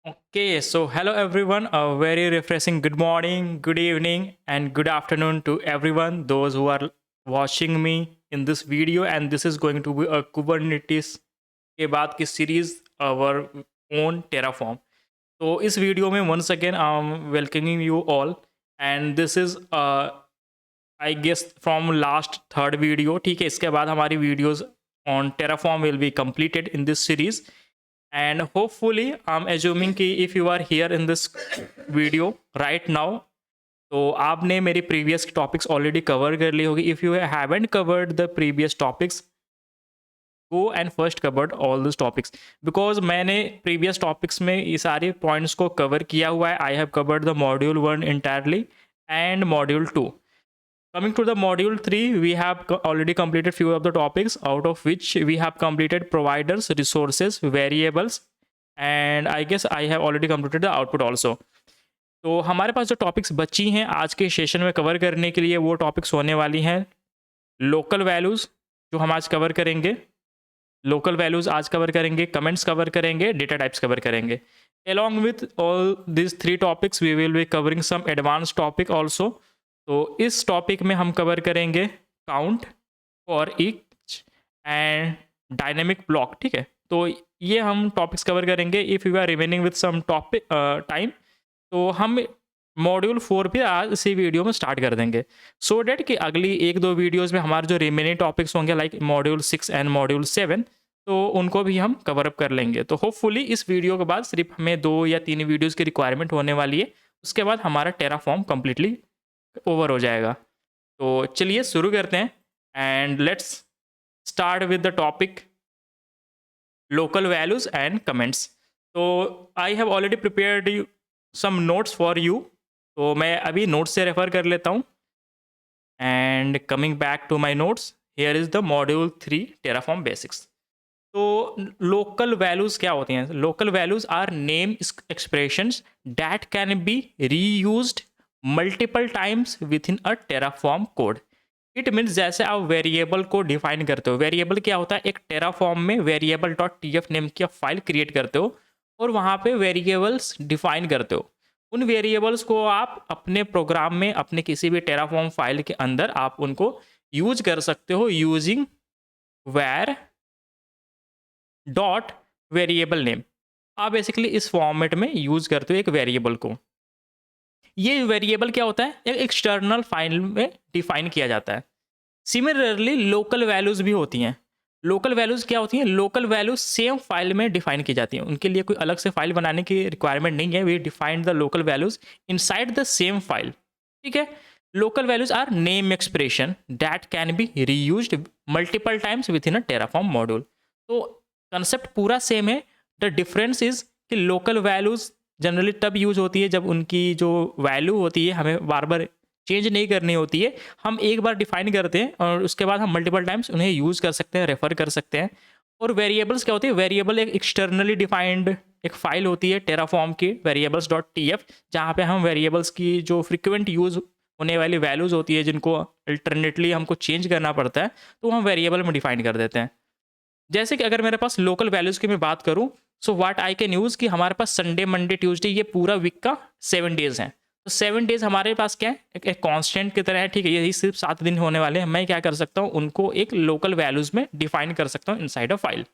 Okay, so hello everyone. A very refreshing good morning, good evening, and good afternoon to everyone, those who are watching me in this video. And this is going to be a Kubernetes के बाद की series, our own Terraform. तो इस video में once again I'm welcoming you all, and this is I guess from last third video. ठीक है, इसके बाद हमारी videos on Terraform will be completed in this series. And hopefully I'm assuming कि if you are here in this video right now, तो आपने मेरी previous topics already cover कर ली होगी. If you haven't covered the previous topics, go and first covered all this topics, because मैंने previous topics में ये सारे पॉइंट्स को कवर किया हुआ है. I have covered the module 1 entirely and module 2. Coming to the module 3, we have already completed few of the topics, out of which we have completed providers, resources, variables, and I guess I have already completed the output also. तो हमारे पास जो topics बची हैं आज के session में cover करने के लिए, वो टॉपिक्स होने वाली हैं लोकल वैल्यूज़, जो हम आज कवर करेंगे. लोकल वैल्यूज़ आज कवर करेंगे, कमेंट्स कवर करेंगे, डेटा टाइप्स कवर करेंगे. Along with all these three topics, we will be covering some advanced topic also. तो इस टॉपिक में हम कवर करेंगे count for each and dynamic block. ठीक है, तो ये हम टॉपिक्स कवर करेंगे. If you are remaining with some topic time, तो हम मॉड्यूल 4 भी आज इसी वीडियो में स्टार्ट कर देंगे, सो डैट कि अगली एक दो वीडियोस में हमारे जो रिमेनिंग टॉपिक्स होंगे लाइक मॉड्यूल 6 एंड मॉड्यूल 7, तो उनको भी हम कवर अप कर लेंगे. तो होपफुली इस वीडियो के बाद सिर्फ हमें 2 या 3 वीडियोज़ की रिक्वायरमेंट होने वाली है. उसके बाद हमारा टेराफॉर्म कम्प्लीटली ओवर हो जाएगा. तो चलिए शुरू करते हैं, and let's start with the topic local values and comments. तो I have already prepared some notes for you, तो मैं अभी नोट्स से रेफर कर लेता हूँ. And coming back to my notes, here is the module 3 Terraform basics. तो local values क्या होती हैं? Local values are name expressions that can be reused multiple times within a Terraform code. It means जैसे आप variable को define करते हो. Variable क्या होता है? एक टेराफॉर्म में variable dot T F name की फाइल क्रिएट करते हो और वहाँ पे वेरिएबल्स डिफाइन करते हो. उन वेरिएबल्स को आप अपने प्रोग्राम में, अपने किसी भी टेराफॉर्म फाइल के अंदर आप उनको यूज कर सकते हो using var dot variable name. आप बेसिकली इस फॉर्मेट में यूज करते हो एक वेरिएबल को. ये वेरिएबल क्या होता है? एक एक्सटर्नल फाइल में डिफाइन किया जाता है. सिमिलरली लोकल वैल्यूज़ भी होती हैं. लोकल वैल्यूज़ क्या होती हैं? लोकल वैल्यूज सेम फाइल में डिफाइन की जाती हैं. उनके लिए कोई अलग से फाइल बनाने की रिक्वायरमेंट नहीं है. We define the local values inside the same file. ठीक है. Local values are name expression that can be reused multiple times within a Terraform module. तो कंसेप्ट पूरा सेम है. द डिफरेंस इज कि local values generally तब use होती है जब उनकी जो वैल्यू होती है हमें बार बार चेंज नहीं करनी होती है. हम एक बार डिफाइन करते हैं और उसके बाद हम मल्टीपल टाइम्स उन्हें यूज़ कर सकते हैं, रेफर कर सकते हैं. और वेरिएबल्स क्या होती है? वेरिएबल एक एक्सटर्नली डिफाइंड एक फाइल होती है टेराफॉर्म की, वेरिएबल्स डॉट टी एफ, जहाँ पे हम वेरिएबल्स की जो फ्रिक्वेंट यूज़ होने वाली वैल्यूज़ होती है जिनको अल्टरनेटली हमको चेंज करना पड़ता है, तो हम वेरिएबल में डिफाइन कर देते हैं. जैसे कि अगर मेरे पास लोकल वैल्यूज़ की मैं बात करूँ, so what I can use कि हमारे पास संडे मंडे ट्यूसडे ये पूरा वीक का 7 डेज़ हैं. तो 7 डेज़ हमारे पास क्या है? एक कांस्टेंट की तरह है. ठीक है, यही सिर्फ 7 दिन होने वाले हैं. मैं क्या कर सकता हूँ? उनको एक लोकल वैल्यूज़ में डिफाइन कर सकता हूँ इनसाइड अ फाइल.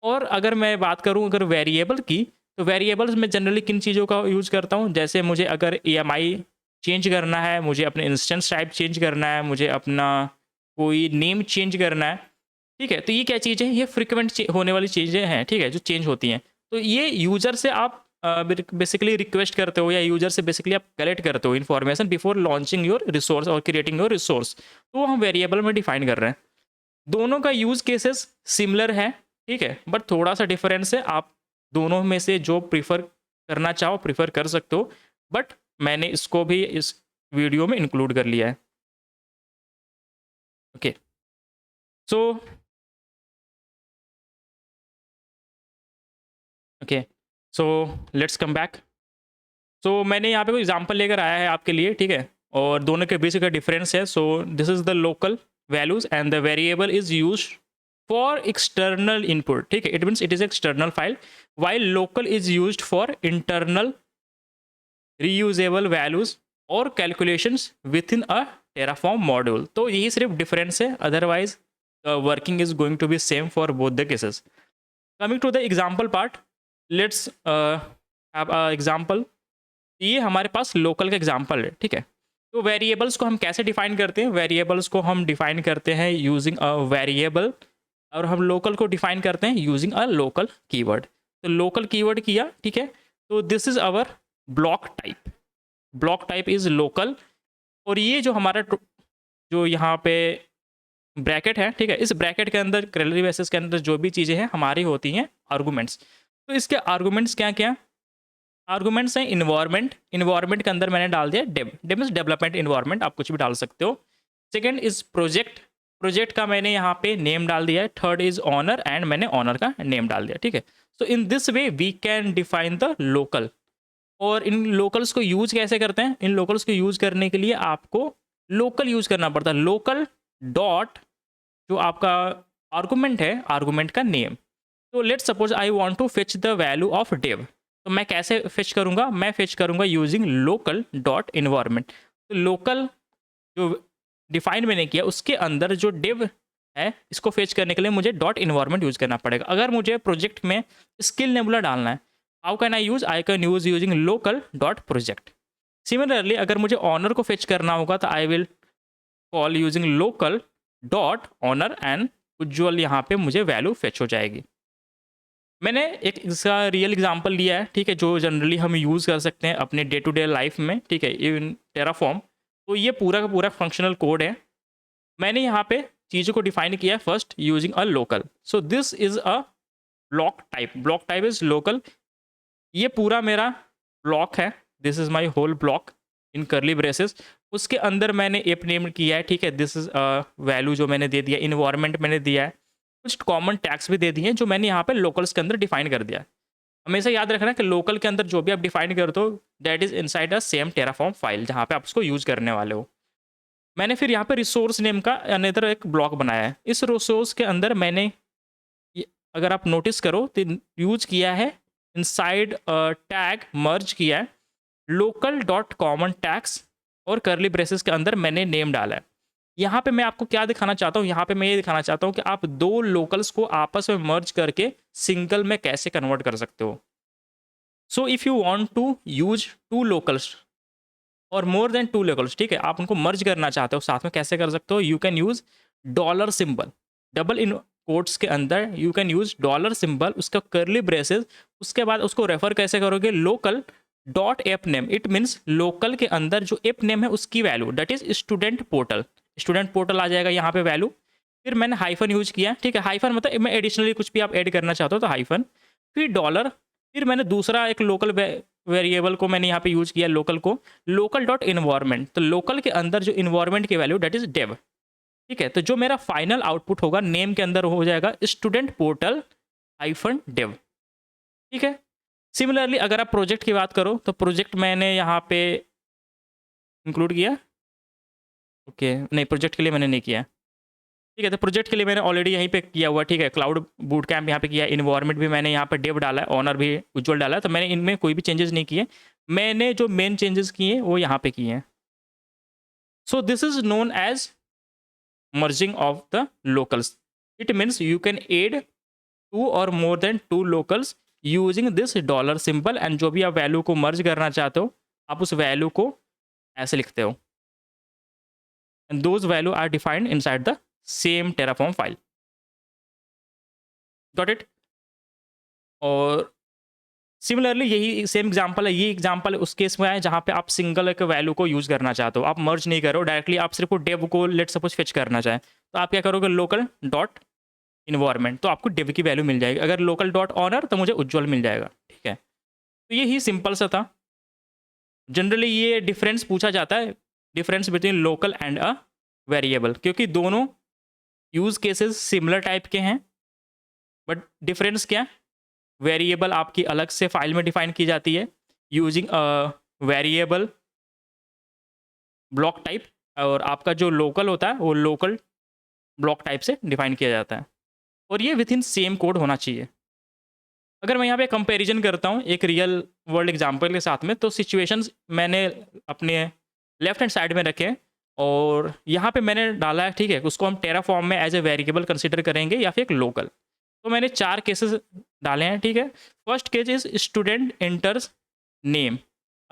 और अगर मैं बात करूँ अगर वेरिएबल की, तो वेरिएबल्स में जनरली किन चीज़ों का यूज़ करता हूँ? जैसे मुझे अगर EMI चेंज करना है, मुझे अपने इंस्टेंस टाइप चेंज करना है, मुझे अपना कोई नेम चेंज करना है. ठीक है, तो ये क्या चीज़ है? ये फ्रिक्वेंट होने वाली चीज़ें हैं. ठीक है, जो चेंज होती हैं. तो ये यूज़र से आप बेसिकली रिक्वेस्ट करते हो या यूज़र से बेसिकली आप कलेक्ट करते हो information before launching your resource और क्रिएटिंग योर रिसोर्स. तो हम वेरिएबल में डिफाइन कर रहे हैं. दोनों का यूज़ केसेस सिमिलर है. ठीक है, बट थोड़ा सा डिफरेंस है. आप दोनों में से जो प्रीफर करना चाहो प्रीफर कर सकते हो, बट मैंने इसको भी इस वीडियो में इंक्लूड कर लिया है. Okay, so okay, so let's come back. So मैंने यहाँ पे कोई एग्जांपल लेकर आया है आपके लिए. ठीक है, और दोनों के बीच का डिफरेंस है. So this is the local values and the variable is used for external input, ठीक है, it means it is external file, while local is used for internal reusable values और calculations within a Terraform module. तो यही सिर्फ difference है, otherwise working is going to be same for both the cases. Coming to the example part, let's have a example. ये हमारे पास local का example है, ठीक है। तो वेरिएबल्स को हम कैसे डिफाइन करते हैं? वेरिएबल्स को हम डिफाइन करते हैं यूजिंग अ वेरिएबल, और हम लोकल को डिफाइन करते हैं यूजिंग अ लोकल कीवर्ड। तो लोकल कीवर्ड किया, ठीक है, तो this is our block type. Block type is local, और ये जो हमारा जो यहाँ पे ब्रैकेट है, ठीक है, इस ब्रैकेट के अंदर कर्ली ब्रेसेस के अंदर जो भी चीज़ें हैं हमारी होती हैं आर्गूमेंट्स। तो इसके आर्गूमेंट्स क्या क्या? आर्गूमेंट्स हैं इन्वायरमेंट, इन्वायरमेंट के अंदर मैंने डाल दिया dev, dev means development environment, आप कुछ भी डाल सकते हो। सेकंड इज प्रोजेक्ट, प्रोजेक्ट का मैंने यहाँ पे नेम डाल दिया है। थर्ड इज ऑनर, एंड मैंने ऑनर का नेम डाल दिया, ठीक है। So in this way we can define the local. और इन लोकल्स को यूज कैसे करते हैं? इन लोकल्स को यूज करने के लिए आपको लोकल यूज करना पड़ता है। लोकल डॉट जो आपका आर्गूमेंट है, आर्गूमेंट का नेम। तो let suppose I want to fetch the value of dev, तो मैं कैसे फिच करूंगा? मैं फिच करूंगा यूजिंग लोकल डॉट इन्वायरमेंट। तो लोकल जो डिफाइन मैंने किया उसके अंदर जो डिव है, इसको फेच करने के लिए मुझे डॉट इन्वायरमेंट यूज करना पड़ेगा। अगर मुझे प्रोजेक्ट में स्किल नेबुला डालना है, how can I use? I can use using local dot project. Similarly अगर मुझे ऑनर को फेच करना होगा तो I will call using local dot owner, and Ujjwal यहाँ पे मुझे वैल्यू फेच हो जाएगी। मैंने एक इसका रियल एग्जांपल लिया है, ठीक है, जो जनरली हम यूज़ कर सकते हैं अपने डे टू डे लाइफ में, ठीक है, इन टेराफॉर्म। तो ये पूरा का पूरा फंक्शनल कोड है। मैंने यहाँ पे चीज़ों को डिफाइन किया है first using a local. So this is a block type, block type is local. ये पूरा मेरा ब्लॉक है, this is my whole block in curly braces. उसके अंदर मैंने एप नेम किया है, ठीक है, दिस इज वैल्यू जो मैंने दे दिया, इन्वायरमेंट मैंने दिया है, कुछ कॉमन टैग्स भी दे दिए हैं जो मैंने यहाँ पे लोकल्स के अंदर डिफाइन कर दिया है। हमेशा याद रखना कि लोकल के अंदर जो भी आप डिफाइन करते हो that is inside a same Terraform file जहाँ पे आप उसको यूज करने वाले हो। मैंने फिर यहाँ पे रिसोर्स नेम का अनदर एक ब्लॉक बनाया है। इस रिसोर्स के अंदर मैंने अगर आप नोटिस करो तो यूज किया है इनसाइड टैग, मर्ज किया है लोकल डॉट कॉमन टैग्स, और करली ब्रेसेस के अंदर मैंने नेम डाला है। यहाँ पे मैं आपको क्या दिखाना चाहता हूँ? यहाँ पे मैं ये दिखाना चाहता हूँ कि आप दो लोकल्स को आपस में मर्ज करके सिंगल में कैसे कन्वर्ट कर सकते हो। So if you want to use two locals और मोर देन टू लोकल्स, ठीक है, आप उनको मर्ज करना चाहते हो साथ में, कैसे कर सकते हो? You can use dollar symbol, double in quotes के अंदर you can use dollar symbol, उसका करली ब्रेसेस, उसके बाद उसको रेफर कैसे करोगे? Local dot app name. It means local के अंदर जो एप नेम है उसकी value, that is student portal, student portal आ जाएगा यहाँ पे वैल्यू। फिर मैंने हाइफन यूज किया, ठीक है, हाइफन मतलब मैं एडिशनली कुछ भी आप ऐड करना चाहते हो तो हाइफन, फिर डॉलर, फिर मैंने दूसरा एक लोकल वेरिएबल को मैंने यहाँ पे यूज किया, लोकल को, लोकल डॉट इन्वायरमेंट। तो लोकल के अंदर जो इन्वायरमेंट की वैल्यू दैट इज डेव, ठीक है। तो जो मेरा फाइनल आउटपुट होगा नेम के अंदर हो जाएगा स्टूडेंट पोर्टल हाइफन डेव, ठीक है। सिमिलरली अगर आप प्रोजेक्ट की बात करो तो प्रोजेक्ट मैंने यहाँ पे इंक्लूड किया, ओके, नहीं प्रोजेक्ट के लिए मैंने नहीं किया, ठीक है। तो प्रोजेक्ट के लिए मैंने ऑलरेडी यहीं पे किया हुआ, ठीक है, क्लाउड बूट कैंप यहाँ पे किया, इन्वायरमेंट भी मैंने यहाँ पे डेव डाला है, ऑनर भी उज्ज्वल डाला है। तो मैंने इनमें कोई भी चेंजेस नहीं किए, मैंने जो मेन चेंजेस किए हैं वो यहाँ पे किए हैं। So this is known as merging of the locals. It means you can add two और more than two locals using this dollar symbol, and जो भी आप वैल्यू को मर्ज करना चाहते हो आप उस वैल्यू को ऐसे लिखते हो, and those value are defined inside the same Terraform file. Got it? और सिमिलरली यही सेम एग्जांपल है, ये एग्जांपल उस केस में है जहाँ पे आप सिंगल एक वैल्यू को यूज़ करना चाहते हो, आप मर्ज नहीं करो डायरेक्टली, आप सिर्फ डेव को लेट सपोज फेच करना चाहें तो आप क्या करोगे? लोकल डॉट इन्वायरमेंट, तो आपको डेव की वैल्यू मिल जाएगी। अगर लोकल डॉट ऑनर तो मुझे उज्ज्वल मिल जाएगा, ठीक है। तो यही सिंपल सा था। जनरली ये डिफरेंस पूछा जाता है, difference between local and a variable, क्योंकि दोनों यूज केसेस सिमिलर टाइप के हैं, बट डिफरेंस क्या? वेरिएबल आपकी अलग से फाइल में डिफाइन की जाती है using a variable block type, और आपका जो लोकल होता है वो लोकल ब्लॉक टाइप से डिफाइन किया जाता है। और ये विद इन सेम कोड होना चाहिए। अगर मैं यहाँ पे कंपैरिजन करता हूँ एक रियल वर्ल्ड एग्जांपल के साथ में, तो सिचुएशंस मैंने अपने लेफ्ट हैंड साइड में रखे हैं और यहाँ पे मैंने डाला है, ठीक है, उसको हम टेराफॉर्म में एज ए वेरिएबल कंसिडर करेंगे या फिर एक लोकल। तो मैंने 4 केसेस डाले हैं, ठीक है। First case is student enters name.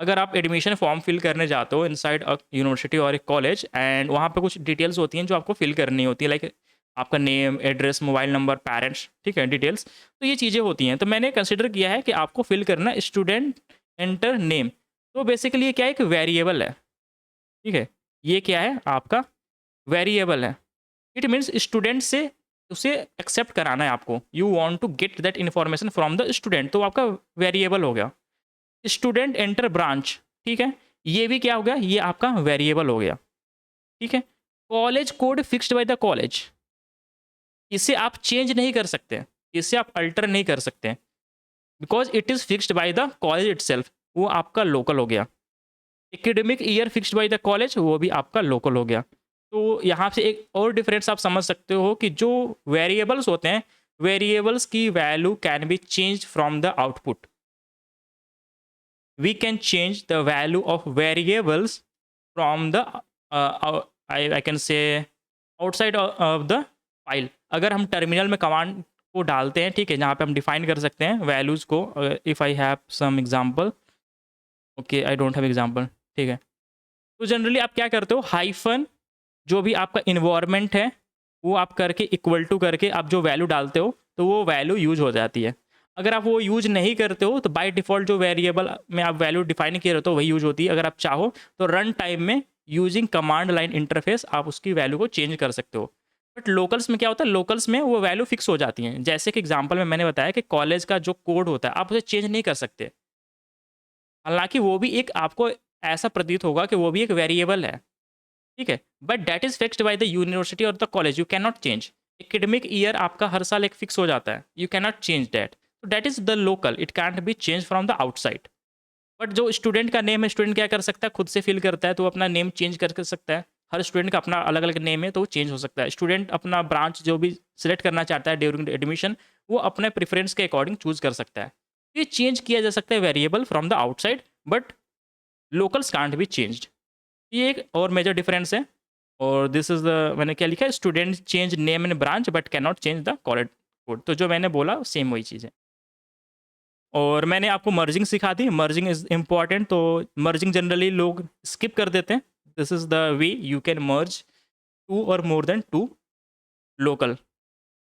अगर आप एडमिशन फॉर्म फिल करने जाते हो इनसाइड अ यूनिवर्सिटी और एक कॉलेज, एंड वहाँ पे कुछ डिटेल्स होती हैं जो आपको फिल करनी होती है, लाइक आपका name, address, mobile number, parents, ठीक है, डिटेल्स। तो ये चीज़ें होती हैं, तो मैंने कंसिडर किया है कि आपको फिल करना स्टूडेंट एंटर नेम। तो बेसिकली ये क्या है, एक वेरिएबल है, ठीक है। ये क्या है, आपका वेरिएबल है। इट मीन्स स्टूडेंट से उसे एक्सेप्ट कराना है आपको, you want to get that information from the student, तो आपका वेरिएबल हो गया। स्टूडेंट एंटर ब्रांच, ठीक है, ये भी क्या हो गया, ये आपका वेरिएबल हो गया, ठीक है। College code fixed by the college, इसे आप चेंज नहीं कर सकते, इसे आप अल्टर नहीं कर सकते, because it is fixed by the college itself, वो आपका लोकल हो गया। Academic year fixed by the college, वो भी आपका लोकल हो गया। तो यहाँ से एक और डिफरेंस आप समझ सकते हो कि जो वेरिएबल्स होते हैं, वेरिएबल्स की value can be change from the output. We can change the value of variables from the I can say outside of the file। अगर हम टर्मिनल में कमांड को डालते हैं, ठीक है, जहाँ पे हम डिफाइन कर सकते हैं वैल्यूज़ को। If I have some example, okay, I don't have example, ठीक है। तो जनरली आप क्या करते हो, हाइफन जो भी आपका इन्वायरमेंट है वो आप करके इक्वल टू करके आप जो वैल्यू डालते हो तो वो वैल्यू यूज हो जाती है। अगर आप वो यूज नहीं करते हो तो बाय डिफ़ॉल्ट जो वेरिएबल में आप वैल्यू डिफाइन किए रहते हो वही यूज होती है। अगर आप चाहो तो रन टाइम में यूजिंग कमांड लाइन इंटरफेस आप उसकी वैल्यू को चेंज कर सकते हो। बट लोकल्स में क्या होता है, लोकल्स में वो वैल्यू फिक्स हो जाती हैं। जैसे कि एग्जांपल में मैंने बताया कि कॉलेज का जो कोड होता है आप उसे चेंज नहीं कर सकते, हालांकि वो भी एक आपको ऐसा प्रतीत होगा कि वो भी एक वेरिएबल है, ठीक है, but that is fixed by the university और the college, you can not change. Academic year आपका हर साल एक फिक्स हो जाता है, you can not change that, तो that is the local, it can't be change from the outside. But जो स्टूडेंट का नेम है, स्टूडेंट क्या कर सकता है, खुद से फिल करता है तो वो अपना नेम चेंज कर सकता है। हर स्टूडेंट का अपना अलग अलग नेम है तो वो चेंज हो सकता है। स्टूडेंट अपना ब्रांच जो भी सिलेक्ट करना चाहता है ड्यूरिंग एडमिशन, वो अपने प्रेफरेंस के अकॉर्डिंग चूज कर सकता है। ये चेंज किया जा सकता है variable from the outside, but locals can't be changed. ये एक और मेजर डिफरेंस है। और दिस इज द, मैंने क्या लिखा है, student change name in branch but can not change the college code. तो जो मैंने बोला सेम वही चीज़ है। और मैंने आपको मर्जिंग सिखा दी, मर्जिंग इज इम्पॉर्टेंट। तो मर्जिंग जनरली लोग स्किप कर देते हैं। This is the way you can merge two और more than two local.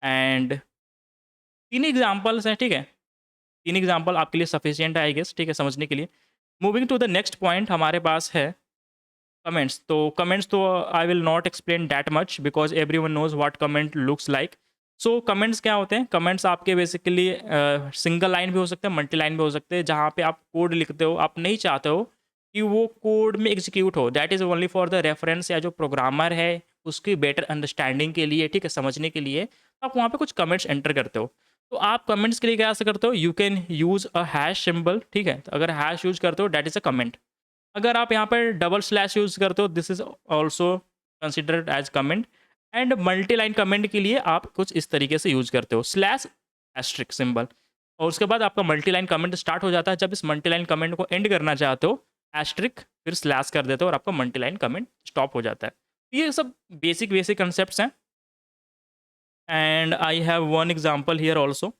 And 3 examples हैं, ठीक है, 3 एग्जाम्पल आपके लिए सफिशियंट है आई गेस, ठीक है, समझने के लिए। Moving to the next point हमारे पास है कमेंट्स। तो कमेंट्स तो I will not explain that much because everyone knows what comment looks like. So comments क्या होते हैं, कमेंट्स आपके बेसिकली सिंगल लाइन भी हो सकते हैं, मल्टी लाइन भी हो सकते हैं, जहाँ पे आप कोड लिखते हो, आप नहीं चाहते हो कि वो कोड में एग्जीक्यूट हो, that is only for the reference, या जो प्रोग्रामर है उसकी बेटर अंडरस्टैंडिंग के लिए, ठीक है, समझने के लिए आप वहाँ पे कुछ कमेंट्स एंटर करते हो। तो आप कमेंट्स के लिए क्या करते हो, you can use a hash symbol, ठीक है। तो अगर हैश यूज़ करते हो दैट इज़ अ कमेंट। अगर आप यहाँ पर डबल स्लैश यूज़ करते हो this is also considered as comment. And multi line comment के लिए आप कुछ इस तरीके से यूज़ करते हो, स्लैश एस्ट्रिक सिंबल। और उसके बाद आपका मल्टी लाइन कमेंट स्टार्ट हो जाता है। जब इस मल्टी लाइन कमेंट को एंड करना चाहते हो एस्ट्रिक फिर स्लैश कर देते हो और आपका मल्टी लाइन कमेंट स्टॉप हो जाता है। ये सब बेसिक बेसिक कंसेप्ट हैं। And I have one example here also.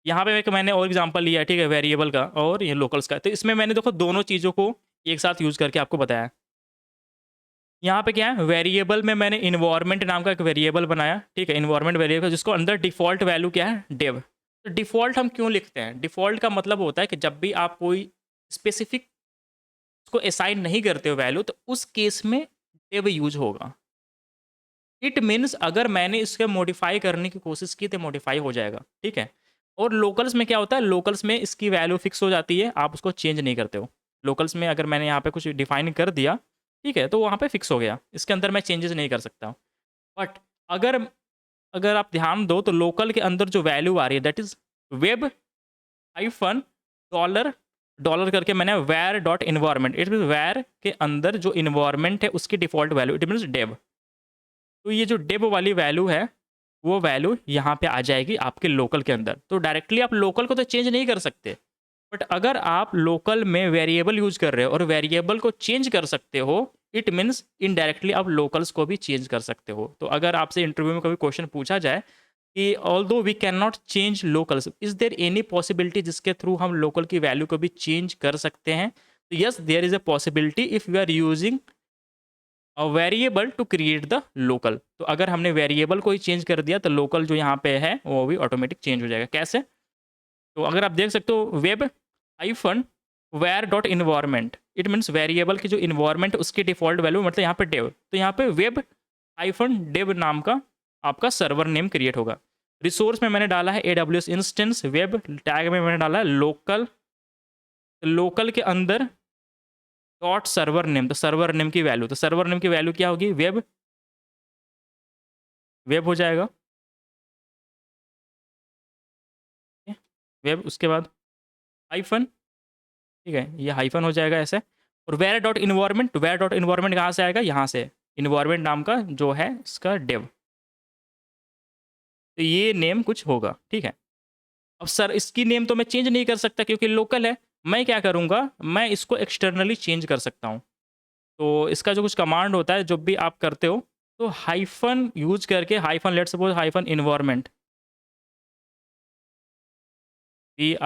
यहाँ पे मैंने और एग्जांपल लिया है, ठीक है, वेरिएबल का और ये लोकल्स का। तो इसमें मैंने देखो दोनों चीज़ों को एक साथ यूज़ करके आपको बताया। यहाँ पे क्या है, वेरिएबल में मैंने इन्वायरमेंट नाम का एक वेरिएबल बनाया, ठीक है, इन्वायरमेंट वेरिएबल, जिसको अंदर डिफ़ॉल्ट वैल्यू क्या है, डेव। तो डिफ़ॉल्ट हम क्यों लिखते हैं, डिफ़ॉल्ट का मतलब होता है कि जब भी आप कोई स्पेसिफिक उसको असाइन नहीं करते हो वैल्यू, तो उस केस में डेव यूज़ होगा। इट मीन्स अगर मैंने इसके मॉडिफाई करने की कोशिश की तो मॉडिफाई हो जाएगा, ठीक है। और लोकल्स में क्या होता है, लोकल्स में इसकी वैल्यू फिक्स हो जाती है, आप उसको चेंज नहीं करते हो। लोकल्स में अगर मैंने यहाँ पे कुछ डिफाइन कर दिया, ठीक है, तो वहाँ पे फिक्स हो गया, इसके अंदर मैं चेंजेस नहीं कर सकता। बट अगर अगर आप ध्यान दो तो लोकल के अंदर जो वैल्यू आ रही है that is web hyphen dollar dollar करके मैंने वैर डॉट इन्वायरमेंट, इट मीन वैर के अंदर जो इन्वायरमेंट है उसकी default value, it means dev. तो ये जो div वाली वैल्यू है, वो वैल्यू यहाँ पे आ जाएगी आपके लोकल के अंदर। तो डायरेक्टली आप लोकल को तो चेंज नहीं कर सकते, बट अगर आप लोकल में वेरिएबल यूज़ कर रहे हो और वेरिएबल को चेंज कर सकते हो, इट मीन्स इनडायरेक्टली आप लोकल्स को भी चेंज कर सकते हो। तो अगर आपसे इंटरव्यू में कभी क्वेश्चन पूछा जाए कि although we can not change locals, is there any possibility जिसके थ्रू हम लोकल की वैल्यू को भी चेंज कर सकते हैं? तो yes, there is a possibility if you are using a variable to create the local. तो अगर हमने वेरिएबल को ही चेंज कर दिया तो लोकल जो यहाँ पे है वो भी ऑटोमेटिक चेंज हो जाएगा। कैसे? तो अगर आप देख सकते हो web hyphen var dot environment, it means variable की जो इन्वायरमेंट उसकी डिफॉल्ट वैल्यू मतलब यहाँ पे डेव, तो यहाँ पे वेब हाइफन डेव नाम का आपका सर्वर नेम क्रिएट होगा। रिसोर्स में मैंने डाला है AWS इंस्टेंस, वेब टैग में मैंने डाला है लोकल, लोकल के अंदर डॉट सर्वर नेम, तो सर्वर नेम की वैल्यू, तो सर्वर नेम की वैल्यू क्या होगी? वेब, वेब हो जाएगा, वेब, उसके बाद हाइफन, ठीक है, ये हाइफन हो जाएगा ऐसे। और वेयर डॉट इन्वायरमेंट कहाँ से आएगा? यहाँ से, इन्वायरमेंट नाम का जो है इसका डेव, तो ये नेम कुछ होगा, ठीक है। अब सर इसकी नेम तो मैं चेंज नहीं कर सकता क्योंकि लोकल है, मैं क्या करूँगा, मैं इसको एक्सटर्नली चेंज कर सकता हूँ। तो इसका जो कुछ कमांड होता है जब भी आप करते हो, तो हाइफन यूज करके, hyphen let's suppose hyphen environment, PIRONMENT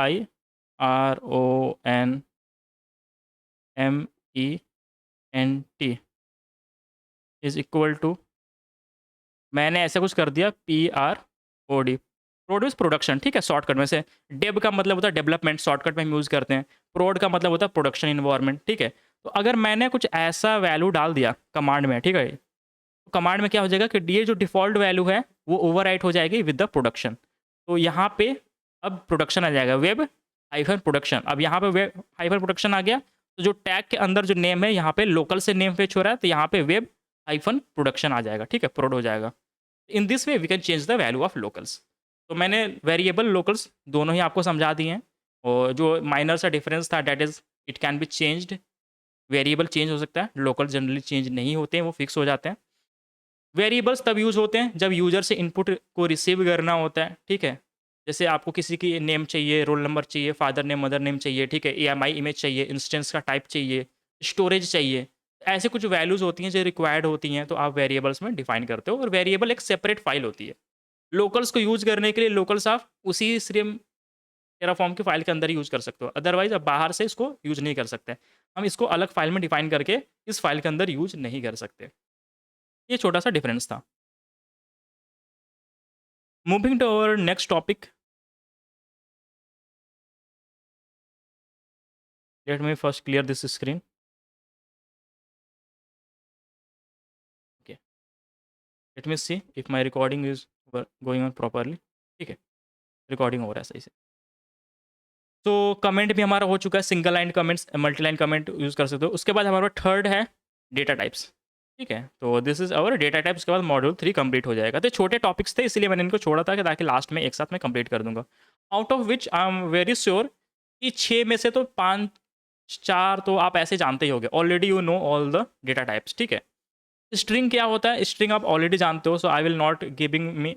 is equal to, मैंने ऐसा कुछ कर दिया PROD, प्रोड्यूस प्रोडक्शन, ठीक है, शॉर्टकट में से। डेब का मतलब होता है डेवलपमेंट, शॉर्टकट में हम यूज़ करते हैं। प्रोड का मतलब होता है प्रोडक्शन इन्वायरमेंट, ठीक है। तो अगर मैंने कुछ ऐसा वैल्यू डाल दिया कमांड में, ठीक है, तो कमांड में क्या हो जाएगा कि ये जो डिफ़ॉल्ट वैल्यू है वो ओवरराइट हो जाएगी विद द प्रोडक्शन। तो यहाँ पे अब प्रोडक्शन आ जाएगा, वेब हाइफन प्रोडक्शन। अब यहाँ पे वेब हाइफन प्रोडक्शन आ गया, तो जो टैग के अंदर जो नेम है यहाँ पे लोकल से नेम फेच हो रहा है, तो यहाँ पे वेब हाइफन प्रोडक्शन आ जाएगा, ठीक है, प्रोड हो जाएगा। In this way we can change the value of locals. तो मैंने वेरिएबल लोकल्स दोनों ही आपको समझा दिए हैं, और जो माइनर सा डिफरेंस था that is it can be changed, variable change हो सकता है, लोकल जनरली चेंज नहीं होते हैं, वो फिक्स हो जाते हैं। वेरिएबल्स तब यूज़ होते हैं जब यूज़र से इनपुट को रिसीव करना होता है, ठीक है। जैसे आपको किसी की नेम चाहिए, रोल नंबर चाहिए, फादर नेम, मदर नेम चाहिए, ठीक है, EMI इमेज चाहिए, इंस्टेंस का टाइप चाहिए, स्टोरेज चाहिए, ऐसे कुछ वैल्यूज़ होती हैं जो रिक्वायर्ड होती हैं, तो आप वेरिएबल्स में डिफाइन करते हो, और वेरिएबल एक सेपरेट फाइल होती है। लोकल्स को यूज़ करने के लिए लोकल्स आप उसी स्ट्रीम टेराफॉर्म की फाइल के अंदर ही यूज़ कर सकते हो, अदरवाइज़ आप बाहर से इसको यूज़ नहीं कर सकते। हम इसको अलग फाइल में डिफाइन करके इस फाइल के अंदर यूज़ नहीं कर सकते। ये छोटा सा डिफरेंस था। Moving to our next topic, let me first clear this screen. Okay, let me see if my recording is going on properly, ठीक है, रिकॉर्डिंग हो रहा है सही से। तो कमेंट भी हमारा हो चुका है, single line comments, multi line comment use कर सकते हो। उसके बाद हमारा थर्ड है डेटा टाइप्स, ठीक है। तो this is our data types के बाद मॉड्यूल 3 कंप्लीट हो जाएगा। तो छोटे टॉपिक्स थे इसलिए मैंने इनको छोड़ा था कि ताकि लास्ट में एक साथ मैं कंप्लीट कर दूंगा। Out of which I am very sure कि 6 में से तो 5 4 तो आप ऐसे जानते ही होंगे, already you know all the data types, ठीक है। स्ट्रिंग क्या होता है, स्ट्रिंग आप ऑलरेडी जानते हो, so I will not giving me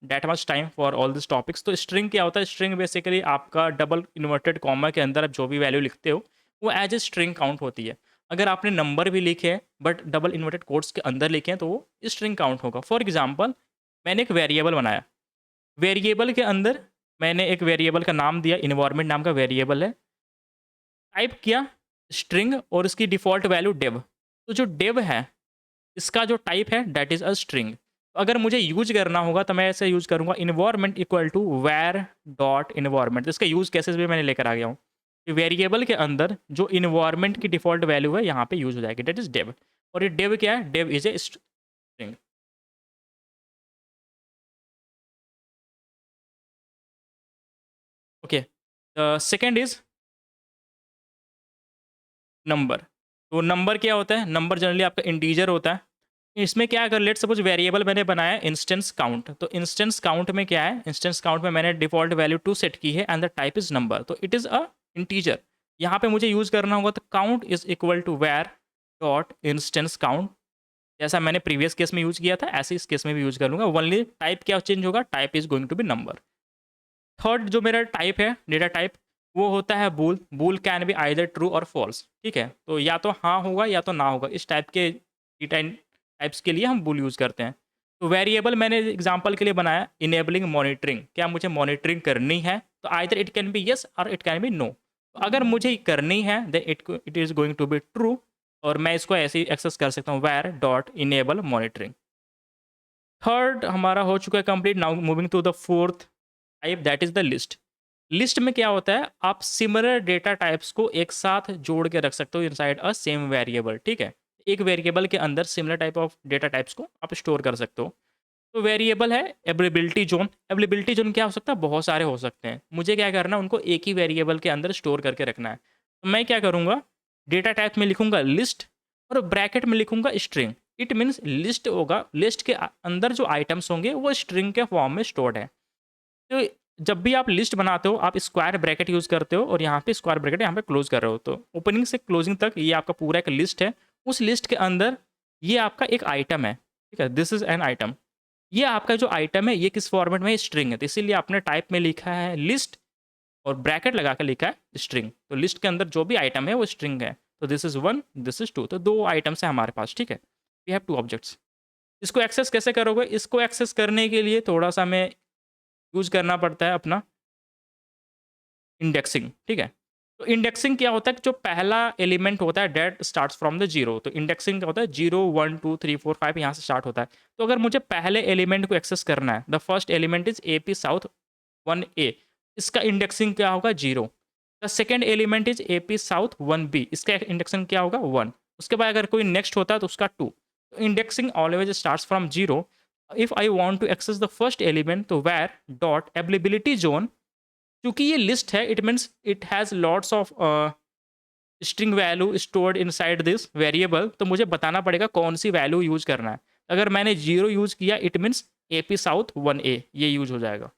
that much time for all this topics. तो स्ट्रिंग क्या होता है, स्ट्रिंग बेसिकली आपका डबल इन्वर्टेड कॉमा के अंदर आप जो भी वैल्यू लिखते हो वो एज ए स्ट्रिंग काउंट होती है। अगर आपने नंबर भी लिखे हैं बट डबल इन्वर्टेड कोट्स के अंदर लिखे हैं तो वो स्ट्रिंग काउंट होगा। फॉर एग्जाम्पल, मैंने एक वेरिएबल बनाया, वेरिएबल के अंदर मैंने एक वेरिएबल का नाम दिया, इन्वायरमेंट नाम का वेरिएबल है, टाइप किया स्ट्रिंग और इसकी डिफ़ॉल्ट वैल्यू डेव। तो जो डेव है इसका जो टाइप है दैट इज़ अ स्ट्रिंग। अगर मुझे यूज करना होगा तो मैं ऐसे यूज करूँगा environment equal to var dot environment. तो इसका यूज केसेस भी मैंने लेकर आ गया हूँ कि वेरिएबल के अंदर जो इन्वायरमेंट की डिफ़ॉल्ट वैल्यू है यहाँ पे यूज हो जाएगी, दैट इज़ डेव। और ये डेव क्या है, dev is a string. Okay, the second is number. तो नंबर क्या होता है, नंबर जनरली आपका इंटीजर होता है। इसमें क्या, अगर लेट सपोज वेरिएबल मैंने बनाया इंस्टेंस काउंट, तो इंस्टेंस काउंट में क्या है, इंस्टेंस काउंट में मैंने डिफॉल्ट वैल्यू 2 सेट की है and the type is number, तो इट इज़ अ इंटीजर। यहाँ पे मुझे यूज़ करना होगा तो count is equal to var dot instance count, जैसा मैंने प्रीवियस केस में यूज़ किया था ऐसे इस केस में भी यूज़ कर लूँगा। ओनली टाइप क्या चेंज होगा, type is going to be number. Third जो मेरा टाइप है, डेटा टाइप, वो होता है bool. Bool can be either true or false, ठीक है? तो या तो हाँ होगा या तो ना होगा। इस टाइप के डेटा टाइप्स के लिए हम बूल यूज़ करते हैं। तो वेरिएबल मैंने एग्जांपल के लिए बनाया इनेबलिंग मॉनिटरिंग। क्या मुझे मॉनिटरिंग करनी है? तो either it can be yes or it can be no. तो अगर मुझे करनी है then it is going to be true, और मैं इसको ऐसे ही एक्सेस कर सकता हूँ var dot enable monitoring. Third हमारा हो चुका है complete. Now moving to the fourth type, that is the list. List में क्या होता है, आप सिमिलर डेटा टाइप्स को एक साथ जोड़ के रख सकते हो इनसाइड अ सेम वेरिएबल, ठीक है? एक वेरिएबल के अंदर similar type of data types को आप स्टोर कर सकते हो। तो वेरिएबल है अवेलेबिलिटी ज़ोन। अवेलेबिलिटी ज़ोन क्या हो सकता है, बहुत सारे हो सकते हैं। मुझे क्या करना है, उनको एक ही वेरिएबल के अंदर स्टोर करके रखना है। तो मैं क्या करूँगा, डेटा टाइप में लिखूँगा लिस्ट और ब्रैकेट में लिखूँगा स्ट्रिंग। इट मीन्स लिस्ट होगा, लिस्ट के अंदर जो आइटम्स होंगे वो स्ट्रिंग के फॉर्म में स्टोर्ड है। तो जब भी आप लिस्ट बनाते हो आप स्क्वायर ब्रैकेट यूज़ करते हो, और यहाँ पे स्क्वायर ब्रैकेट यहाँ पे क्लोज कर रहे हो। तो ओपनिंग से क्लोजिंग तक ये आपका पूरा एक लिस्ट है। उस लिस्ट के अंदर ये आपका एक आइटम है, ठीक है? This is an item. ये आपका जो आइटम है ये किस फॉर्मेट में है, स्ट्रिंग है। तो इसीलिए आपने टाइप में लिखा है लिस्ट और ब्रैकेट लगा के लिखा है स्ट्रिंग। तो लिस्ट के अंदर जो भी आइटम है वो स्ट्रिंग है। तो दिस इज़ 1, दिस इज़ 2। तो 2 आइटम्स हैं हमारे पास, ठीक है? We have 2 objects. इसको एक्सेस कैसे करोगे? इसको एक्सेस करने के लिए थोड़ा-सा हमें यूज़ करना पड़ता है अपना इंडेक्सिंग, ठीक है? तो इंडेक्सिंग क्या होता है कि जो पहला एलिमेंट होता है दैट स्टार्ट्स फ्रॉम द 0। तो इंडेक्सिंग क्या होता है, 0, 1, 2, 3, 4, 5 यहाँ से स्टार्ट होता है। तो अगर मुझे पहले एलिमेंट को एक्सेस करना है, the first element is AP south 1A, इसका इंडेक्सिंग क्या होगा, 0। The second element is AP south 1B, इसका इंडेक्सिंग क्या होगा, 1। उसके बाद अगर कोई नेक्स्ट होता है तो उसका 2। तो indexing always starts from 0। If I want to access the first element तो वेयर डॉट अवेलेबिलिटी ज़ोन, क्योंकि ये लिस्ट है it means it has lots of string value stored inside this variable. तो मुझे बताना पड़ेगा कौन सी वैल्यू यूज़ करना है। अगर मैंने 0 यूज़ किया it means AP south 1A ये यूज़ हो जाएगा।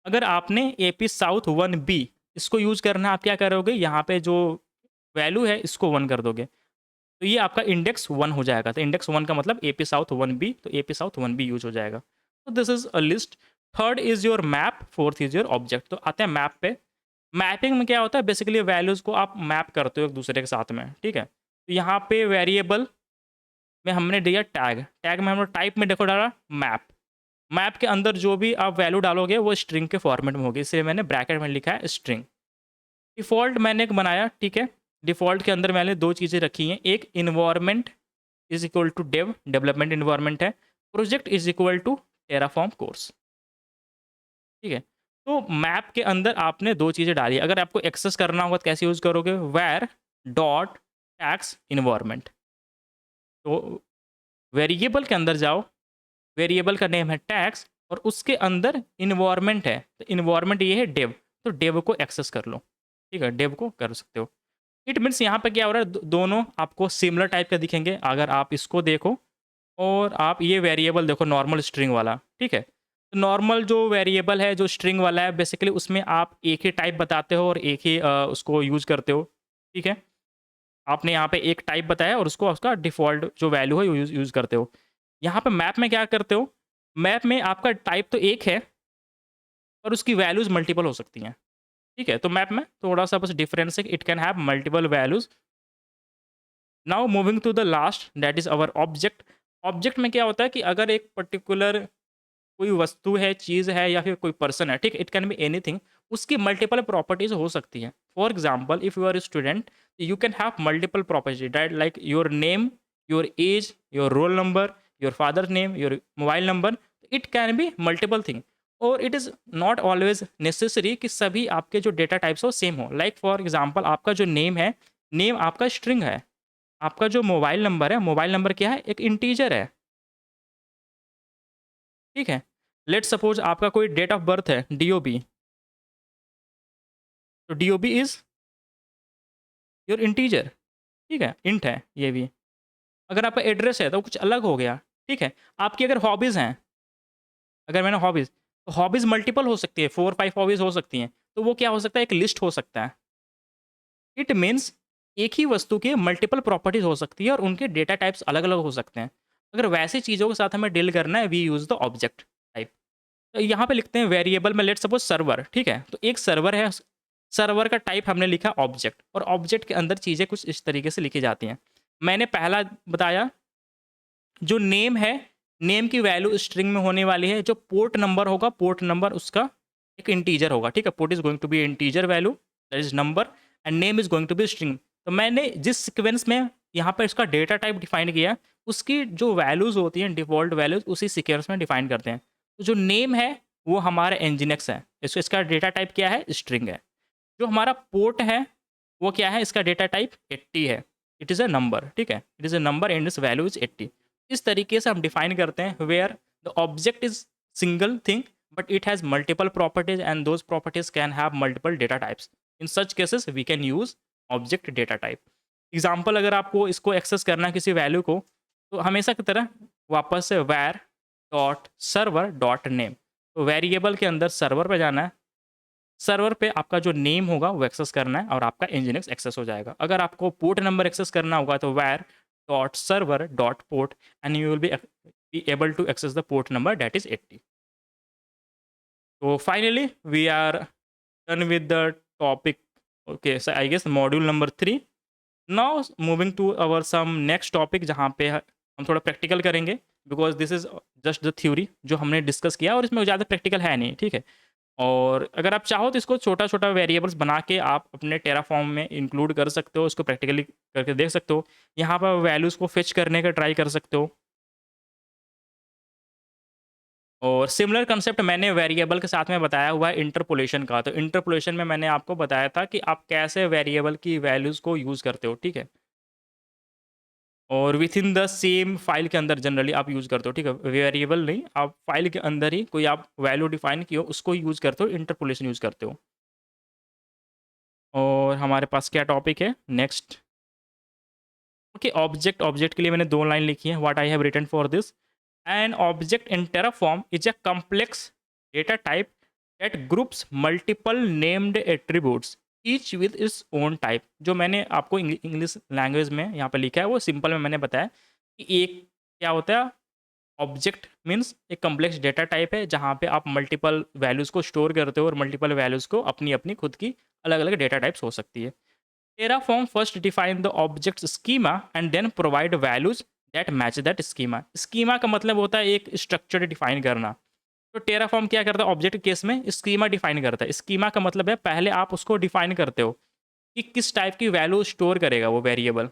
अगर आपने एपी साउथ 1B इसको यूज़ करना है, आप क्या करोगे, यहाँ पे जो वैल्यू है इसको 1 कर दोगे। तो ये आपका इंडेक्स 1 हो जाएगा। तो इंडेक्स 1 का मतलब एपी साउथ 1B, तो एपी साउथ 1B यूज़ हो जाएगा। तो this is a list. Third is your map, fourth is your object. तो आते हैं मैप पे। मैपिंग में क्या होता है, बेसिकली वैल्यूज़ को आप मैप करते हो एक दूसरे के साथ में, ठीक है? तो यहाँ पे वेरिएबल में हमने दिया टैग, टैग में हमने टाइप में देखो डाला मैप। मैप के अंदर जो भी आप वैल्यू डालोगे वो स्ट्रिंग के फॉर्मेट में होगी, इसलिए मैंने ब्रैकेट में लिखा है स्ट्रिंग। डिफ़ॉल्ट मैंने एक बनाया, ठीक है? डिफ़ॉल्ट के अंदर मैंने 2 चीज़ें रखी हैं, एक environment is equal to dev, development environment है, project is equal to Terraform course, ठीक है? तो मैप के अंदर आपने 2 चीज़ें डाली, अगर आपको एक्सेस करना होगा तो कैसे यूज़ करोगे, वेयर डॉट टैग्स इन्वायरमेंट। तो वेरिएबल के अंदर जाओ, वेरिएबल का नेम है टैग्स और उसके अंदर इन्वायरमेंट है, तो इन्वायरमेंट ये है डेव, तो डेव को एक्सेस कर लो, ठीक है? डेव को कर सकते हो। इट मीन्स यहाँ पे क्या हो रहा है, दोनों आपको सिमिलर टाइप के दिखेंगे। अगर आप इसको देखो और आप ये वेरिएबल देखो नॉर्मल स्ट्रिंग वाला, ठीक है? तो नॉर्मल जो वेरिएबल है, जो स्ट्रिंग वाला है, बेसिकली उसमें आप एक ही टाइप बताते हो और एक ही उसको यूज़ करते हो, ठीक है? आपने यहाँ पे एक टाइप बताया और उसको उसका डिफ़ॉल्ट जो वैल्यू है यूज़ यूज़ करते हो। यहाँ पे मैप में क्या करते हो, मैप में आपका टाइप तो एक है और उसकी वैल्यूज़ मल्टीपल हो सकती हैं, ठीक है? तो मैप में थोड़ा-सा बस डिफरेंस है, it can have multiple values. Now moving to the last that is our object. Object में क्या होता है कि अगर एक पर्टिकुलर कोई वस्तु है, चीज़ है या फिर कोई पर्सन है, ठीक है? इट कैन बी एनीथिंग, उसकी मल्टीपल प्रॉपर्टीज़ हो सकती हैं। For example if you are a student, you can have multiple property that like your name, your age, your roll number, your father name, your mobile number. It can be multiple thing और it is not always necessary कि सभी आपके जो data types हो same हो। Like for example आपका जो name है, नेम आपका स्ट्रिंग है। आपका जो मोबाइल नंबर है, मोबाइल नंबर क्या है? एक इंटीजर है, ठीक है? लेट्स सपोज़ आपका कोई डेट ऑफ बर्थ है, डीओबी, तो डीओबी इज़ योर इंटीजर, ठीक है? इंट है ये भी। अगर आपका एड्रेस है तो कुछ अलग हो गया, ठीक है? आपकी अगर हॉबीज़ हैं, अगर मैंने हॉबीज़, तो हॉबीज़ मल्टीपल हो सकती है, 4-5 हॉबीज़ हो सकती हैं। तो वो क्या हो सकता है? एक लिस्ट हो सकता है। इट मीन्स एक ही वस्तु के मल्टीपल प्रॉपर्टीज हो सकती है और उनके डेटा टाइप्स अलग अलग हो सकते हैं। अगर वैसी चीज़ों के साथ हमें डील करना है, we use the object type. तो यहाँ पे लिखते हैं वेरिएबल में, लेट सपोज सर्वर, ठीक है? तो एक सर्वर है, सर्वर का टाइप हमने लिखा ऑब्जेक्ट, और ऑब्जेक्ट के अंदर चीज़ें कुछ इस तरीके से लिखी जाती हैं। मैंने पहला बताया, जो नेम है, नेम की वैल्यू स्ट्रिंग में होने वाली है। जो पोर्ट नंबर होगा, पोर्ट नंबर उसका एक इंटीजर होगा, ठीक है? Port is going to be integer value, that is number, and name is going to be string. तो मैंने जिस सीक्वेंस में यहाँ पर इसका डेटा टाइप डिफाइन किया, उसकी जो वैल्यूज होती हैं, डिफॉल्ट वैल्यूज, उसी सीक्वेंस में डिफाइन करते हैं। तो जो नेम है वो हमारा एनजीनेक्स है, इसका डेटा टाइप क्या है? स्ट्रिंग है। जो हमारा पोर्ट है वो क्या है? इसका डेटा टाइप 80 है, इट इज़ अ नंबर, ठीक है? It is a number and इस वैल्यू इज 80। इस तरीके से हम डिफाइन करते हैं where the object is single thing but it has multiple properties and those properties can have multiple data types. In such cases we can use object data type. Example, अगर आपको इसको access करना है किसी value को, तो हमेशा की तरह वापस से वैर डॉट सर्वर डॉट नेम, तो वेरिएबल के अंदर सर्वर पे जाना है, सर्वर पे आपका जो नेम होगा वो एक्सेस करना है और आपका एनजीएनएक्स एक्सेस हो जाएगा। अगर आपको पोर्ट नंबर एक्सेस करना होगा तो var dot server dot port, and you will be able to access the port number that is 80। So finally, we are done with the topic. Okay, so I guess module number 3. Now moving to our some next topic, जहाँ पे हम थोड़ा practical करेंगे, because this is just the theory जो हमने discuss किया, और इसमें ज़्यादा प्रैक्टिकल है नहीं, ठीक है? और अगर आप चाहो तो इसको छोटा छोटा वेरिएबल्स बना के आप अपने टेराफॉर्म में इंक्लूड कर सकते हो, इसको प्रैक्टिकली करके देख सकते हो। यहाँ पर वैल्यूज़ को फेच करने का ट्राई कर सकते हो। और सिमिलर कंसेप्ट मैंने वेरिएबल के साथ में बताया हुआ है इंटरपोलेशन का। तो इंटरपोलेशन में मैंने आपको बताया था कि आप कैसे वेरिएबल की वैल्यूज़ को यूज़ करते हो, ठीक है? और with in the same file के अंदर जनरली आप यूज़ करते हो, ठीक है? वेरिएबल नहीं, आप फाइल के अंदर ही कोई आप वैल्यू डिफाइन की हो, उसको यूज़ करते हो, इंटरपोलेशन यूज़ करते हो। और हमारे पास क्या टॉपिक है नेक्स्ट? Okay, object. ऑब्जेक्ट के लिए मैंने 2 लाइन लिखी है, what I have written for this. An object in Terraform is a complex data type that groups multiple named attributes each with its own type। जो मैंने आपको English language में यहाँ पे लिखा है वो सिंपल में मैंने बताया कि एक क्या होता है, ऑब्जेक्ट मीन्स एक कॉम्प्लेक्स डेटा टाइप है जहाँ पे आप मल्टीपल वैल्यूज़ को स्टोर करते हो, और मल्टीपल वैल्यूज़ को अपनी अपनी खुद की अलग अलग डेटा टाइप्स हो सकती है। Terraform first define the object's schema and then provide values that match that schema। schema का मतलब होता है एक स्ट्रक्चर डिफाइन करना। तो टेराफॉर्म क्या करता है ऑब्जेक्ट केस में? स्कीमा डिफाइन करता है। स्कीमा का मतलब है पहले आप उसको डिफाइन करते हो कि किस टाइप की वैल्यू स्टोर करेगा वो वेरिएबल,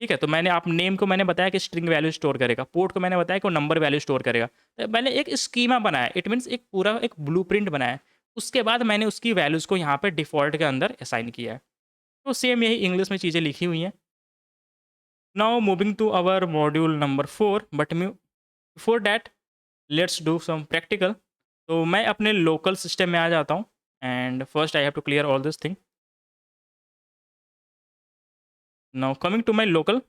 ठीक है? तो मैंने आप नेम को मैंने बताया कि स्ट्रिंग वैल्यू स्टोर करेगा, पोर्ट को मैंने बताया कि वो नंबर वैल्यू स्टोर करेगा। तो मैंने एक स्कीमा बनाया, इट मीन्स एक पूरा एक ब्लूप्रिंट बनाया। उसके बाद मैंने उसकी वैल्यूज़ को यहाँ पे डिफ़ॉल्ट के अंदर असाइन किया है। तो सेम यही इंग्लिश में चीज़ें लिखी हुई हैं। Now moving to our module number 4, but before that let's do some practical. तो मैं अपने लोकल सिस्टम में आ जाता हूँ, and first I have to clear all this thing. Now coming to my local,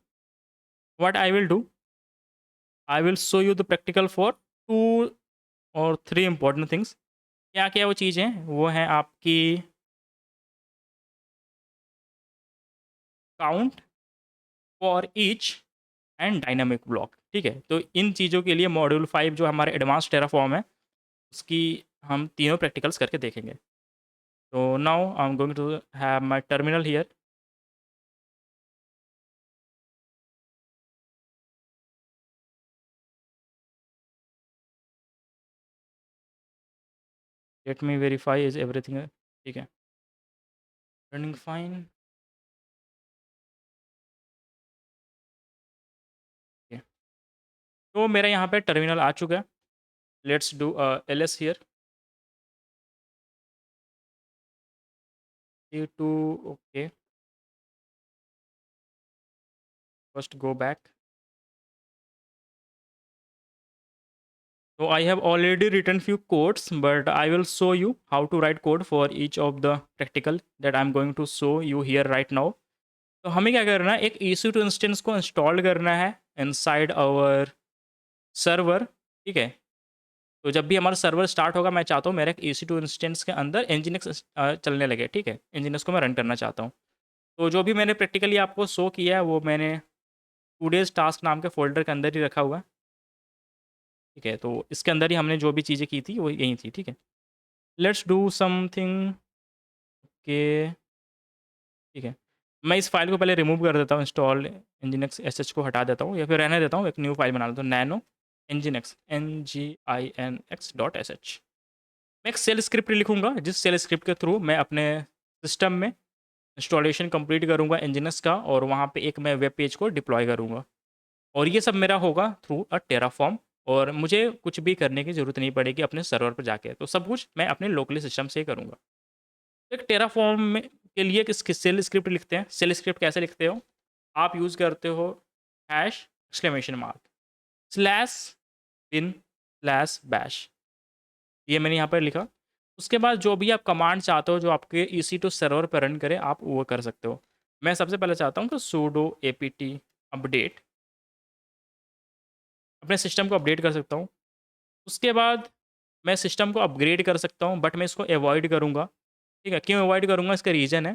what I will do, I will show you the practical for 2 और 3 important things. क्या क्या वो चीज़ें हैं? वो हैं आपकी count for each and dynamic block, ठीक है? तो इन चीज़ों के लिए मॉड्यूल 5 जो हमारे एडवांस टेराफॉर्म है, उसकी हम तीनों प्रैक्टिकल्स करके देखेंगे। तो now I am going to have my terminal here. Let me verify is everything, ठीक है? Running fine. तो मेरा यहाँ पे टर्मिनल आ चुका है। Let's do ls here. e2, okay, first go back. So I have already written few codes, but I will show you how to write code for each of the practical that I'm going to show you here right now। तो हमें क्या करना है, एक EC2 instance को install करना है inside our server, ठीक है? तो जब भी हमारा सर्वर स्टार्ट होगा, मैं चाहता हूँ मेरा एक EC2 इंस्टेंस के अंदर nginx चलने लगे, ठीक है? nginx को मैं रन करना चाहता हूँ। तो जो भी मैंने प्रैक्टिकली आपको शो किया है वो मैंने टुडेज़ टास्क नाम के फ़ोल्डर के अंदर ही रखा हुआ है, ठीक है? तो इसके अंदर ही हमने जो भी चीज़ें की थी वो यही थी, ठीक है? लेट्स डू समथिंग के ठीक है। मैं इस फ़ाइल को पहले रिमूव कर देता हूँ, इंस्टॉल nginx sh को हटा देता हूँ या फिर रहने देता हूँ, एक न्यू फ़ाइल बना लेता हूँ, नैनो nginx nginx.sh। मैं एक शेल स्क्रिप्ट लिखूँगा, जिस शेल स्क्रिप्ट के थ्रू मैं अपने सिस्टम में इंस्टॉलेशन कंप्लीट करूँगा nginx का, और वहाँ पे एक मैं वेब पेज को डिप्लॉय करूँगा। और ये सब मेरा होगा थ्रू अ टेराफॉर्म, और मुझे कुछ भी करने की ज़रूरत नहीं पड़ेगी अपने सर्वर पर जाके, तो सब कुछ मैं अपने लोकली सिस्टम से ही करूँगा। एक टेराफॉर्म में के लिए सेल स्क्रिप्ट लिखते हैं। सेल स्क्रिप्ट कैसे लिखते हो? आप यूज़ करते हो hash exclamation mark slash bin slash bash, ये मैंने यहाँ पर लिखा। उसके बाद जो भी आप कमांड चाहते हो जो आपके EC2 सर्वर पर रन करे, आप वो कर सकते हो। मैं सबसे पहले चाहता हूँ कि sudo apt अपडेट, अपने सिस्टम को अपडेट कर सकता हूँ। उसके बाद मैं सिस्टम को अपग्रेड कर सकता हूँ, बट मैं इसको अवॉइड करूँगा। ठीक है? क्यों अवॉइड करूँगा? इसका रीज़न है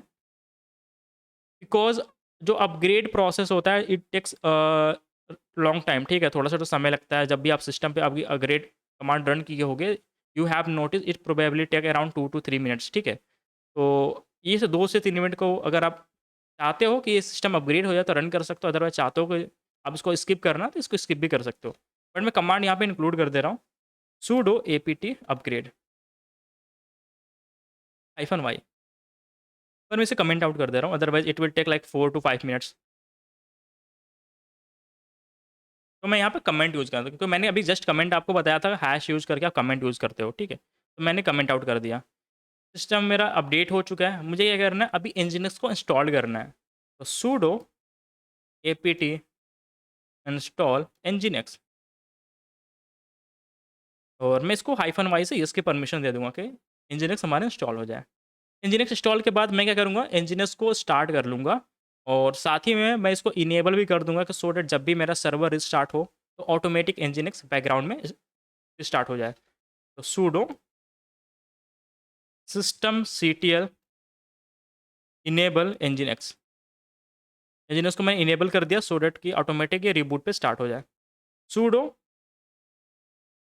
बिकॉज़ जो अपग्रेड प्रोसेस होता है इट टेक्स लॉन्ग टाइम, ठीक है? थोड़ा-सा तो समय लगता है। जब भी आप सिस्टम पे अभी अपग्रेड कमांड रन किए होंगे, you have notice it probably take around 2 to 3 minutes, ठीक है? तो ये से 2 से 3 मिनट को अगर आप चाहते हो कि ये सिस्टम अपग्रेड हो जाए तो रन कर सकते हो, अदरवाइज़ चाहते हो कि आप इसको स्किप करना तो इसको स्किप भी कर सकते हो। बट मैं कमांड यहाँ पे इंक्लूड कर दे रहा हूँ, sudo apt अपग्रेड -y, पर मैं इसे कमेंट आउट कर दे रहा हूँ, otherwise it will take like 4 to 5 minutes. तो मैं यहाँ पे कमेंट यूज़ करता हूँ क्योंकि मैंने अभी जस्ट कमेंट आपको बताया था हैश यूज़ करके आप कमेंट यूज़ करते हो, ठीक है? तो मैंने कमेंट आउट कर दिया। सिस्टम मेरा अपडेट हो चुका है, मुझे क्या करना है अभी nginx को इंस्टॉल करना है। तो sudo apt इंस्टॉल nginx, और मैं इसको -y से इसकी परमिशन दे दूँगा कि nginx हमारे इंस्टॉल हो जाए। nginx इंस्टॉल के बाद मैं क्या करूँगा, nginx को स्टार्ट कर लूँगा, और साथ ही में मैं इसको इनेबल भी कर दूँगा कि सो दैट जब भी मेरा सर्वर रिस्टार्ट हो तो ऑटोमेटिक nginx बैकग्राउंड में स्टार्ट हो जाए। तो sudo systemctl enable nginx, nginx को मैंने इनेबल कर दिया सो दैट कि ऑटोमेटिक ये रिबूट पे स्टार्ट हो जाए। sudo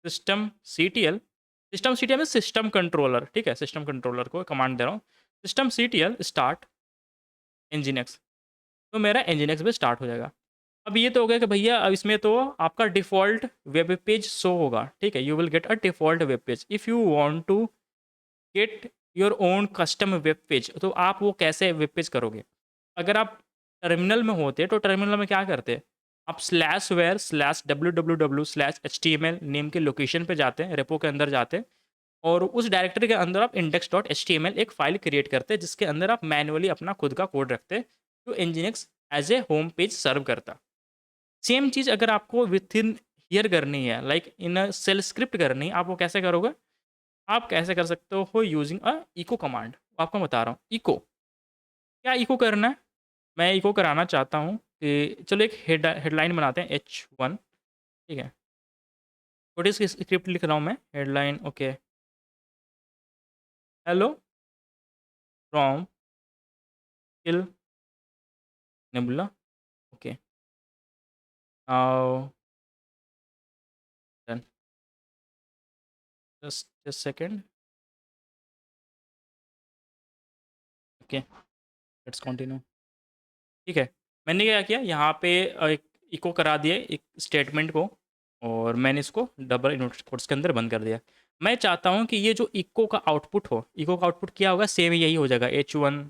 systemctl, systemctl में सिस्टम कंट्रोलर, ठीक है? सिस्टम कंट्रोलर को कमांड दे रहा हूँ, systemctl स्टार्ट nginx, तो मेरा nginx भी स्टार्ट हो जाएगा। अब ये तो हो गया कि भैया अब इसमें तो आपका डिफ़ॉल्ट वेब पेज शो होगा, ठीक है? You will get a default web page. If you want to get your own custom web page, तो आप वो कैसे वेब पेज करोगे? अगर आप टर्मिनल में होते तो टर्मिनल में क्या करते? आप /var/www/html नेम के लोकेशन पे जाते हैं, रेपो के अंदर जाते हैं, और उस डायरेक्टरी के अंदर आप index.html एक फ़ाइल क्रिएट करते हैं जिसके अंदर आप मैनुअली अपना खुद का कोड रखते, तो nginx as a home page serve करता। सेम चीज़ अगर आपको विथिन हियर करनी है, like in a shell script करनी है, आप वो कैसे करोगे? आप कैसे कर सकते हो यूजिंग अ इको कमांड। आपको बता रहा हूँ इको, क्या इको करना है? मैं इको कराना चाहता हूँ कि चलो एक हेडलाइन बनाते हैं H1, ठीक है? छोटी सी स्क्रिप्ट लिख रहा हूँ मैं, headline okay, hello from kill nebula, okay, now done, just just second, okay, let's continue. ठीक है, मैंने क्या किया यहाँ पे एक इको करा दिया एक स्टेटमेंट को, और मैंने इसको डबल इनवर्टेड कोट्स के अंदर बंद कर दिया। मैं चाहता हूँ कि ये जो इको का आउटपुट हो, इको का आउटपुट क्या होगा? सेम यही हो जाएगा H1,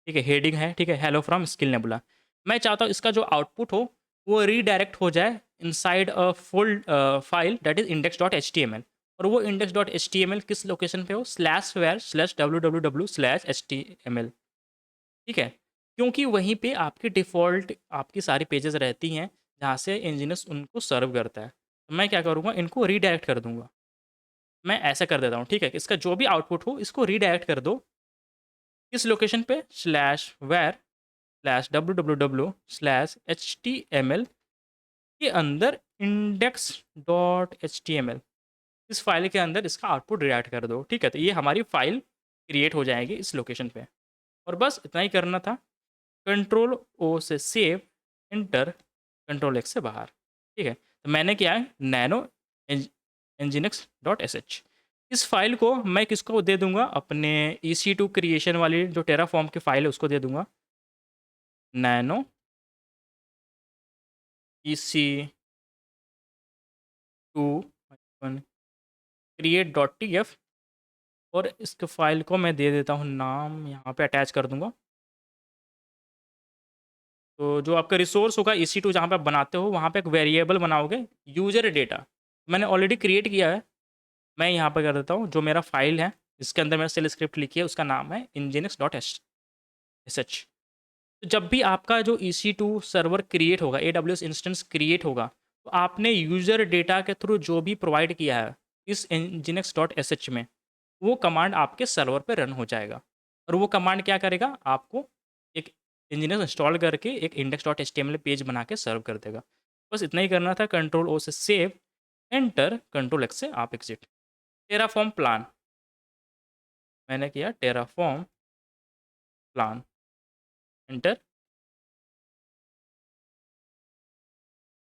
ठीक है? हेडिंग है, ठीक है? Hello from Skill nebula. मैं चाहता हूँ इसका जो आउटपुट हो वो रीडायरेक्ट हो जाए inside a full file that is index.html, और वो index.html किस लोकेशन पे हो? /var/www/html, ठीक है? क्योंकि वहीं पे आपकी डिफ़ॉल्ट आपकी सारी पेजेज़ रहती हैं, जहाँ से इंजीनियर्स उनको सर्व करता है। तो मैं क्या करूँगा, इनको रीडायरेक्ट कर दूँगा। मैं ऐसा कर देता हूँ, ठीक है? इसका जो भी आउटपुट हो, इसको रीडायरेक्ट कर दो, किस लोकेशन पे? /var/www/html के अंदर index.html, इस फ़ाइल के अंदर इसका आउटपुट रीडायरेक्ट कर दो, ठीक है? तो ये हमारी फ़ाइल क्रिएट हो जाएगी इस लोकेशन पे, और बस इतना ही करना था। कंट्रोल ओ से सेव, एंटर, कंट्रोल एक्स से बाहर। ठीक है, तो मैंने क्या है nano nginx dot S H. इस फाइल को मैं किसको दे दूंगा, अपने EC2 क्रिएशन वाली जो टेराफॉर्म की फाइल है उसको दे दूंगा, nano EC2 create dot TF, और इस फाइल को मैं दे देता हूँ नाम, यहाँ पे अटैच कर दूंगा। तो जो आपका रिसोर्स होगा EC2 जहाँ पे आप बनाते हो, वहाँ पे एक वेरिएबल बनाओगे यूजर डेटा, मैंने ऑलरेडी क्रिएट किया है। मैं यहाँ पे कर देता हूँ, जो मेरा फाइल है जिसके अंदर मैंने सेल स्क्रिप्ट लिखी है उसका नाम है nginx डॉट एस एच। तो जब भी आपका जो EC2 सर्वर क्रिएट होगा, AWS इंस्टेंस क्रिएट होगा, तो आपने यूज़र डेटा के थ्रू जो भी प्रोवाइड किया है इस nginx डॉट एस एच में, वो कमांड आपके सर्वर पे रन हो जाएगा। और वो कमांड क्या करेगा, आपको एक nginx इंस्टॉल करके एक इंडेक्स डॉट HTML पेज बना के सर्व कर देगा। बस इतना ही करना था, कंट्रोल ओ से सेव, एंटर, कंट्रोल एक्स से आप एग्जिट। टेराफॉर्म प्लान मैंने किया, टेराफॉर्म प्लान, एंटर।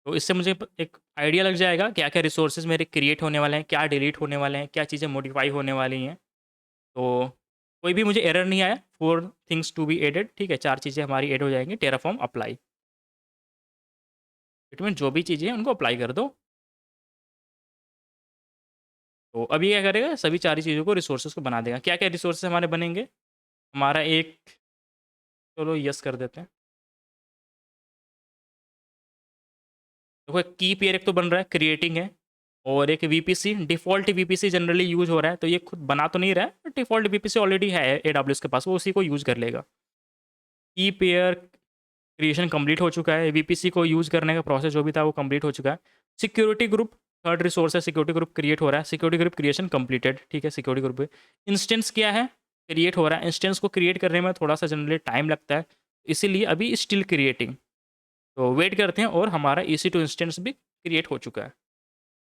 तो इससे मुझे एक आइडिया लग जाएगा क्या क्या रिसोर्सेज मेरे क्रिएट होने वाले हैं, क्या डिलीट होने वाले हैं, क्या चीज़ें मॉडिफाई होने वाली हैं। तो कोई भी मुझे एरर नहीं आया, 4 थिंग्स टू बी एडेड। ठीक है, 4 चीज़ें हमारी ऐड हो जाएंगी, टेराफॉर्म अप्लाई। इट मीन जो भी चीज़ें हैं उनको अप्लाई कर दो। तो अभी क्या करेगा, सभी 4 चीज़ों को रिसोर्सेज को बना देगा। क्या क्या रिसोर्सेज हमारे बनेंगे, हमारा एक, चलो यस कर देते हैं। देखो एक की पेयर एक तो बन रहा है, क्रिएटिंग है, और एक VPC, default VPC generally use हो रहा है, तो ये खुद बना तो नहीं रहा है, डिफ़ॉल्ट वीपीसी ऑलरेडी है AWS के पास, वो उसी को यूज़ कर लेगा। की पेयर क्रिएशन कंप्लीट हो चुका है, वीपीसी को यूज़ करने का प्रोसेस जो भी था वो कंप्लीट हो चुका है। सिक्योरिटी ग्रुप, थर्ड रिसोर्स है, सिक्योरिटी ग्रुप क्रिएट हो रहा है, सिक्योरिटी ग्रुप क्रिएशन कंप्लीटेड। ठीक है, सिक्योरिटी ग्रुप इंस्टेंस क्या है, क्रिएट हो रहा है। इंस्टेंस को क्रिएट करने में थोड़ा सा जनरली टाइम लगता है, इसीलिए अभी स्टिल क्रिएटिंग। तो वेट करते हैं, और हमारा EC2 इंस्टेंस भी क्रिएट हो चुका है।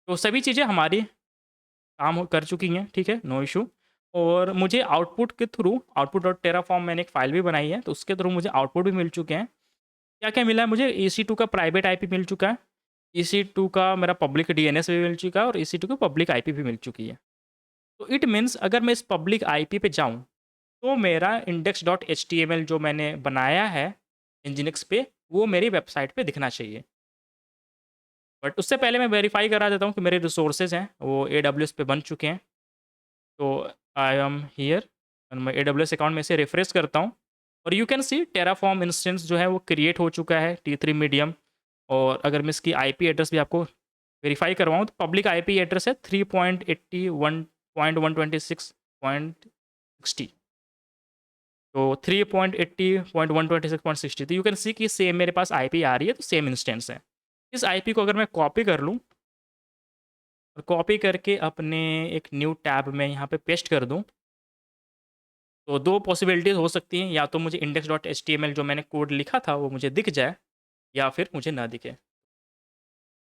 तो सभी चीज़ें हमारी काम कर चुकी हैं। ठीक है, नो इशू। और मुझे आउटपुट के थ्रू, आउटपुट डॉट टेराफॉर्म मैंने एक फ़ाइल भी बनाई है, तो उसके थ्रू मुझे आउटपुट भी मिल चुके हैं। क्या क्या मिला है मुझे, EC2 का प्राइवेट IP मिल चुका है, EC2 का मेरा पब्लिक DNS भी मिल चुका है, और EC2 की पब्लिक IP भी मिल चुकी है। तो इट मीन्स अगर मैं इस पब्लिक IP पे जाऊँ, तो मेरा इंडेक्स डॉट HTML जो मैंने बनाया है nginx पे, वो मेरी वेबसाइट पे दिखना चाहिए। बट उससे पहले मैं वेरीफाई करा देता हूँ कि मेरे रिसोर्सेज हैं वो AWS पे बन चुके हैं। तो आई एम हियर, मैं AWS अकाउंट में से रिफ्रेश करता हूँ, और you can see Terraform instance जो है वो क्रिएट हो चुका है, T3 मीडियम। और अगर मैं इसकी IP एड्रेस भी आपको वेरीफाई करवाऊँ, तो पब्लिक IP एड्रेस है 3.81.126.60। तो 3.80.126.60, तो यू कैन सी कि सेम मेरे पास IP आ रही है, तो सेम इंस्टेंस है। इस IP को अगर मैं कॉपी कर लूँ, और कॉपी करके अपने एक न्यू टैब में यहाँ पे पेस्ट कर दूँ, तो 2 पॉसिबिलिटीज़ हो सकती हैं, या तो मुझे इंडेक्स डॉट HTML जो मैंने कोड लिखा था वो मुझे दिख जाए, या फिर मुझे ना दिखे।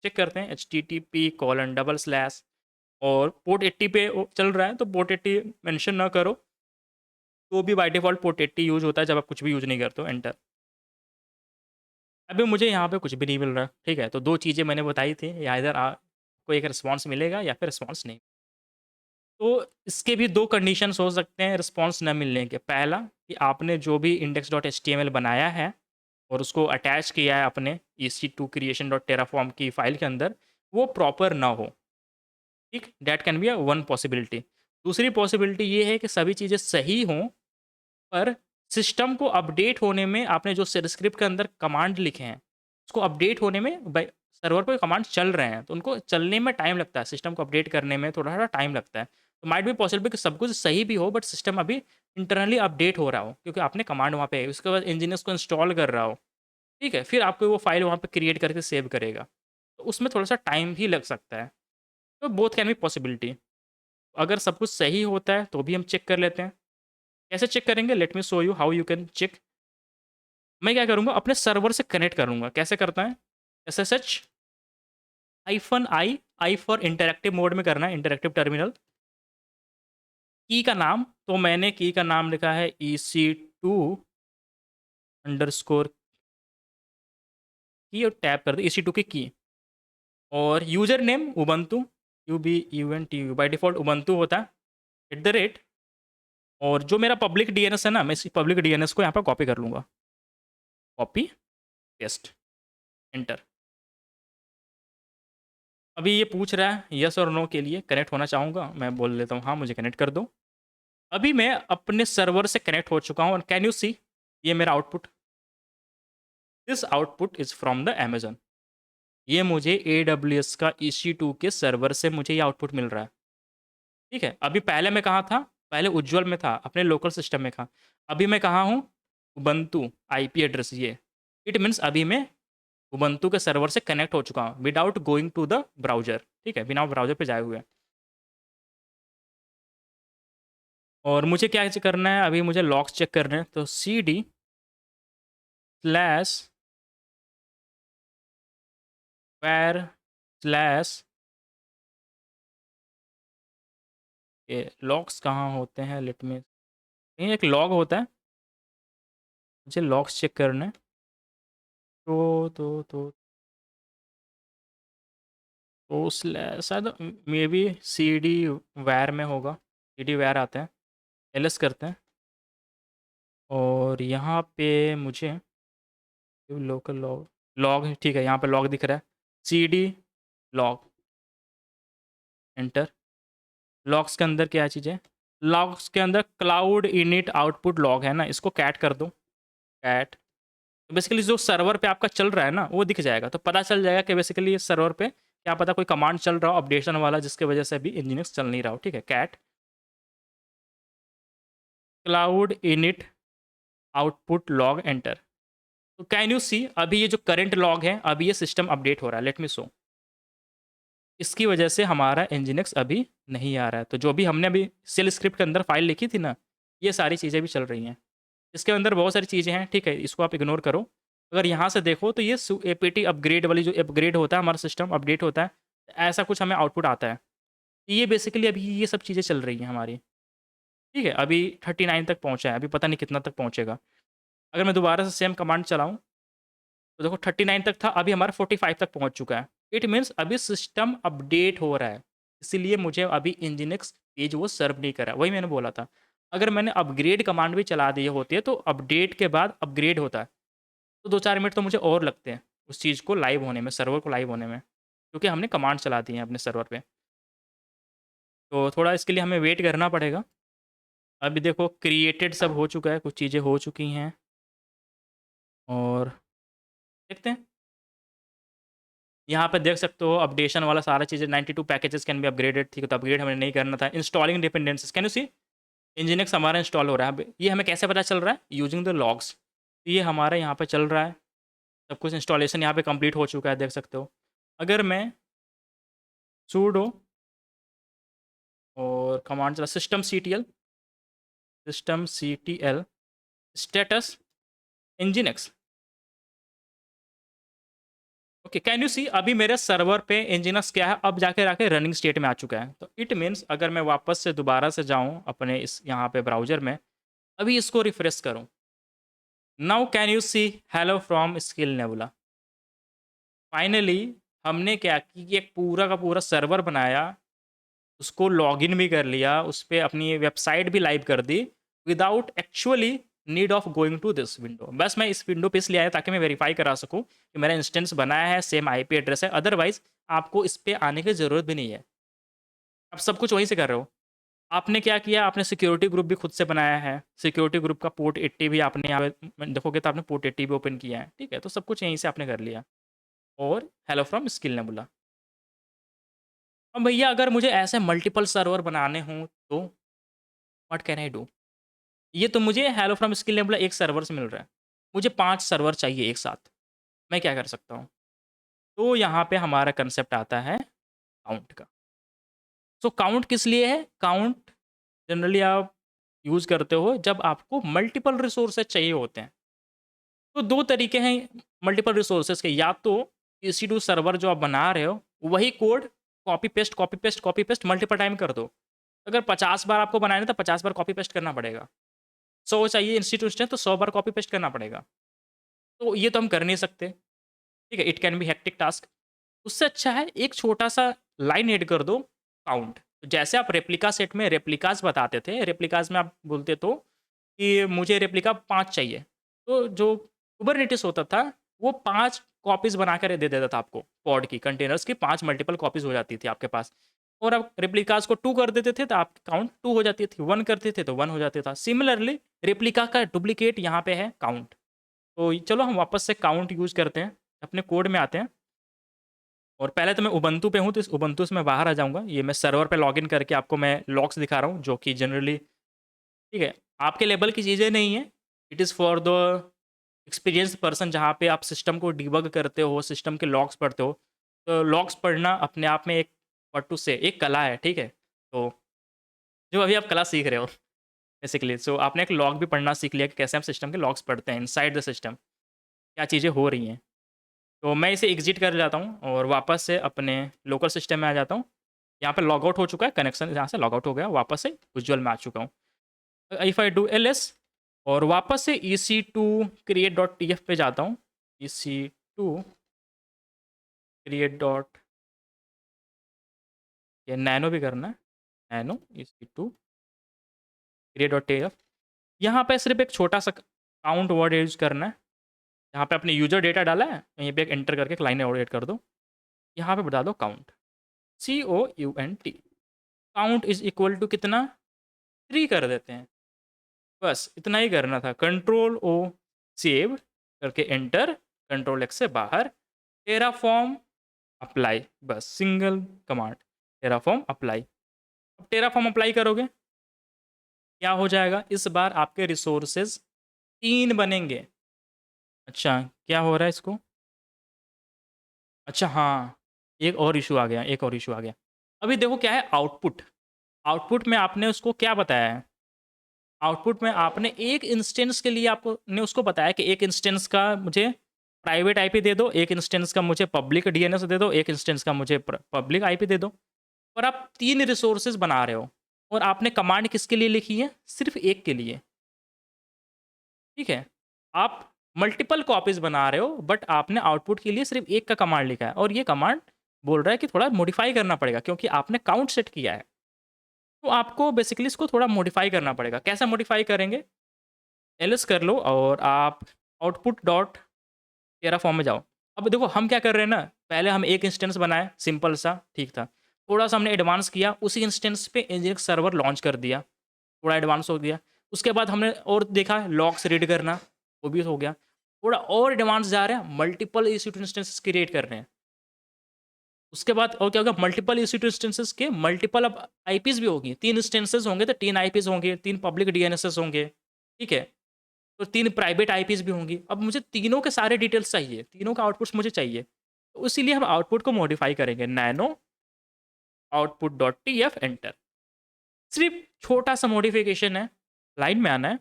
चेक करते हैं, http:// और पोर्ट 80 पे वो चल रहा है, तो पोर्ट 80 मेंशन ना करो, तो भी बाय डिफ़ॉल्ट पोर्ट 80 यूज़ होता है जब आप कुछ भी यूज़ नहीं करते हो, एंटर। अभी मुझे यहाँ पे कुछ भी नहीं मिल रहा, ठीक है? तो 2 चीज़ें मैंने बताई थी, या इधर कोई एक रिस्पॉन्स मिलेगा या फिर रिस्पॉन्स नहीं। तो इसके भी 2 कंडीशंस हो सकते हैं रिस्पॉन्स न मिलने के। पहला, कि आपने जो भी index.html बनाया है और उसको अटैच किया है अपने EC2 creation.terraform की फ़ाइल के अंदर, वो प्रॉपर ना हो। ठीक? That can B one possibility. दूसरी पॉसिबिलिटी ये है कि सभी चीज़ें सही हों, पर सिस्टम को अपडेट होने में आपने जो शेल स्क्रिप्ट के अंदर कमांड लिखे हैं, उसको अपडेट होने में सर्वर पे कमांड चल रहे हैं, तो उनको चलने में टाइम लगता है, सिस्टम को अपडेट करने में थोड़ा-सा टाइम लगता है। तो माइट बी पॉसिबल कि सब कुछ सही भी हो, बट सिस्टम अभी इंटरनली अपडेट हो रहा हो, क्योंकि आपने कमांड वहाँ पे है, उसके बाद इंजीनियर्स को इंस्टॉल कर रहा हो, ठीक है? फिर आपको वो फाइल वहाँ पे क्रिएट करके सेव करेगा। तो उसमें थोड़ा-सा टाइम भी लग सकता है। तो बोथ कैन बी पॉसिबिलिटी। अगर सब कुछ सही होता है, तो भी हम चेक कर लेते हैं। कैसे चेक करेंगे? Let me show you how you can check. मैं क्या करूँगा, अपने सर्वर से कनेक्ट करूँगा। कैसे करता है? SSH -i, I for interactive mode में करना है, इंटरैक्टिव टर्मिनल। की का नाम, तो मैंने की का नाम लिखा है EC2 अंडरस्कोर की और टैप कर दे EC2 की और user name Ubuntu UBUNTU by default Ubuntu होता है @ और जो मेरा पब्लिक DNS है ना, मैं इस पब्लिक DNS को यहाँ पर कॉपी कर लूँगा। Copy, paste, enter. अभी ये पूछ रहा है येस और नो के लिए कनेक्ट होना चाहूँगा, मैं बोल देता हूँ हाँ, मुझे कनेक्ट कर दो। अभी मैं अपने सर्वर से कनेक्ट हो चुका हूँ और कैन यू सी ये मेरा output. This output is from the Amazon. ये मुझे AWS का EC2 के सर्वर से मुझे ये आउटपुट मिल रहा है। ठीक है, अभी पहले मैं कहाँ था? पहले उज्ज्वल में था, अपने लोकल सिस्टम में था। अभी मैं कहाँ हूँ? उबंटू IP एड्रेस ये। इट मीन्स अभी मैं उबंटू के सर्वर से कनेक्ट हो चुका हूँ without going to the browser. ठीक है, बिना ब्राउज़र पे जाए हुए। और मुझे क्या करना है? अभी मुझे लॉग्स चेक करने हैं, तो CD स्लैश where स्लैश ये लॉग्स कहाँ होते हैं? लेट मी, कहीं एक लॉग होता है, मुझे लॉग्स चेक करने हैं। तो शायद मे बी CD वैर में होगा। CD वैर आते हैं, LS करते हैं और यहाँ पे मुझे लोकल लॉग लॉग ठीक है, यहाँ पे लॉग दिख रहा है। CD log, enter. लॉग्स के अंदर क्या चीज़ है? लॉग्स के अंदर क्लाउड इनिट आउटपुट लॉग है ना, इसको कैट कर दो। कैट बेसिकली जो सर्वर पे आपका चल रहा है ना वो दिख जाएगा, तो पता चल जाएगा कि बेसिकली इस सर्वर पे क्या पता कोई कमांड चल रहा हो अपडेशन वाला जिसकी वजह से अभी इंजीनियर्स चल नहीं रहा हो। ठीक है, cat cloud init output log, enter. तो कैन यू सी अभी ये जो करंट लॉग है अभी ये सिस्टम अपडेट हो रहा है। Late me show. इसकी वजह से हमारा Nginx अभी नहीं आ रहा है। तो जो भी हमने अभी सेल स्क्रिप्ट के अंदर फाइल लिखी थी ना, ये सारी चीज़ें भी चल रही हैं। इसके अंदर बहुत सारी चीज़ें हैं, ठीक है, इसको आप इग्नोर करो। अगर यहाँ से देखो तो ये APT अपग्रेड वाली जो अपग्रेड होता है, हमारा सिस्टम अपडेट होता है, ऐसा कुछ हमें आउटपुट आता है। ये बेसिकली अभी ये सब चीज़ें चल रही हैं हमारी। ठीक है, अभी 39 तक पहुँचा है, अभी पता नहीं कितना तक पहुँचेगा। अगर मैं दोबारा से सेम कमांड चलाऊँ तो देखो 39 तक था, अभी हमारा 45 तक पहुँच चुका है। इट मीन्स अभी सिस्टम अपडेट हो रहा है, इसीलिए मुझे अभी Nginx पेज वो सर्व नहीं कर रहा है। वही मैंने बोला था, अगर मैंने अपग्रेड कमांड भी चला दिए होते तो अपडेट के बाद अपग्रेड होता है, तो 2-4 मिनट तो मुझे और लगते हैं उस चीज़ को लाइव होने में, सर्वर को लाइव होने में, क्योंकि हमने कमांड चला दी है अपने सर्वर पे। तो थोड़ा इसके लिए हमें वेट करना पड़ेगा। अभी देखो क्रिएटेड सब हो चुका है, कुछ चीज़ें हो चुकी हैं और देखते हैं। यहाँ पे देख सकते हो अपडेशन वाला सारा चीज़ें 92 पैकेजेस कैन बी अपग्रेडेड थी, तो अपग्रेड हमें नहीं करना था। Installing dependencies can you see Nginx हमारा इंस्टॉल हो रहा है। ये हमें कैसे पता चल रहा है? Using the logs. ये हमारा यहाँ पे चल रहा है, सब कुछ इंस्टॉलेशन यहाँ पे कंप्लीट हो चुका है, देख सकते हो। अगर मैं sudo और कमांड चला systemctl status Nginx। Okay, can you see अभी मेरे सर्वर पे Nginx क्या है, अब जाके आके रनिंग स्टेट में आ चुका है। तो इट मीन्स अगर मैं वापस से दोबारा से जाऊँ अपने इस यहाँ पे ब्राउज़र में, अभी इसको रिफ्रेश करूँ, now can you see hello from Skill Nebula. Finally हमने क्या कि एक पूरा का पूरा सर्वर बनाया, उसको लॉगिन भी कर लिया, उस पे अपनी वेबसाइट भी लाइव कर दी without actually need of going to this window. बस मैं इस विंडो पे इसलिए आया ताकि मैं वेरीफाई करा सकूं कि मेरा इंस्टेंस बनाया है, सेम IP एड्रेस है। अदरवाइज आपको इस पे आने की ज़रूरत भी नहीं है, आप सब कुछ वहीं से कर रहे हो। आपने क्या किया, आपने सिक्योरिटी ग्रुप भी खुद से बनाया है, सिक्योरिटी ग्रुप का पोर्ट 80 भी आपने यहाँ पे देखोगे तो आपने पोर्ट 80 भी ओपन किया है। ठीक है, तो सब कुछ यहीं से आपने कर लिया और हेलो फ्रॉम स्किल ने बोला। अब भैया अगर मुझे ऐसे मल्टीपल सर्वर बनाने हों तो व्हाट कैन आई डू? ये तो मुझे हेलो फ्रॉम स्किल ने बोला एक सर्वर से मिल रहा है, मुझे 5 सर्वर चाहिए एक साथ, मैं क्या कर सकता हूँ? तो यहाँ पे हमारा कंसेप्ट आता है काउंट का। सो काउंट किस लिए है? काउंट जनरली आप यूज़ करते हो जब आपको मल्टीपल रिसोर्सेज चाहिए होते हैं। तो 2 तरीके हैं मल्टीपल रिसोर्सेज के, या तो EC2 सर्वर जो आप बना रहे हो वही code copy paste copy paste copy paste multiple time कर दो। अगर 50 बार आपको बनाना है तो 50 बार कॉपी पेस्ट करना पड़ेगा। 100 चाहिए इंस्टीट्यूशन तो 100 बार कॉपी पेस्ट करना पड़ेगा। तो ये तो हम कर नहीं सकते, ठीक है, it can B hectic task. उससे अच्छा है एक छोटा सा लाइन ऐड कर दो, काउंट। तो जैसे आप रेप्लिका सेट में रेप्लिकास बताते थे, रेप्लिकास में आप बोलते तो कि मुझे रेप्लिका 5 चाहिए, तो जो कुबरनेटिस होता था वो 5 कॉपीज़ बना कर दे देता था आपको, पॉड की कंटेनर्स की 5 मल्टीपल कॉपीज़ हो जाती थी आपके पास। और आप रेप्लिकास को 2 कर देते थे तो आपकी काउंट 2 हो जाती थी, 1 करते थे तो 1 हो जाता था। सिमिलरली रेप्लिका का डुप्लीकेट यहाँ पे है काउंट। तो चलो हम वापस से काउंट यूज़ करते हैं, अपने कोड में आते हैं। और पहले तो मैं उबंटू पे हूँ, तो इस उबंटू से मैं बाहर आ जाऊँगा। ये मैं सर्वर पे लॉगिन करके आपको मैं लॉग्स दिखा रहा हूँ, जो कि जनरली ठीक है, आपके लेवल की चीज़ें नहीं है। It is for the experienced person, जहाँ पे आप सिस्टम को डिबग करते हो, सिस्टम के लॉग्स पढ़ते हो। तो लॉग्स पढ़ना अपने आप में एक व्हाट टू से एक कला है, ठीक है? तो जो अभी आप कला सीख रहे हो बेसिकली, सो आपने एक लॉग भी पढ़ना सीख लिया कि कैसे हम सिस्टम के लॉग्स पढ़ते हैं इनसाइड द सिस्टम, क्या चीज़ें हो रही हैं। तो मैं इसे एग्ज़िट कर जाता हूँ और वापस से अपने लोकल सिस्टम में आ जाता हूँ। यहाँ पे लॉग आउट हो चुका है, कनेक्शन यहाँ से लॉग आउट हो गया, वापस से विज़ुअल में आ चुका हूँ। इफ़ आई डू एलएस और वापस से EC2 create.tf पे जाता हूँ। EC2 create. ये नैनो भी करना है, नैनो EC2 create.tf। यहाँ पे सिर्फ एक छोटा सा काउंट वर्ड यूज़ करना है। यहाँ पे अपने यूज़र डेटा डाला है, यहीं पे एक एंटर करके एक लाइन और ऐड कर दो। यहाँ पे बता दो count, COUNT। Count is equal to कितना, 3 कर देते हैं। बस इतना ही करना था। कंट्रोल ओ सेव करके एंटर, कंट्रोल एक्स से बाहर, टेराफॉर्म अप्लाई, बस सिंगल कमांड टेराफॉर्म अप्लाई। अब टेराफॉर्म अप्लाई करोगे क्या हो जाएगा, इस बार आपके रिसोर्सेज 3 बनेंगे। अच्छा, क्या हो रहा है इसको? अच्छा हाँ, एक और इशू आ गया, एक और इशू आ गया। अभी देखो क्या है आउटपुट, आउटपुट में आपने उसको क्या बताया है? आउटपुट में आपने एक इंस्टेंस के लिए आपने उसको बताया कि एक इंस्टेंस का मुझे प्राइवेट आईपी दे दो, एक इंस्टेंस का मुझे पब्लिक डीएनएस दे दो, एक इंस्टेंस का मुझे पब्लिक आईपी दे दो। और आप 3 रिसोर्सेज बना रहे हो और आपने कमांड किसके लिए लिखी है? सिर्फ एक के लिए, ठीक है? आप मल्टीपल कॉपीज़ बना रहे हो बट आपने आउटपुट के लिए सिर्फ एक का कमांड लिखा है और ये कमांड बोल रहा है कि थोड़ा मॉडिफाई करना पड़ेगा क्योंकि आपने काउंट सेट किया है। तो आपको बेसिकली इसको थोड़ा मॉडिफाई करना पड़ेगा। कैसा मॉडिफाई करेंगे? एलएस कर लो और आप आउटपुट डॉट टेराफॉर्म में जाओ। अब देखो हम क्या कर रहे हैं ना, पहले हम एक इंस्टेंस बनाए सिंपल सा, ठीक था। थोड़ा सा हमने एडवांस किया, उसी इंस्टेंस पे nginx सर्वर लॉन्च कर दिया, थोड़ा एडवांस हो गया। उसके बाद हमने और देखा लॉग्स रीड करना, वो भी हो गया। थोड़ा और एडवांस जा रहे हैं, मल्टीपल EC2 इंस्टेंसेस क्रिएट कर रहे हैं। उसके बाद और क्या होगा, मल्टीपल EC2 इंस्टेंसेस के मल्टीपल अब आईपीज़ भी होगी। 3 इंस्टेंसेस होंगे तो 3 आईपीज़ होंगे, 3 पब्लिक डीएनएसेस होंगे, ठीक है? तो 3 प्राइवेट आईपीज़ भी होंगी। अब मुझे तीनों के सारे डिटेल्स चाहिए, तीनों का आउटपुट्स मुझे चाहिए। तो इसीलिए हम आउटपुट को मॉडिफाई करेंगे, nano output dot TF enter. सिर्फ छोटा सा मॉडिफिकेशन है, लाइन में आना है।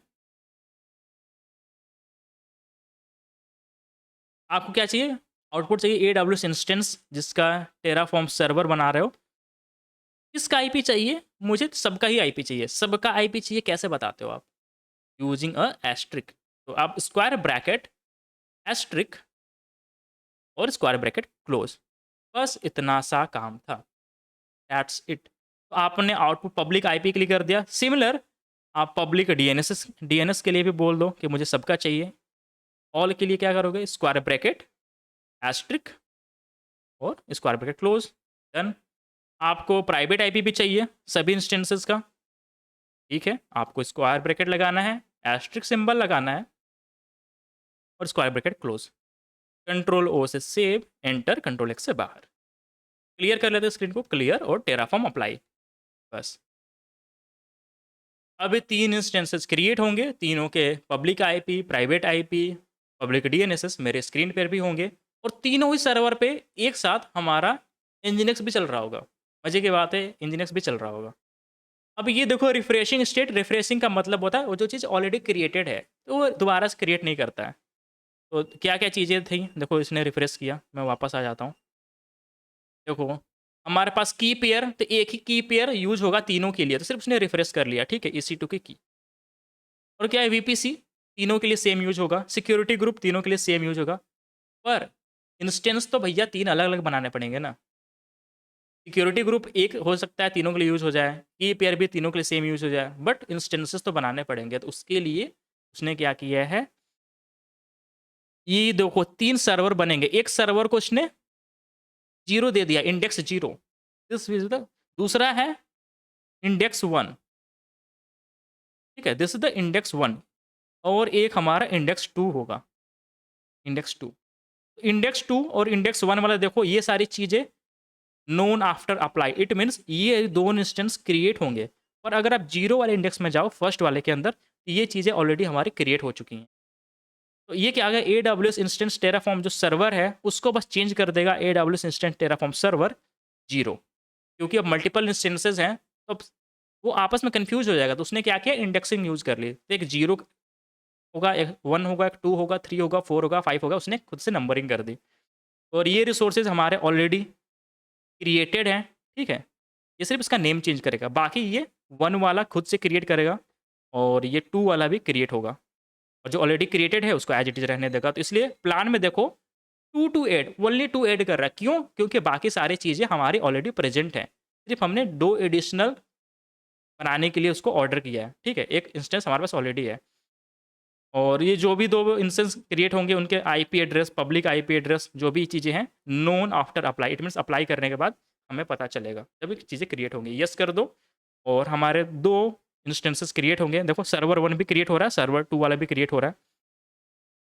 आपको क्या चाहिए? आउटपुट चाहिए AWS इंस्टेंस जिसका टेराफॉर्म सर्वर बना रहे हो। किसका आईपी चाहिए? मुझे सबका ही आईपी चाहिए। सबका आईपी चाहिए कैसे बताते हो आप? Using a asterisk. तो आप स्क्वायर ब्रैकेट एस्ट्रिक और स्क्वायर ब्रैकेट क्लोज, बस इतना सा काम था, दैट्स इट। तो आपने आउटपुट पब्लिक आईपी के लिए कर दिया। सिमिलर आप पब्लिक डीएनएस के लिए भी बोल दो कि मुझे सबका चाहिए। ऑल के लिए क्या करोगे? स्क्वायर ब्रैकेट एस्ट्रिक और स्क्वायर ब्रैकेट क्लोज, डन। आपको प्राइवेट आईपी भी चाहिए सभी इंस्टेंसेस का, ठीक है? आपको स्क्वायर ब्रैकेट लगाना है, एस्ट्रिक सिंबल लगाना है और square bracket close. Control O से सेव, एंटर, कंट्रोल एक्स से बाहर। क्लियर कर लेते हैं स्क्रीन को, क्लियर और टेराफॉर्म अप्लाई, बस। अब 3 इंस्टेंसेस क्रिएट होंगे, तीनों के public IP, private IP, public DNS मेरे स्क्रीन पर भी होंगे और तीनों ही सर्वर पे एक साथ हमारा nginx भी चल रहा होगा। मजे की बात है, nginx भी चल रहा होगा। अब ये देखो रिफ्रेशिंग स्टेट, रिफ्रेशिंग का मतलब होता है वो जो चीज़ ऑलरेडी क्रिएटेड है तो वो दोबारा से क्रिएट नहीं करता है। तो क्या क्या चीज़ें थी, देखो इसने रिफ्रेश किया, मैं वापस आ जाता हूँ। देखो हमारे पास की पेयर, तो एक ही की पेयर यूज होगा तीनों के लिए, तो सिर्फ उसने रिफ्रेश कर लिया, ठीक है, EC2 की की। और क्या है VPC, तीनों के लिए सेम यूज होगा, सिक्योरिटी ग्रुप तीनों के लिए सेम यूज होगा, पर इंस्टेंस तो भैया 3 अलग-अलग बनाने पड़ेंगे ना। सिक्योरिटी ग्रुप एक हो सकता है तीनों के लिए यूज़ हो जाए, की पेयर भी तीनों के लिए सेम यूज़ हो जाए, बट इंस्टेंसेस तो बनाने पड़ेंगे। तो उसके लिए उसने क्या किया है, ये देखो 3 सर्वर बनेंगे। एक सर्वर को उसने 0 दे दिया, इंडेक्स 0, दिस इज़ द दूसरा है इंडेक्स 1, ठीक है? दिस इज़ द इंडेक्स 1 और एक हमारा इंडेक्स 2 होगा, इंडेक्स 2। इंडेक्स 2 और इंडेक्स 1 वाला देखो ये सारी चीज़ें known after apply, it means ये 2 इंस्टेंस क्रिएट होंगे। पर अगर आप 0 वाले इंडेक्स में जाओ फर्स्ट वाले के अंदर, तो ये चीज़ें ऑलरेडी हमारी क्रिएट हो चुकी हैं। तो ये क्या आ गया, एडब्ल्यूएस इंस्टेंस टेराफॉर्म जो सर्वर है, उसको बस चेंज कर देगा एडब्ल्यूएस इंस्टेंस टेराफॉर्म सर्वर 0, क्योंकि अब मल्टीपल इंस्टेंसेस हैं, तो अब वो आपस में कन्फ्यूज़ हो जाएगा। तो उसने क्या किया, इंडेक्सिंग यूज़ कर ली। तो एक 0 होगा, एक 1 होगा, एक 2 होगा, 3 होगा, 4 होगा, 5 होगा, उसने खुद से नंबरिंग कर दी। और ये रिसोर्सेज़ हमारे ऑलरेडी क्रिएटेड हैं, ठीक है? ये सिर्फ़ इसका नेम चेंज करेगा, बाकी ये 1 वाला खुद से क्रिएट करेगा और ये 2 वाला भी क्रिएट होगा और जो ऑलरेडी क्रिएटेड है उसको एज़ इट इज़ रहने देगा। तो इसलिए प्लान में देखो 2 टू ऐड, ओनली 2 ऐड कर रहा है, क्यों? क्योंकि बाकी सारी चीज़ें हमारी ऑलरेडी प्रेज़ेंट हैं। सिर्फ़ हमने 2 एडिशनल बनाने के लिए उसको ऑर्डर किया है, ठीक है? एक इंस्टेंस हमारे पास ऑलरेडी है और ये जो भी 2 इंस्टेंस क्रिएट होंगे उनके IP address, public IP address जो भी चीज़ें हैं, known after apply, it means apply करने के बाद हमें पता चलेगा, जब ये चीज़ें क्रिएट होंगी। येस कर दो और हमारे 2 इंस्टेंसेस क्रिएट होंगे। देखो सर्वर 1 भी क्रिएट हो रहा है, सर्वर 2 वाला भी क्रिएट हो रहा है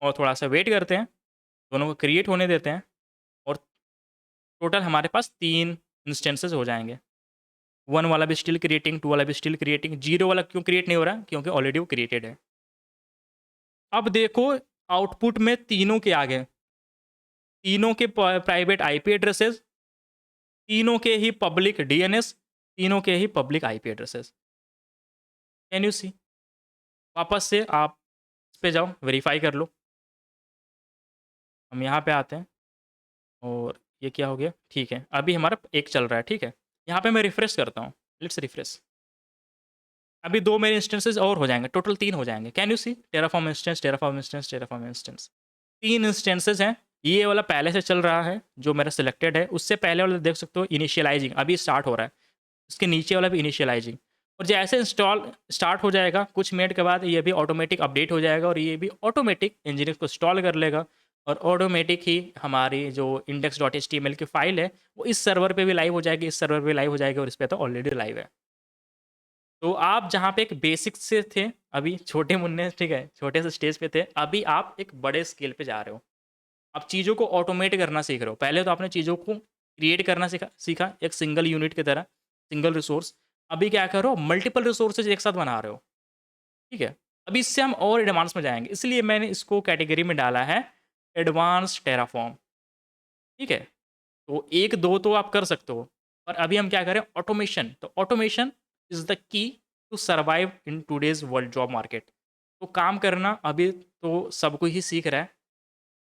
और थोड़ा-सा वेट करते हैं, दोनों को क्रिएट होने देते हैं और टोटल हमारे पास 3 इंस्टेंसेस हो जाएँगे। 1 वाला भी स्टिल क्रिएटिंग, 2 वाला भी स्टिल क्रिएटिंग, 0 वाला क्यों क्रिएट नहीं हो रहा? क्योंकि ऑलरेडी वो क्रिएटेड है। अब देखो आउटपुट में तीनों के आ गए, तीनों के प्राइवेट आईपी एड्रेसेस, तीनों के ही पब्लिक डीएनएस, तीनों के ही public IP addresses. Can you see? वापस से आप इस पे जाओ, वेरीफाई कर लो। हम यहाँ पे आते हैं और ये क्या हो गया? ठीक है, अभी हमारा एक चल रहा है, ठीक है? यहाँ पे मैं रिफ्रेश करता हूँ, लेट्स रिफ्रेश। अभी 2 मेरे इंस्टेंसेस और हो जाएँगे, टोटल 3 हो जाएँगे। Can you see? Terraform instance, Terraform instance, Terraform instance. 3 instances हैं। ये वाला पहले से चल रहा है, जो मेरा सिलेक्टेड है। उससे पहले वाला देख सकते हो इनिशियलाइज़िंग, अभी स्टार्ट हो रहा है। उसके नीचे वाला भी इनिशियलाइज़िंग और जैसे इंस्टॉल स्टार्ट हो जाएगा, कुछ मिनट के बाद ये भी ऑटोमेटिक अपडेट हो जाएगा और ये भी ऑटोमेटिक इंजीनियर्स को इंस्टॉल कर लेगा और ऑटोमेटिक ही हमारी जो index.html की फ़ाइल है, वो इस सर्वर पे भी लाइव हो जाएगी, इस सर्वर पे लाइव हो जाएगी और इस पे तो ऑलरेडी लाइव है। तो आप जहाँ पे एक बेसिक से थे, अभी छोटे-मुन्ने, ठीक है, छोटे से स्टेज पे थे, अभी आप एक बड़े स्केल पे जा रहे हो। आप चीज़ों को ऑटोमेट करना सीख रहे हो। पहले तो आपने चीज़ों को क्रिएट करना सीखा सीखा एक सिंगल यूनिट की तरह, सिंगल रिसोर्स। अभी क्या कर रहे हो, मल्टीपल रिसोर्सेज़ एक साथ बना रहे हो, ठीक है? अभी इससे हम और एडवांस में जाएँगे, इसलिए मैंने इसको कैटेगरी में डाला है एडवांस टेराफॉर्म, ठीक है? तो 1-2 तो आप कर सकते हो, पर अभी हम क्या करें, ऑटोमेशन। तो automation is the key to survive in today's world job market. तो काम करना अभी तो सब कोई ही सीख रहा है,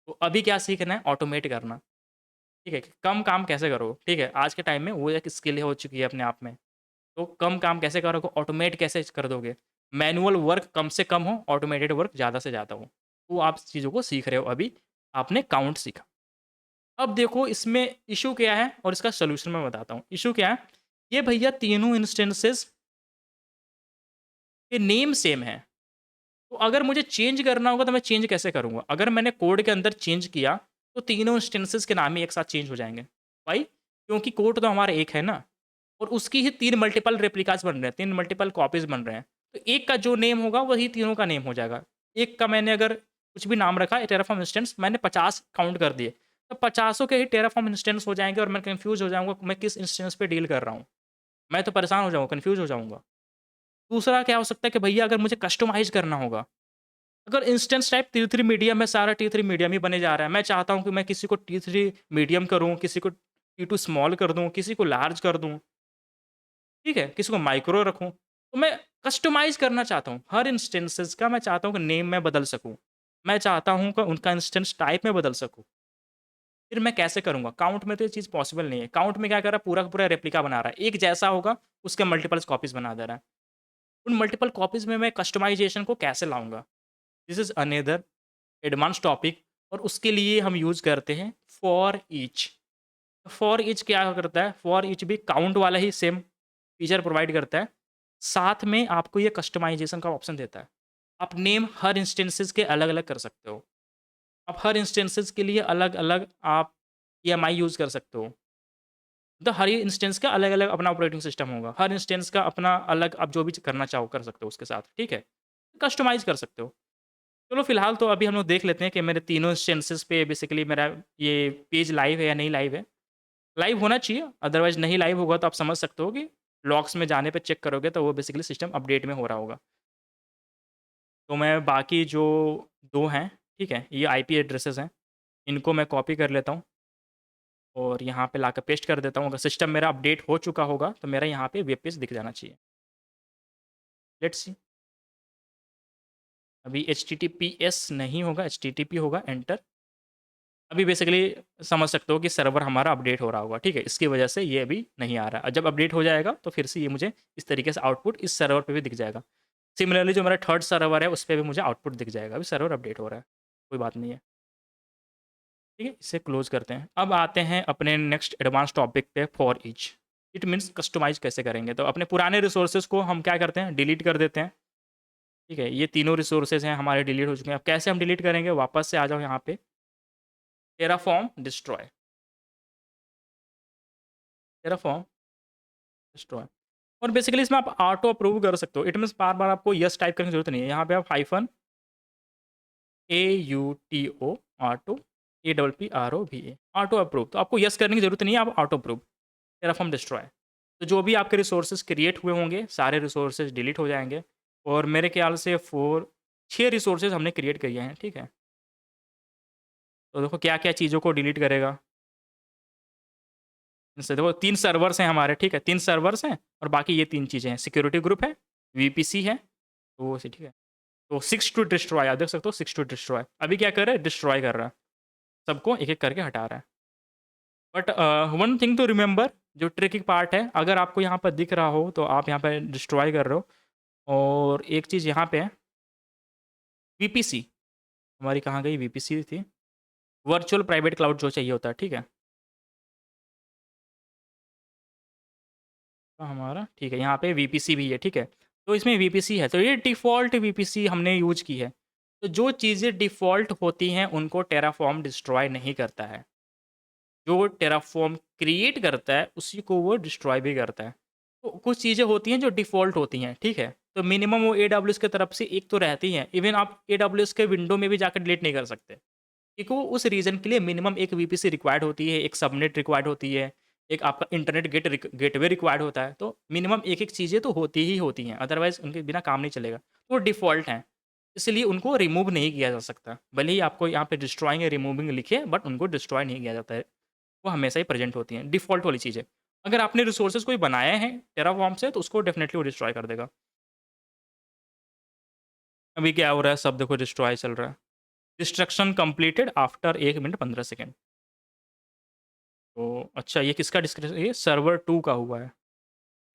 तो अभी क्या सीखना है, ऑटोमेट करना, ठीक है? कम काम कैसे करोगे, ठीक है? आज के टाइम में वो एक स्किल हो चुकी है अपने आप में। तो कम काम कैसे करोगे, ऑटोमेट कैसे कर दोगे? मैनुअल वर्क कम से कम हो, ऑटोमेटेड वर्क ज़्यादा से ज़्यादा हो। वो आप चीज़ों को सीख रहे हो अभी, आपने काउंट सीखा। अब देखो इसमें इश्यू क्या है और इसका सॉल्यूशन मैं बताता हूँ। इश्यू क्या है, ये भैया तीनों इंस्टेंसेस के नेम सेम हैं। तो अगर मुझे चेंज करना होगा तो मैं चेंज कैसे करूँगा? अगर मैंने कोड के अंदर चेंज किया, तो तीनों इंस्टेंसेस के नाम ही एक साथ चेंज हो जाएँगे। व्हाई? क्योंकि कोड तो हमारा एक है ना और उसकी ही 3 मल्टीपल रेप्लिकास बन रहे हैं, 3 मल्टीपल कॉपीज़ बन रहे हैं। तो एक का जो नेम होगा वही तीनों का नेम हो जाएगा। एक का मैंने अगर कुछ भी नाम रखा है टेराफॉर्म इंस्टेंस, मैंने 50 काउंट कर दिए, तो 50 के ही टेराफॉर्म इंस्टेंस हो जाएँगे और मैं कन्फ्यूज़ हो जाऊँगा मैं किस इंस्टेंस पे डील कर रहा हूँ। मैं तो परेशान हो जाऊँगा, कन्फ्यूज़ हो जाऊँगा। दूसरा क्या हो सकता है कि भैया अगर मुझे कस्टमाइज़ करना होगा, अगर इंस्टेंस टाइप T3 मीडियम है, सारा T3 मीडियम ही बने जा रहा है। मैं चाहता हूँ कि मैं किसी को T3 मीडियम करूँ, किसी को T2 स्मॉल कर दूँ, किसी को लार्ज कर दूँ, ठीक है? किसी को माइक्रो रखूँ। तो मैं कस्टमाइज़ करना चाहता हूँ। हर इंस्टेंसेस का मैं चाहता हूँ कि नेम मैं बदल सकूँ। मैं चाहता हूँ कि उनका इंस्टेंस टाइप मैं बदल सकूँ। फिर मैं कैसे करूँगा? काउंट में तो ये चीज़ पॉसिबल नहीं है। काउंट में क्या कर रहा है, पूरा का पूरा रेप्लिका बना रहा है। एक जैसा होगा, उसके मल्टीपल्स कॉपीज़ बना दे रहा है। उन मल्टीपल कॉपीज़ में मैं कस्टमाइज़ेशन को कैसे लाऊँगा? This is another advance topic, और उसके लिए हम यूज़ करते हैं फॉर ईच। फॉर ईच क्या करता है? फॉर ईच भी काउंट वाला ही सेम फीचर प्रोवाइड करता है। साथ में आपको ये कस्टमाइज़ेशन का ऑप्शन देता है। आप नेम हर इंस्टेंसेस के अलग-अलग कर सकते हो। आप हर इंस्टेंसेस के लिए अलग-अलग आप ईएमआई यूज़ कर सकते हो। तो हर इंस्टेंस का अलग-अलग अपना ऑपरेटिंग सिस्टम होगा। हर इंस्टेंस का अपना अलग, आप जो भी करना चाहो कर सकते हो उसके साथ, ठीक है? कस्टमाइज़ कर सकते हो। चलो फिलहाल तो अभी हम लोग देख लेते हैं कि मेरे तीनों इंस्टेंसेस पे बेसिकली मेरा ये पेज लाइव है या नहीं लाइव है। लाइव होना चाहिए, अदरवाइज़ नहीं लाइव होगा तो आप समझ सकते हो कि लॉग्स में जाने पे चेक करोगे तो वो बेसिकली सिस्टम अपडेट में हो रहा होगा। तो मैं बाकी जो 2 हैं, ठीक है? ये आईपी एड्रेसेस हैं, इनको मैं कॉपी कर लेता हूँ और यहाँ पे लाकर पेस्ट कर देता हूँ। अगर सिस्टम मेरा अपडेट हो चुका होगा तो मेरा यहाँ पे वेब पेज दिख जाना चाहिए। Let's see. अभी एचटीटीपीएस नहीं होगा, एचटीटीपी होगा, एंटर। अभी बेसिकली समझ सकते हो कि सर्वर हमारा अपडेट हो रहा होगा, ठीक है? इसकी वजह से ये अभी नहीं आ रहा है। जब अपडेट हो जाएगा तो फिर से ये मुझे इस तरीके से आउटपुट इस सर्वर पे भी दिख जाएगा। सिमिलरली जो मेरा थर्ड सर्वर है उस पे भी मुझे आउटपुट दिख जाएगा। अभी सर्वर अपडेट हो रहा है, कोई बात नहीं है। ठीक है, इसे क्लोज करते हैं। अब आते हैं अपने नेक्स्ट एडवांस टॉपिक पे, for each. It means customize कैसे करेंगे। तो अपने पुराने रिसोर्सेज को हम क्या करते हैं, डिलीट कर देते हैं। ठीक है, ये तीनों रिसोर्सेज हैं हमारे डिलीट हो चुके हैं। अब कैसे हम डिलीट करेंगे, वापस से आ जाओ यहाँ पे, टेराफॉर्म डिस्ट्रॉय, टेराफॉर्म डिस्ट्रॉय। और बेसिकली इसमें आप ऑटो अप्रूव कर सकते हो। इट मीन्स बार बार आपको यस टाइप करने की जरूरत नहीं है। यहाँ पे आप hyphen AUTO, auto, APPROVA, auto approve. तो आपको यस करने की जरूरत नहीं है, आप ऑटो अप्रूव टेराफॉर्म डिस्ट्रॉय। तो जो भी आपके रिसोर्सेज क्रिएट हुए होंगे सारे रिसोर्सेज डिलीट हो जाएंगे। और मेरे ख्याल से 6 रिसोर्सेज हमने क्रिएट किए हैं, ठीक है? तो देखो क्या क्या चीज़ों को डिलीट करेगा। जैसे देखो 3 सर्वर्स हैं हमारे, ठीक है? 3 सर्वर्स हैं और बाकी ये 3 चीज़ें हैं। सिक्योरिटी ग्रुप है, VPC है, तो वो ठीक है। तो 6 टू डिस्ट्रॉय, आप देख सकते हो 6 टू डिस्ट्रॉय। अभी क्या कर रहा है, डिस्ट्रॉय कर रहा है, सबको एक एक करके हटा रहा है। But one thing to remember, जो ट्रिकी पार्ट है, अगर आपको यहाँ पर दिख रहा हो तो आप यहाँ पर डिस्ट्रॉय कर रहे हो। और एक चीज़ यहाँ पे है, VPC हमारी कहाँ गई, VPC थी, वर्चुअल प्राइवेट क्लाउड जो चाहिए होता है, ठीक है? तो हमारा ठीक है, यहाँ पे VPC भी है, ठीक है? तो इसमें VPC है, तो ये डिफ़ॉल्ट VPC हमने यूज़ की है। तो जो चीज़ें डिफ़ॉल्ट होती हैं उनको टेराफॉर्म डिस्ट्रॉय नहीं करता है। जो टेराफॉर्म क्रिएट करता है उसी को वो डिस्ट्रॉय भी करता है। तो कुछ चीज़ें होती हैं जो डिफ़ॉल्ट होती हैं, ठीक है? तो मिनिमम वो AWS की तरफ से एक तो रहती हैं। इवन आप AWS के विंडो में भी जाकर डिलीट नहीं कर सकते। क्योंकि वो उस रीज़न के लिए मिनिमम एक VPC रिक्वायर्ड होती है, एक सबनेट रिक्वायर्ड होती है, एक आपका इंटरनेट गेटवे रिक्वायर्ड होता है। तो मिनिमम एक-एक चीज़ें तो होती ही होती हैं, अदरवाइज़ उनके बिना काम नहीं चलेगा। तो वो डिफ़ॉल्ट हैं, इसलिए उनको रिमूव नहीं किया जा सकता। भले ही आपको यहाँ पे डिस्ट्रॉइंग या रिमूविंग लिखे, बट उनको डिस्ट्रॉय नहीं किया जाता है। वो हमेशा ही प्रेज़ेंट होती हैं, डिफ़ॉल्ट वाली चीज़ें। अगर आपने रिसोर्सेज़ कोई बनाए हैं टेराफॉर्म से तो उसको डेफ़िनिटली वो डिस्ट्रॉय कर देगा। अभी क्या हो रहा है, सब देखो डिस्ट्रॉय चल रहा है। Destruction completed after 1 minute 15 second. तो अच्छा, ये किसका डिस्कशन, ये सर्वर 2 का हुआ है।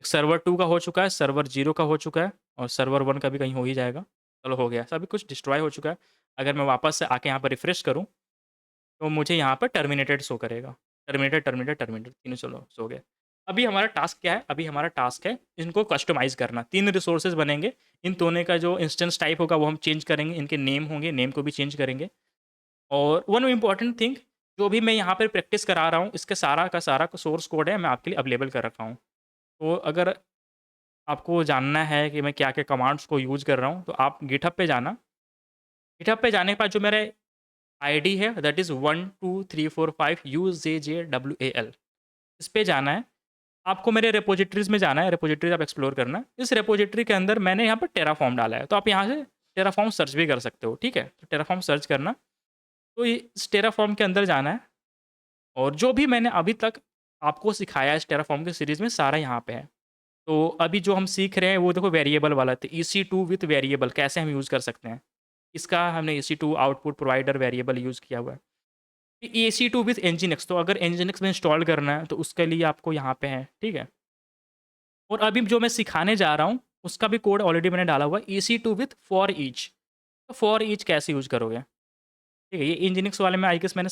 सर्वर 2 का हो चुका है, सर्वर 0 का हो चुका है और सर्वर 1 का भी कहीं हो ही जाएगा। चलो हो गया, सभी कुछ डिस्ट्रॉय हो चुका है। अगर मैं वापस से आके यहाँ पर रिफ्रेश करूँ तो मुझे यहाँ पर टर्मिनेटेड शो करेगा। टर्मिनेटेड, टर्मिनेटेड, टर्मिनेटेड, तीनों चलो सो गए। अभी हमारा टास्क क्या है, अभी हमारा टास्क है इनको कस्टमाइज़ करना। 3 रिसोर्सेज़ बनेंगे, इन दोनों का जो इंस्टेंस टाइप होगा वो हम चेंज करेंगे, इनके नेम होंगे, नेम को भी चेंज करेंगे। और वन इम्पॉर्टेंट थिंग, जो भी मैं यहाँ पर प्रैक्टिस करा रहा हूँ इसके सारा का सारा सोर्स कोड है, मैं आपके लिए अवेलेबल कर रखा हूँ। तो अगर आपको जानना है कि मैं क्या-क्या कमांड्स को यूज़ कर रहा हूँ, तो आप गिटहब पे जाना। गिटहब पे जाने के बाद जो मेरा आईडी है दैट इज़ 12345 UJJWAL, इस पे जाना है। आपको मेरे रिपॉजिटरीज़ में जाना है, रिपॉजिटरीज़ आप एक्सप्लोर करना। इस रिपॉजिटरी के अंदर मैंने यहाँ पर टेराफॉर्म डाला है, तो आप यहाँ से टेराफॉर्म सर्च भी कर सकते हो, ठीक है? तो टेराफॉर्म सर्च करना, तो ये इस टेराफॉर्म के अंदर जाना है और जो भी मैंने अभी तक आपको सिखाया है इस टेराफॉर्म की सीरीज़ में सारा यहाँ पे है। तो अभी जो हम सीख रहे हैं वो देखो वेरिएबल वाला, तो EC2 विथ वेरिएबल कैसे हम यूज़ कर सकते हैं। इसका हमने EC2 output provider variable use किया हुआ है। EC2 विथ Nginx, तो अगर Nginx में इंस्टॉल करना है तो उसके लिए आपको यहाँ पे है, ठीक है? और अभी जो मैं सिखाने जा रहा हूँ उसका भी कोड ऑलरेडी मैंने डाला हुआ है, EC2 विथ फॉर ईच। तो फॉर ईच कैसे यूज़ करोगे? ठीक है, ये इंजीनियरिंग्स वाले में आई गेस मैंने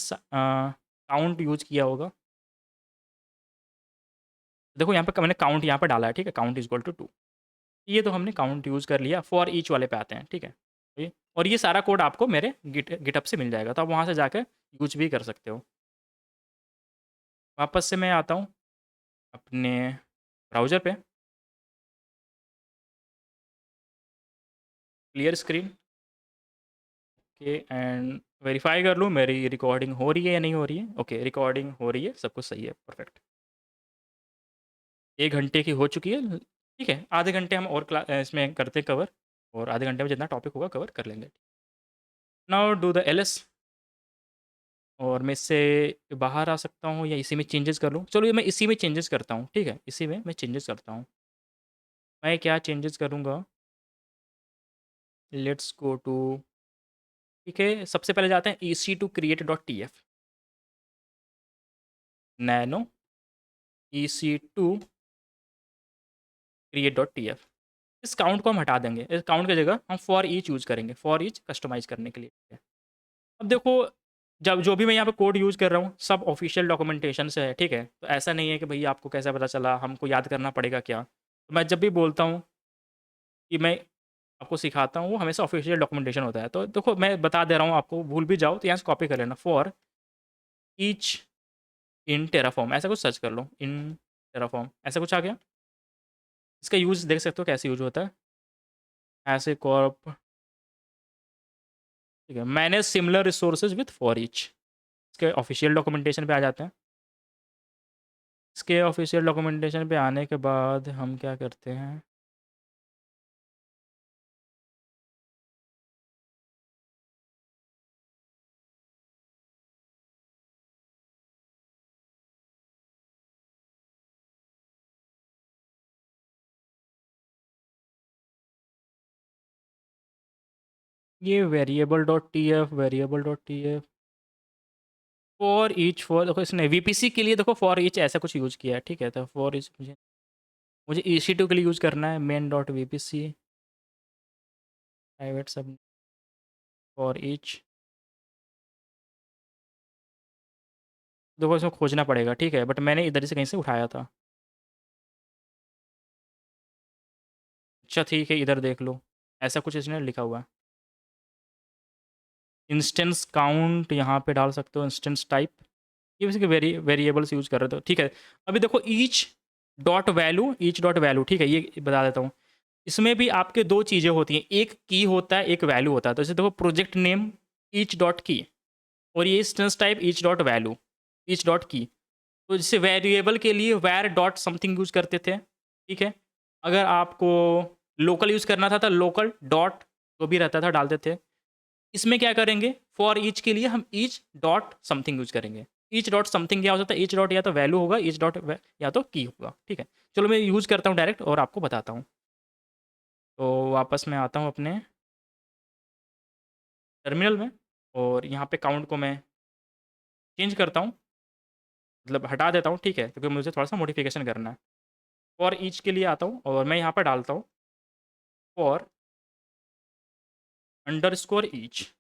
काउंट यूज़ किया होगा। देखो यहाँ पे मैंने काउंट यहाँ पे डाला है, ठीक है? Count is equal to 2। ये तो हमने काउंट यूज़ कर लिया, फॉर ईच वाले पे आते हैं, ठीक है? ये और ये सारा कोड आपको मेरे गिटहब से मिल जाएगा, तो आप वहाँ से जाके यूज़ भी कर सकते हो। वापस से मैं आता हूँ अपने ब्राउज़र पे, clear screen, okay and verify कर लूँ मेरी रिकॉर्डिंग हो रही है या नहीं हो रही है? ओके, रिकॉर्डिंग हो रही है, सब कुछ सही है, परफेक्ट। 1 घंटे की हो चुकी है, ठीक है? आधे घंटे हम और इसमें करते हैं कवर और आधे घंटे में जितना टॉपिक होगा कवर कर लेंगे। नाउ डू द एलएस और मैं इससे बाहर आ सकता हूँ या इसी में चेंजेस कर लूँ? चलो ये मैं इसी में चेंजेस करता हूँ, ठीक है? इसी में मैं चेंजेस करता हूँ। मैं क्या चेंजेस करूँगा? लेट्स गो टू, ठीक है, सबसे पहले जाते हैं ec2 create.tf, nano ec2 create.tf। इस काउंट को हम हटा देंगे, इस काउंट की जगह हम फॉर ईच यूज़ करेंगे, फॉर ईच कस्टमाइज़ करने के लिए। अब देखो, जब जो भी मैं यहाँ पे कोड यूज़ कर रहा हूँ, सब ऑफ़िशियल डॉक्यूमेंटेशन से है, ठीक है? तो ऐसा नहीं है कि भई आपको कैसे पता चला, हमको याद करना पड़ेगा क्या? तो मैं जब भी बोलता हूँ कि मैं आपको सिखाता हूँ, वो हमेशा ऑफ़िशियल डॉक्यूमेंटेशन होता है। तो देखो मैं बता दे रहा हूँ आपको, भूल भी जाओ तो यहाँ से कॉपी कर लेना, फॉर ईच इन टेराफॉर्म ऐसा कुछ सर्च कर लो, इन टेराफॉर्म ऐसा कुछ आ गया। इसका यूज़ देख सकते हो कैसे यूज़ होता है, ऐसे कॉर्प, ठीक है? Manage similar resources with for each, इसके ऑफ़िशियल डॉक्यूमेंटेशन पे आ जाते हैं। इसके ऑफ़िशियल डॉक्यूमेंटेशन पे आने के बाद हम क्या करते हैं, ये वेरिएबल.tf फॉर ईच, फॉर देखो इसने वीपीसी के लिए देखो फॉर ईच ऐसा कुछ यूज़ किया है, ठीक है? तो फॉर ईच मुझे मुझे ec2 के लिए यूज़ करना है, main.vpc प्राइवेट सब फॉर ईच। देखो इसमें खोजना पड़ेगा, ठीक है? बट मैंने इधर से कहीं से उठाया था। अच्छा ठीक है, इधर देख लो, ऐसा कुछ इसने लिखा हुआ है। इंस्टेंस काउंट यहाँ पे डाल सकते हो, इंस्टेंस टाइप, ये बेसिकली वेरिएबल्स यूज़ कर रहे थे, ठीक है? अभी देखो ईच डॉट वैल्यू, ठीक है? ये बता देता हूँ। इसमें भी आपके 2 चीज़ें होती हैं, एक की होता है, एक वैल्यू होता है। तो जैसे देखो प्रोजेक्ट नेम ईच डॉट की और ये instance type each dot value, each dot की। तो जैसे वेरिएबल के लिए वैर डॉट समथिंग यूज़ करते थे, ठीक है? अगर आपको लोकल यूज़ करना था तो लोकल डॉट जो भी रहता था डालते थे। इसमें क्या करेंगे, फॉर ईच के लिए हम ईच डॉट समथिंग यूज़ करेंगे। ईच डॉट समथिंग क्या हो सकता है, ईच डॉट या तो वैल्यू होगा, ईच डॉट या तो की होगा, ठीक है? चलो मैं यूज़ करता हूँ डायरेक्ट और आपको बताता हूँ। तो वापस मैं आता हूँ अपने टर्मिनल में और यहाँ पे काउंट को मैं चेंज करता हूँ, मतलब हटा देता हूँ, ठीक है? क्योंकि मुझे थोड़ा-सा मॉडिफ़िकेशन करना है। फॉर ईच के लिए आता हूँ और मैं यहाँ पर डालता हूँ for underscore each.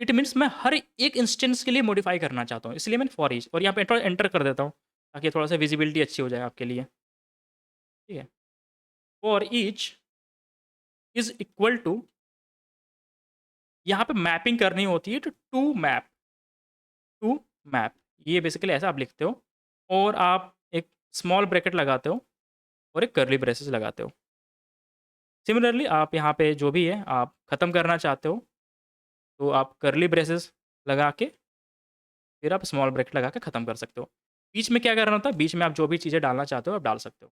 It means मैं हर एक इंस्टेंस के लिए मॉडिफ़ाई करना चाहता हूँ, इसलिए मैंने फॉर ईच और यहाँ पे एंटर कर देता हूँ, ताकि थोड़ा-सा विज़िबिलिटी अच्छी हो जाए आपके लिए, ठीक है? For each is equal to, यहाँ पे मैपिंग करनी होती है टू मैप, ये बेसिकली ऐसा आप लिखते हो और आप एक स्मॉल ब्रैकेट लगाते हो और एक कर्ली ब्रेसेस लगाते हो। सिमिलरली आप यहाँ पे जो भी है आप ख़त्म करना चाहते हो, तो आप कर्ली ब्रेसेस लगा के फिर आप स्मॉल ब्रैकेट लगा के ख़त्म कर सकते हो। बीच में क्या करना होता है, बीच में आप जो भी चीज़ें डालना चाहते हो आप डाल सकते हो।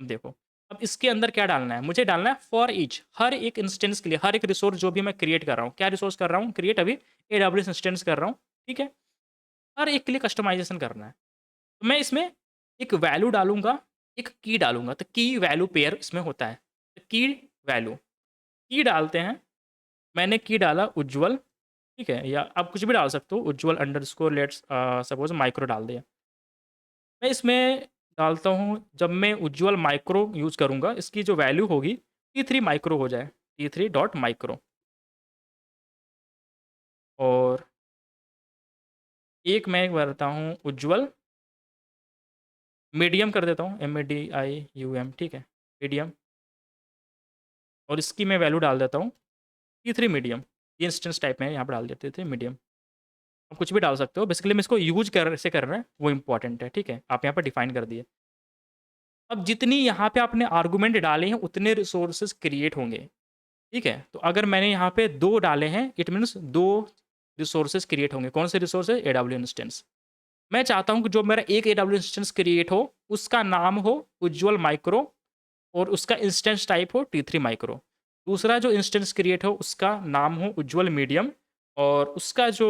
देखो, अब इसके अंदर क्या डालना है, मुझे डालना है फॉर ईच, हर एक इंस्टेंस के लिए, हर एक रिसोर्स जो भी मैं क्रिएट कर रहा हूँ। क्या रिसोर्स कर रहा हूँ क्रिएट, अभी एडब्ल्यूएस इंस्टेंस कर रहा हूँ, ठीक है? हर एक के लिए कस्टमाइज़ेशन करना है। तो मैं इसमें एक वैल्यू डालूँगा, एक की डालूँगा, तो की वैल्यू पेयर इसमें होता है। तो की वैल्यू, की डालते हैं, मैंने की डाला उज्ज्वल, ठीक है? या आप कुछ भी डाल सकते हो, उज्ज्वल अंडरस्कोर लेट्स सपोज़ माइक्रो डाल दिया। मैं इसमें डालता हूँ, जब मैं उज्ज्वल माइक्रो यूज़ करूँगा, इसकी जो वैल्यू होगी T3 माइक्रो हो जाए, T3 डॉट माइक्रो। और एक मैं करता हूँ उज्ज्वल, मीडियम कर देता हूँ, MADIUM, ठीक है, मीडियम। और इसकी मैं वैल्यू डाल देता हूँ T3 मीडियम। ये इंस्टेंस टाइप में यहाँ पर डाल देते थे मीडियम। आप कुछ भी डाल सकते हो, बेसिकली मैं इसको यूज कैसे कर रहा है वो इंपॉर्टेंट है, ठीक है। आप यहाँ पर डिफाइन कर दिए। अब जितनी यहाँ पे आपने आर्गूमेंट डाले हैं उतने रिसोर्सेज क्रिएट होंगे, ठीक है। तो अगर मैंने यहाँ पे 2 डाले हैं, इट मीन्स 2 रिसोर्सेज क्रिएट होंगे। कौन से रिसोर्सेज? AW instance. मैं चाहता हूँ कि जो मेरा एक AW इंस्टेंस क्रिएट हो उसका नाम हो उज्ज्वल माइक्रो और उसका इंस्टेंस टाइप हो T3 माइक्रो। दूसरा जो इंस्टेंस क्रिएट हो उसका नाम हो उज्ज्वल मीडियम और उसका जो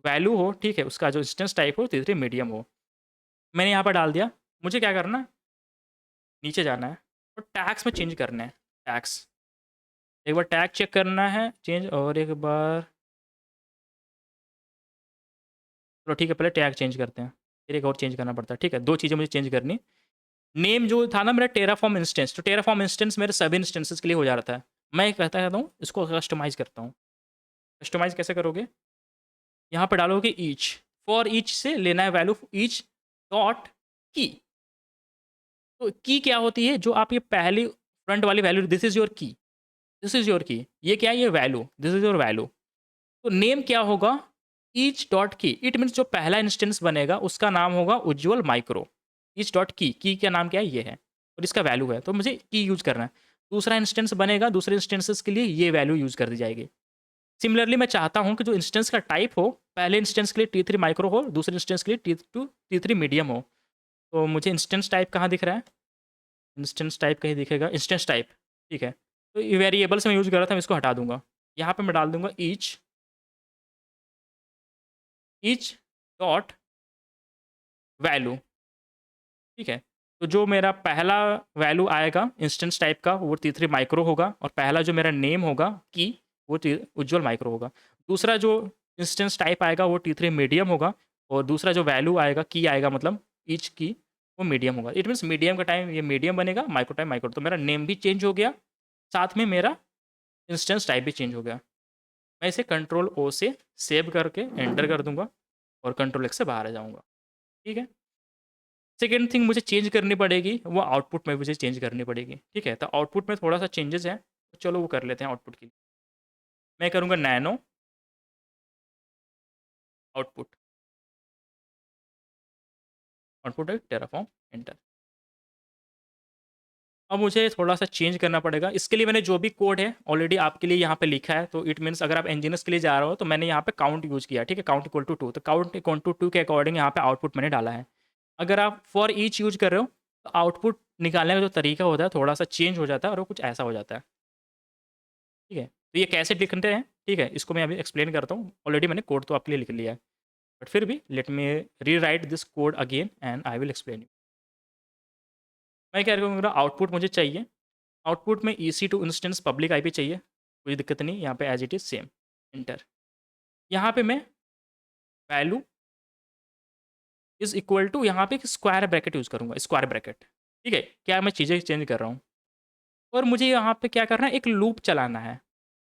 वैल्यू हो, ठीक है, उसका जो इंस्टेंस टाइप हो T3 मीडियम हो। मैंने यहाँ पर डाल दिया। मुझे क्या करना है, नीचे जाना है और टैग्स में चेंज करना है। टैग्स एक बार टैग चेक करना है चेंज, और एक बार चलो ठीक है, पहले टैग चेंज करते हैं, फिर एक और चेंज करना पड़ता है, ठीक है। 2 चीज़ें मुझे चेंज करनी। नेम जो था ना मेरा टेराफॉर्म इंस्टेंस, तो टेराफॉर्म इंस्टेंस मेरे सभी इंस्टेंसेस के लिए हो जा रहा था। मैं कहता हूँ इसको कस्टमाइज़ करता हूँ। कस्टमाइज़ कैसे करोगे? यहाँ पे डालोगे ईच, फॉर ईच से लेना है वैल्यू ईच डॉट की। तो की क्या होती है? जो आप ये पहली फ्रंट वाली वैल्यू, दिस इज़ योर की, दिस इज़ योर की, ये क्या है? ये value, this is your value. तो नेम क्या होगा? ईच डॉट की। इट मीन्स जो पहला इंस्टेंस बनेगा उसका नाम होगा उज्ज्वल माइक्रो। ईच डॉट की का नाम क्या है? ये है, और इसका वैल्यू है, तो मुझे की यूज करना है। दूसरा इंस्टेंस बनेगा, दूसरे इंस्टेंसेस के लिए ये वैल्यू यूज कर दी जाएगी। सिमिलरली मैं चाहता हूँ कि जो इंस्टेंस का टाइप हो, पहले इंस्टेंस के लिए T3 माइक्रो हो, दूसरे इंस्टेंस के लिए T3 मीडियम हो। तो मुझे इंस्टेंस टाइप कहाँ दिख रहा है? इंस्टेंस टाइप कहीं दिखेगा, इंस्टेंस टाइप, ठीक है। तो ये वेरिएबल्स में यूज कर रहा था, मैं इसको हटा दूंगा। यहाँ पे मैं डाल दूंगा ईच, ईच डॉट वैल्यू, ठीक है। तो जो मेरा पहला वैल्यू आएगा इंस्टेंस टाइप का वो T3 माइक्रो होगा, और पहला जो मेरा नेम होगा की, वो उज्ज्वल माइक्रो होगा। दूसरा जो इंस्टेंस टाइप आएगा वो T3 मीडियम होगा, और दूसरा जो वैल्यू आएगा की आएगा, मतलब ईच की, वो मीडियम होगा। इट मीन्स मीडियम का टाइम ये मीडियम बनेगा, माइक्रो टाइम माइक्रो। तो मेरा नेम भी चेंज हो गया, साथ में मेरा इंस्टेंस टाइप भी चेंज हो गया। मैं इसे Ctrl+O से सेव करके एंटर कर दूंगा और Ctrl+X से बाहर आ जाऊंगा, ठीक है। सेकेंड थिंग मुझे चेंज करनी पड़ेगी, वो आउटपुट में मुझे चेंज करनी पड़ेगी, ठीक है। तो आउटपुट में थोड़ा सा चेंजेस है, तो चलो वो कर लेते हैं आउटपुट के लिए। मैं करूँगा नैनो आउटपुट, आउटपुट है टेराफॉर्म, एंटर। अब मुझे थोड़ा सा चेंज करना पड़ेगा। इसके लिए मैंने जो भी कोड है ऑलरेडी आपके लिए यहाँ पे लिखा है, तो इट मीन्स अगर आप इंजीनियर्स के लिए जा रहे हो तो मैंने यहाँ पे काउंट यूज़ किया, ठीक है, काउंट इक्वल टू 2। तो काउंट इक्वल टू 2 के अकॉर्डिंग यहाँ पे आउटपुट मैंने डाला है। अगर आप फॉर ईच यूज कर रहे हो तो आउटपुट निकालने का जो तरीका होता है थोड़ा सा चेंज हो जाता है, और वो कुछ ऐसा हो जाता है, ठीक है। तो ये कैसे लिखते हैं, ठीक है, इसको मैं अभी एक्सप्लेन करता हूँ। ऑलरेडी मैंने कोड तो आपके लिए लिख लिया है, बट फिर भी लेट मी री right this code again and I will explain you. मैं क्या करूँगा, आउटपुट मुझे चाहिए, आउटपुट में EC2 इंस्टेंस पब्लिक IP चाहिए, कोई दिक्कत नहीं, यहाँ पे as it is same, enter. यहाँ पे मैं वैल्यू इज इक्वल टू, यहाँ पे स्क्वायर ब्रैकेट यूज़ करूँगा, स्क्वायर ब्रैकेट, ठीक है। क्या मैं चीज़ें चेंज कर रहा हूँ, और मुझे यहाँ पे क्या करना है, एक लूप चलाना है,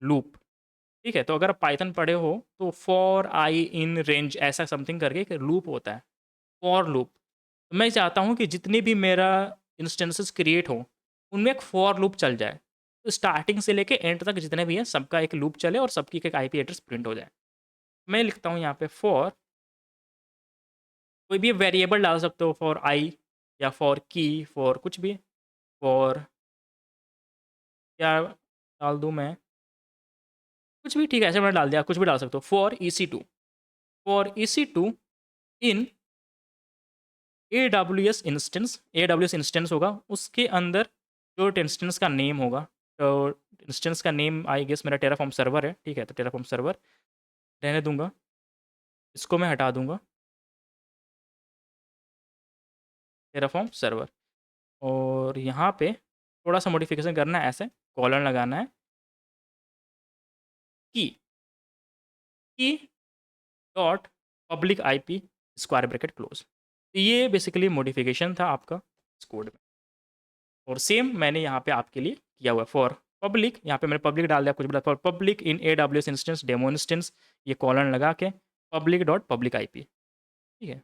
लूप, ठीक है। तो अगर आप पाइथन पढ़े हो तो फॉर आई इन रेंज ऐसा समथिंग करके एक लूप होता है, फॉर लूप। मैं चाहता हूँ कि जितने भी मेरा इंस्टेंसेस क्रिएट हो उनमें एक फॉर लूप चल जाए, तो स्टार्टिंग से लेके एंड तक जितने भी हैं सबका एक लूप चले और सबकी एक IP एड्रेस प्रिंट हो जाए। मैं लिखता हूँ यहाँ पे फॉर, कोई भी वेरिएबल डाल सकते हो, फॉर आई या फॉर की, फॉर कुछ भी, फॉर क्या डाल दूँ मैं, कुछ भी, ठीक है, ऐसे मैंने डाल दिया, कुछ भी डाल सकते हो। For EC2 in AWS instance होगा, उसके अंदर जो इंस्टेंस का नेम होगा, तो इंस्टेंस का नेम आई गेस मेरा टेराफॉर्म सर्वर है, ठीक है। तो टेराफॉर्म सर्वर रहने दूंगा, इसको मैं हटा दूंगा, टेराफॉर्म सर्वर। और यहाँ पे थोड़ा सा मॉडिफिकेशन करना है, ऐसे कॉलन लगाना है, की की dot public IP square bracket close. तो ये बेसिकली मॉडिफिकेशन था आपका इस कोड में, और सेम मैंने यहाँ पे आपके लिए किया हुआ है फॉर पब्लिक, यहाँ पे मैंने पब्लिक डाल दिया, कुछ भी डाल, public in AWS instance demo instance, ये कॉलन लगा के पब्लिक डॉट पब्लिक IP, ठीक है।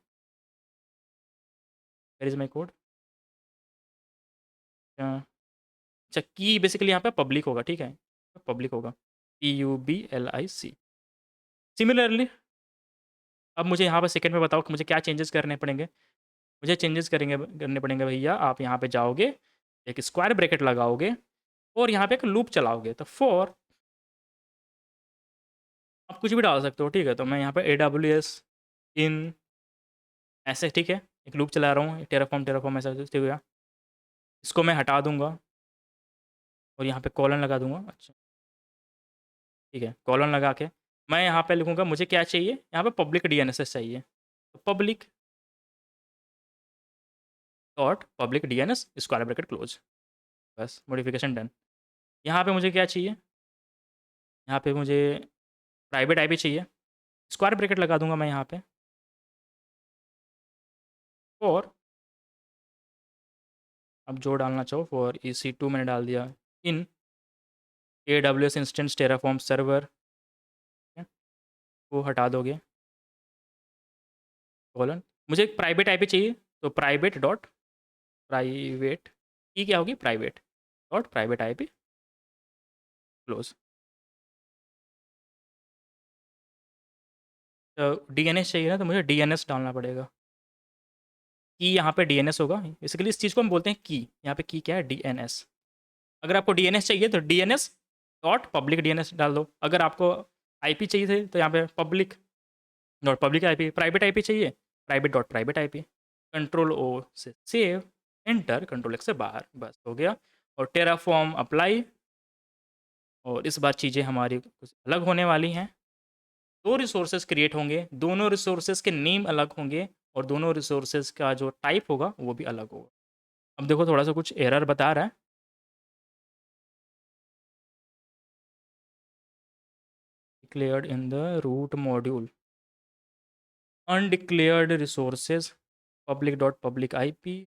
Where is my code. अच्छा, की बेसिकली यहाँ पे पब्लिक होगा, ठीक है, पब्लिक होगा, PUBLIC। सिमिलरली अब मुझे यहाँ पे सेकंड में बताओ कि मुझे क्या चेंजेस करने पड़ेंगे। मुझे चेंजेस करने पड़ेंगे भैया, आप यहाँ पे जाओगे, एक स्क्वायर ब्रैकेट लगाओगे और यहाँ पे एक लूप चलाओगे, तो फॉर, आप कुछ भी डाल सकते हो, ठीक है। तो मैं यहाँ पे AWS इन ऐसे, ठीक है, एक लूप चला रहा हूँ, टेराफॉर्म टेराफॉर्म ऐसा, ठीक है। इसको मैं हटा दूंगा और यहाँ पे कॉलन लगा दूंगा। अच्छा, ठीक है, कॉलन लगा के मैं यहाँ पे लिखूंगा मुझे क्या चाहिए, यहाँ पे पब्लिक DNS चाहिए, तो public dot public DNS square bracket close, बस मॉडिफिकेशन डन। यहाँ पे मुझे क्या चाहिए, यहाँ पे मुझे प्राइवेट IP चाहिए, स्क्वायर ब्रैकेट लगा दूंगा मैं यहाँ पे, और अब जो डालना चाहो फॉर EC2 मैंने डाल दिया, इन AWS इंस्टेंस टेराफॉर्म सर्वर, वो हटा दोगे, कॉलन। मुझे एक प्राइवेट IP चाहिए, तो प्राइवेट डॉट प्राइवेट की क्या होगी, private dot private IP close. तो DNS चाहिए ना, तो मुझे DNS डालना पड़ेगा, की यहाँ पे DNS होगा, बेसिकली इस चीज़ को हम बोलते हैं की, यहाँ पे की क्या है, DNS। अगर आपको DNS चाहिए तो DNS डॉट पब्लिक DNS डाल दो, अगर आपको IP चाहिए थे तो यहाँ पे public dot public IP, private IP चाहिए, private dot private IP, control O से सेव, एंटर, कंट्रोल X से बाहर, बस हो गया। और टेराफॉर्म अप्लाई, और इस बार चीज़ें हमारी कुछ अलग होने वाली हैं। दो रिसोर्सेज क्रिएट होंगे, दोनों रिसोर्सेज के नेम अलग होंगे, और दोनों रिसोर्सेज का जो टाइप होगा वो भी अलग होगा। अब देखो थोड़ा सा कुछ एरर बता रहा है, declared in the root module, undeclared resources, public dot public IP,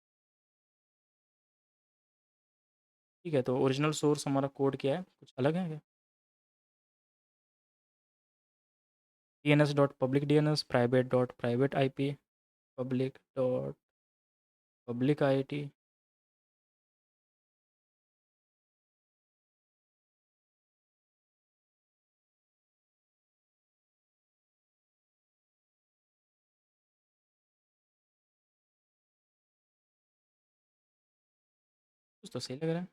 ठीक है। तो ओरिजिनल सोर्स हमारा कोड क्या है, कुछ अलग है क्या, DNS dot public DNS, private dot private IP, public dot public IT, कुछ तो सही लग रहा है।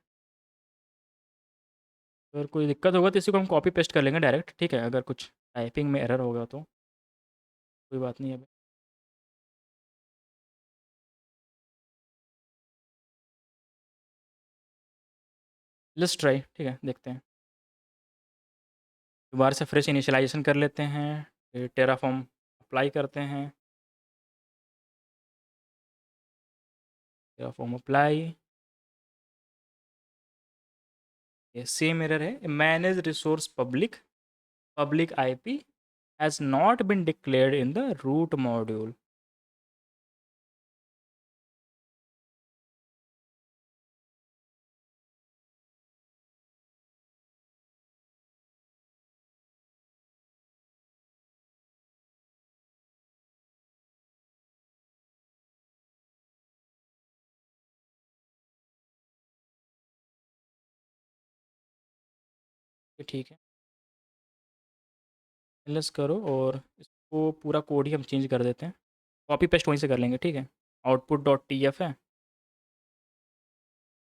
अगर कोई दिक्कत होगा तो इसी को हम कॉपी पेस्ट कर लेंगे डायरेक्ट, ठीक है। अगर कुछ टाइपिंग में एरर होगा तो कोई बात नहीं है। लेट्स ट्राई, ठीक है, देखते हैं। दोबारा से फ्रेश इनिशियलाइजेशन कर लेते हैं, फिर टेराफॉर्म अप्लाई करते हैं, टेराफॉर्म अप्लाई, ये सेम एरर है, manage resource public public IP has not been declared in the root module. ये ठीक है, एलएस करो, और इसको पूरा कोड ही हम चेंज कर देते हैं, कॉपी पेस्ट वहीं से कर लेंगे, ठीक है। आउटपुट डॉट TF है,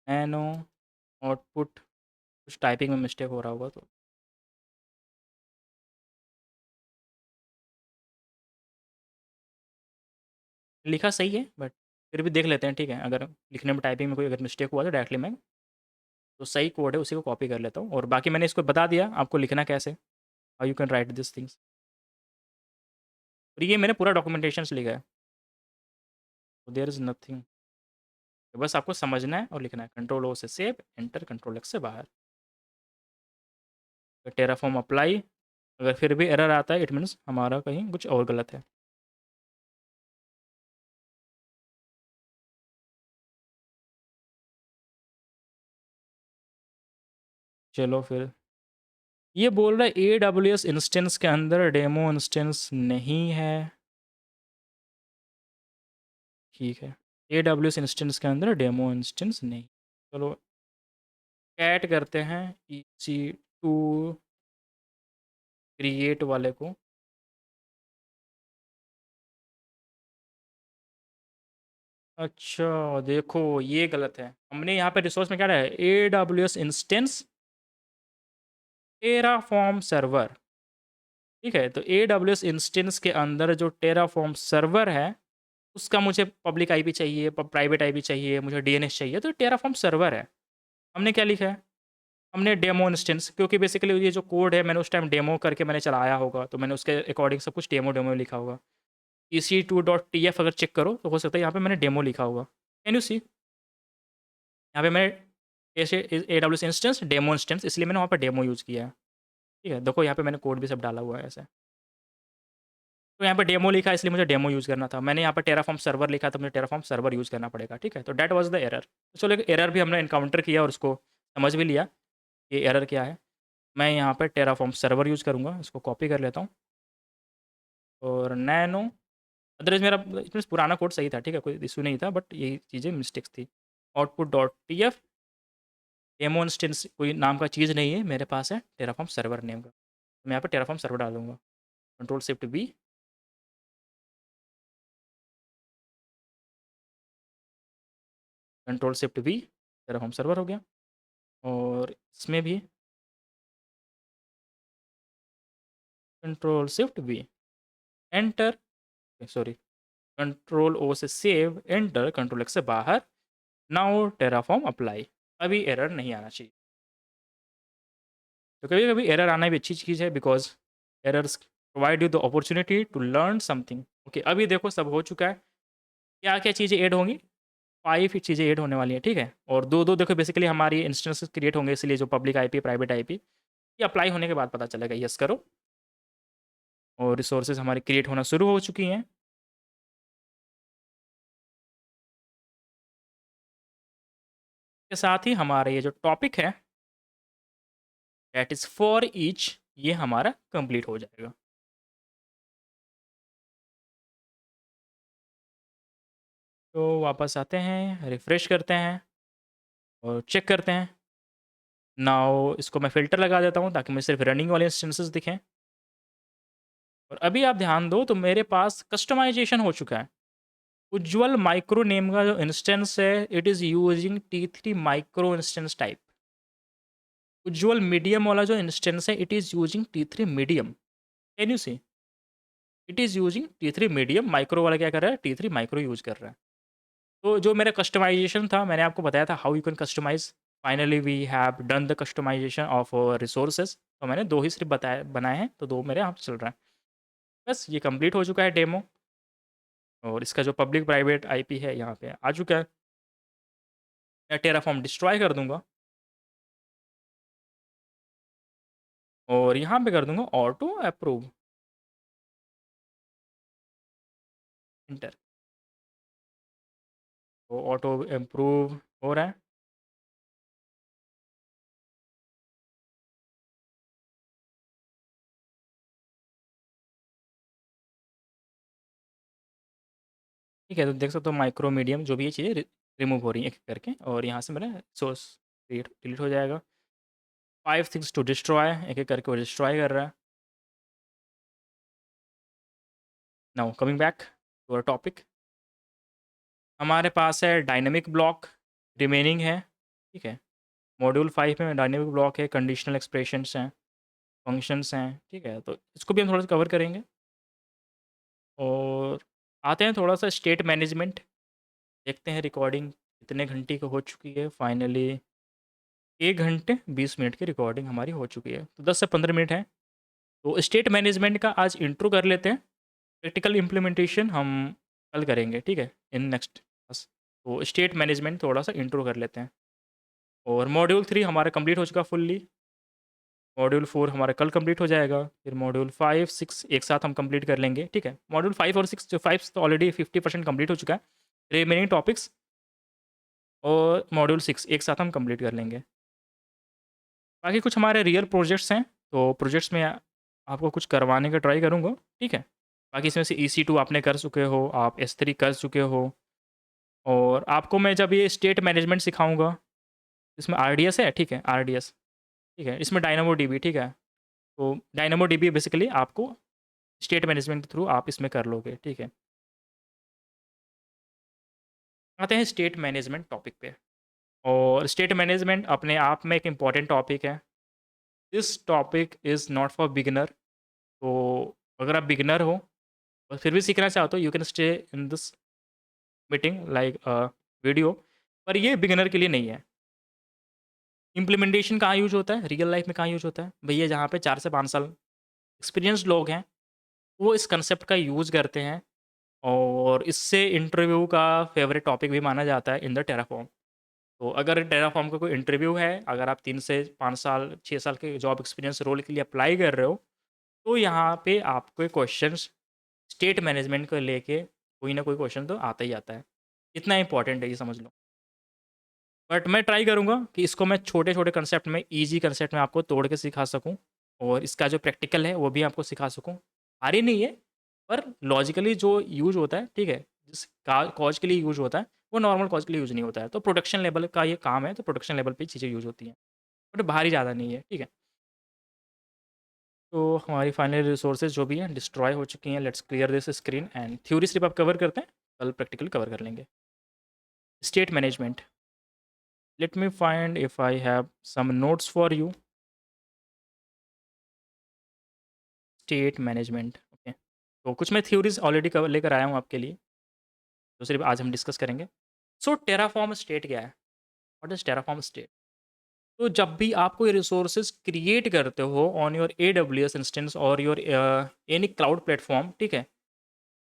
एनो आउटपुट, कुछ टाइपिंग में मिस्टेक हो रहा होगा तो लिखा सही है, बट फिर भी देख लेते हैं, ठीक है। अगर लिखने में टाइपिंग में कोई अगर मिस्टेक हुआ तो डायरेक्टली मैं तो सही कोड है उसी को कॉपी कर लेता हूँ, और बाकी मैंने इसको बता दिया आपको लिखना कैसे, how you can write this things, और ये मैंने पूरा डॉक्यूमेंटेशन लिखा है, देयर इज़ नथिंग, बस आपको समझना है और लिखना है। कंट्रोल O से सेव, एंटर, कंट्रोल X से बाहर, टेराफॉर्म अप्लाई, अगर फिर भी एरर आता है इट मीन्स हमारा कहीं कुछ और गलत है। चलो फिर ये बोल रहा है AWS इंस्टेंस के अंदर डेमो इंस्टेंस नहीं है। ठीक है, AWS इंस्टेंस के अंदर डेमो इंस्टेंस नहीं। चलो ऐड करते हैं EC2 क्रिएट वाले को। अच्छा देखो ये गलत है, हमने यहाँ पे रिसोर्स में क्या है AWS इंस्टेंस टेराफॉर्म सर्वर। ठीक है, तो AWS इंस्टेंस के अंदर जो टेराफॉर्म सर्वर है उसका मुझे पब्लिक आईपी चाहिए, प्राइवेट आईपी चाहिए, मुझे DNS चाहिए, तो टेराफॉर्म सर्वर है। हमने क्या लिखा है, हमने डेमो इंस्टेंस, क्योंकि बेसिकली ये जो कोड है मैंने उस टाइम डेमो करके मैंने चलाया होगा, तो मैंने उसके अकॉर्डिंग सब कुछ डेमो डेमो लिखा होगा। EC2.tf अगर चेक करो तो हो सकता है यहाँ पे मैंने डेमो लिखा होगा। कैन यू सी, यहाँ पे मैंने ऐसे AWS इंस्टेंस डेमो इंस्टेंस, इसलिए मैंने वहाँ पर डेमो यूज़ किया है। ठीक है, देखो यहाँ पे मैंने कोड भी सब डाला हुआ है ऐसे। तो यहाँ पे डेमो लिखा है इसलिए मुझे डेमो यूज़ करना था। मैंने यहाँ पर टेराफॉर्म सर्वर लिखा तो मुझे टेराफॉर्म सर्वर यूज़ करना पड़ेगा। ठीक है, तो दैट वाज द एरर। तो चलो एक एरर भी हमने इनकाउंटर किया और उसको समझ भी लिया ये एरर क्या है। मैं यहाँ पे टेराफॉर्म सर्वर यूज़ करूँगा, इसको कॉपी कर लेता हूँ और नैनो, अदरवाइज मेरा इसमें पुराना कोड सही था। ठीक है, कोई इशू नहीं था, बट यही चीज़ें मिस्टेक्स थी। Output dot TF demo instance कोई नाम का चीज़ नहीं है मेरे पास, है टेराफॉर्म सर्वर नेम का। मैं यहाँ पर टेराफॉर्म सर्वर डालूंगा, Ctrl+Shift+V, Ctrl+Shift+V, टेराफॉर्म सर्वर हो गया। और इसमें भी Ctrl+Shift+V, एंटर, सॉरी Ctrl+O से सेव, एंटर, Ctrl+X से बाहर। Now Terraform apply. अभी एरर नहीं आना चाहिए। तो कभी कभी एरर आना भी अच्छी चीज़ है, because errors provide you the opportunity to learn something. Okay, अभी देखो सब हो चुका है। क्या क्या चीज़ें ऐड होंगी, 5 ही चीज़ें ऐड होने वाली हैं। ठीक है, और दो दो देखो बेसिकली हमारी इंस्टेंसेस क्रिएट होंगे, इसलिए जो पब्लिक आईपी प्राइवेट आईपी ये अप्लाई होने के बाद पता चलेगा। यस करो, और रिसोर्सेज हमारी क्रिएट होना शुरू हो चुकी हैं। के साथ ही हमारा ये जो टॉपिक है दैट इज़ फॉर ईच, ये हमारा कंप्लीट हो जाएगा। तो वापस आते हैं, रिफ़्रेश करते हैं और चेक करते हैं। नाउ इसको मैं फ़िल्टर लगा देता हूँ ताकि मुझे सिर्फ रनिंग वाले इंस्टेंसेस दिखें। और अभी आप ध्यान दो तो मेरे पास कस्टमाइजेशन हो चुका है। उज्ज्वल माइक्रो नेम का जो इंस्टेंस है it is using T3 micro instance type. उज्ज्वल मीडियम वाला जो इंस्टेंस है it is using T3 medium. Can you see, it is using T3 medium. Micro वाला क्या कर रहा है, T3 माइक्रो यूज़ कर रहा है। तो जो मेरा कस्टमाइजेशन था मैंने आपको बताया था how you can customize. Finally we have done the customization of resources. तो मैंने 2 ही सिर्फ बताए बनाए हैं, तो 2 मेरे यहाँ पे चल रहा है। बस ये कंप्लीट हो चुका है डेमो, और इसका जो पब्लिक प्राइवेट आईपी है यहाँ पे आ चुका है। मैं टेराफॉर्म डिस्ट्रॉय कर दूंगा और यहाँ पे कर दूंगा ऑटो अप्रूव, इंटर। तो ऑटो अप्रूव हो रहा है। ठीक है, तो देख सकते हो माइक्रो मीडियम जो भी ये चीज़ें रिमूव हो रही हैं एक एक करके, और यहाँ से मेरा सोर्स डिलीट हो जाएगा। 5 थिंग्स टू डिस्ट्रॉय, एक एक करके वो डिस्ट्रॉय कर रहा है। Now coming back to our topic, हमारे पास है डायनेमिक ब्लॉक रिमेनिंग है। ठीक है, मॉड्यूल 5 में डायनेमिक ब्लॉक है, कंडीशनल एक्सप्रेशंस हैं, फंक्शंस हैं। ठीक है, तो इसको भी हम थोड़ा सा कवर करेंगे। और आते हैं थोड़ा सा स्टेट मैनेजमेंट, देखते हैं रिकॉर्डिंग कितने घंटे की हो चुकी है। फाइनली 1 घंटे 20 मिनट की रिकॉर्डिंग हमारी हो चुकी है, तो 10 से 15 मिनट है। तो स्टेट मैनेजमेंट का आज इंट्रो कर लेते हैं, प्रैक्टिकल इम्प्लीमेंटेशन हम कल करेंगे। ठीक है, इन नेक्स्ट क्लास। तो स्टेट मैनेजमेंट थोड़ा सा इंट्रो कर लेते हैं। और मॉड्यूल 3 हमारा कंप्लीट हो चुका फुल्ली। मॉड्यूल 4 हमारा कल कंप्लीट हो जाएगा, फिर मॉड्यूल 5 6 एक साथ हम कंप्लीट कर लेंगे। ठीक है, मॉड्यूल 5 और 6, जो 5 तो ऑलरेडी 50% कंप्लीट हो चुका है, रिमेनिंग टॉपिक्स और मॉड्यूल 6 एक साथ हम कंप्लीट कर लेंगे। बाकी कुछ हमारे रियल प्रोजेक्ट्स हैं, तो प्रोजेक्ट्स में आपको कुछ करवाने का ट्राई करूँगा, ठीक है। बाकी इसमें से EC2 आपने कर चुके हो, आप S3 कर चुके हो, और आपको मैं जब ये स्टेट मैनेजमेंट सिखाऊंगा, इसमें RDS है, ठीक है, RDS, ठीक है, इसमें डायनामो DB, ठीक है। तो डायनामो DB बेसिकली आपको स्टेट मैनेजमेंट के थ्रू आप इसमें कर लोगे, ठीक है। आते हैं स्टेट मैनेजमेंट टॉपिक पे, और स्टेट मैनेजमेंट अपने आप में एक इम्पॉर्टेंट टॉपिक है। This topic is not for beginner. तो अगर आप बिगिनर हो और फिर भी सीखना चाहते हो, you can stay in this meeting like video, पर ये बिगिनर के लिए नहीं है। इम्प्लीमेंटेशन कहाँ यूज होता है, रियल लाइफ में कहाँ यूज होता है भैया, जहाँ पे 4 से 5 साल एक्सपीरियंस्ड लोग हैं, वो इस कंसेप्ट का यूज़ करते हैं, और इससे इंटरव्यू का फेवरेट टॉपिक भी माना जाता है इन द टेराफॉर्म। तो अगर टेराफॉर्म का कोई इंटरव्यू है, अगर आप 3 से 5 साल 6 साल के जॉब एक्सपीरियंस रोल के लिए अप्लाई कर रहे हो, तो यहाँ पे आपको क्वेश्चंस स्टेट मैनेजमेंट को लेके कोई ना कोई क्वेश्चन तो आता ही आता है। इतना इंपॉर्टेंट है, ये समझ लो। बट मैं ट्राई करूँगा कि इसको मैं छोटे छोटे कंसेप्ट में, ईजी कंसेप्ट में आपको तोड़ के सिखा सकूँ, और इसका जो प्रैक्टिकल है वो भी आपको सिखा सकूँ। भारी नहीं है, पर लॉजिकली जो यूज़ होता है, ठीक है, जिस कॉज के लिए यूज़ होता है, वो नॉर्मल कॉज के लिए यूज़ नहीं होता है। तो प्रोडक्शन लेवल का ये काम है, तो प्रोडक्शन लेवल पे चीज़ें यूज़ होती हैं, बट भारी ज़्यादा नहीं है, ठीक है। तो हमारी फाइनल रिसोर्सेज जो भी हैं डिस्ट्रॉय हो चुकी हैं। Let's clear this screen, and theory सिर्फ आप कवर करते हैं, कल प्रैक्टिकल कवर कर लेंगे। State management, let me find if I have some notes for you. State management, okay. तो कुछ मैं थ्योरीज ऑलरेडी कवर लेकर आया हूँ आपके लिए, तो सिर्फ आज हम डिस्कस करेंगे। सो टेराफॉर्म स्टेट क्या है, व्हाट इज टेराफॉर्म स्टेट? तो जब भी आप कोई रिसोर्सेज क्रिएट करते हो ऑन योर AWS इंस्टेंस और योर एनी क्लाउड प्लेटफॉर्म, ठीक है,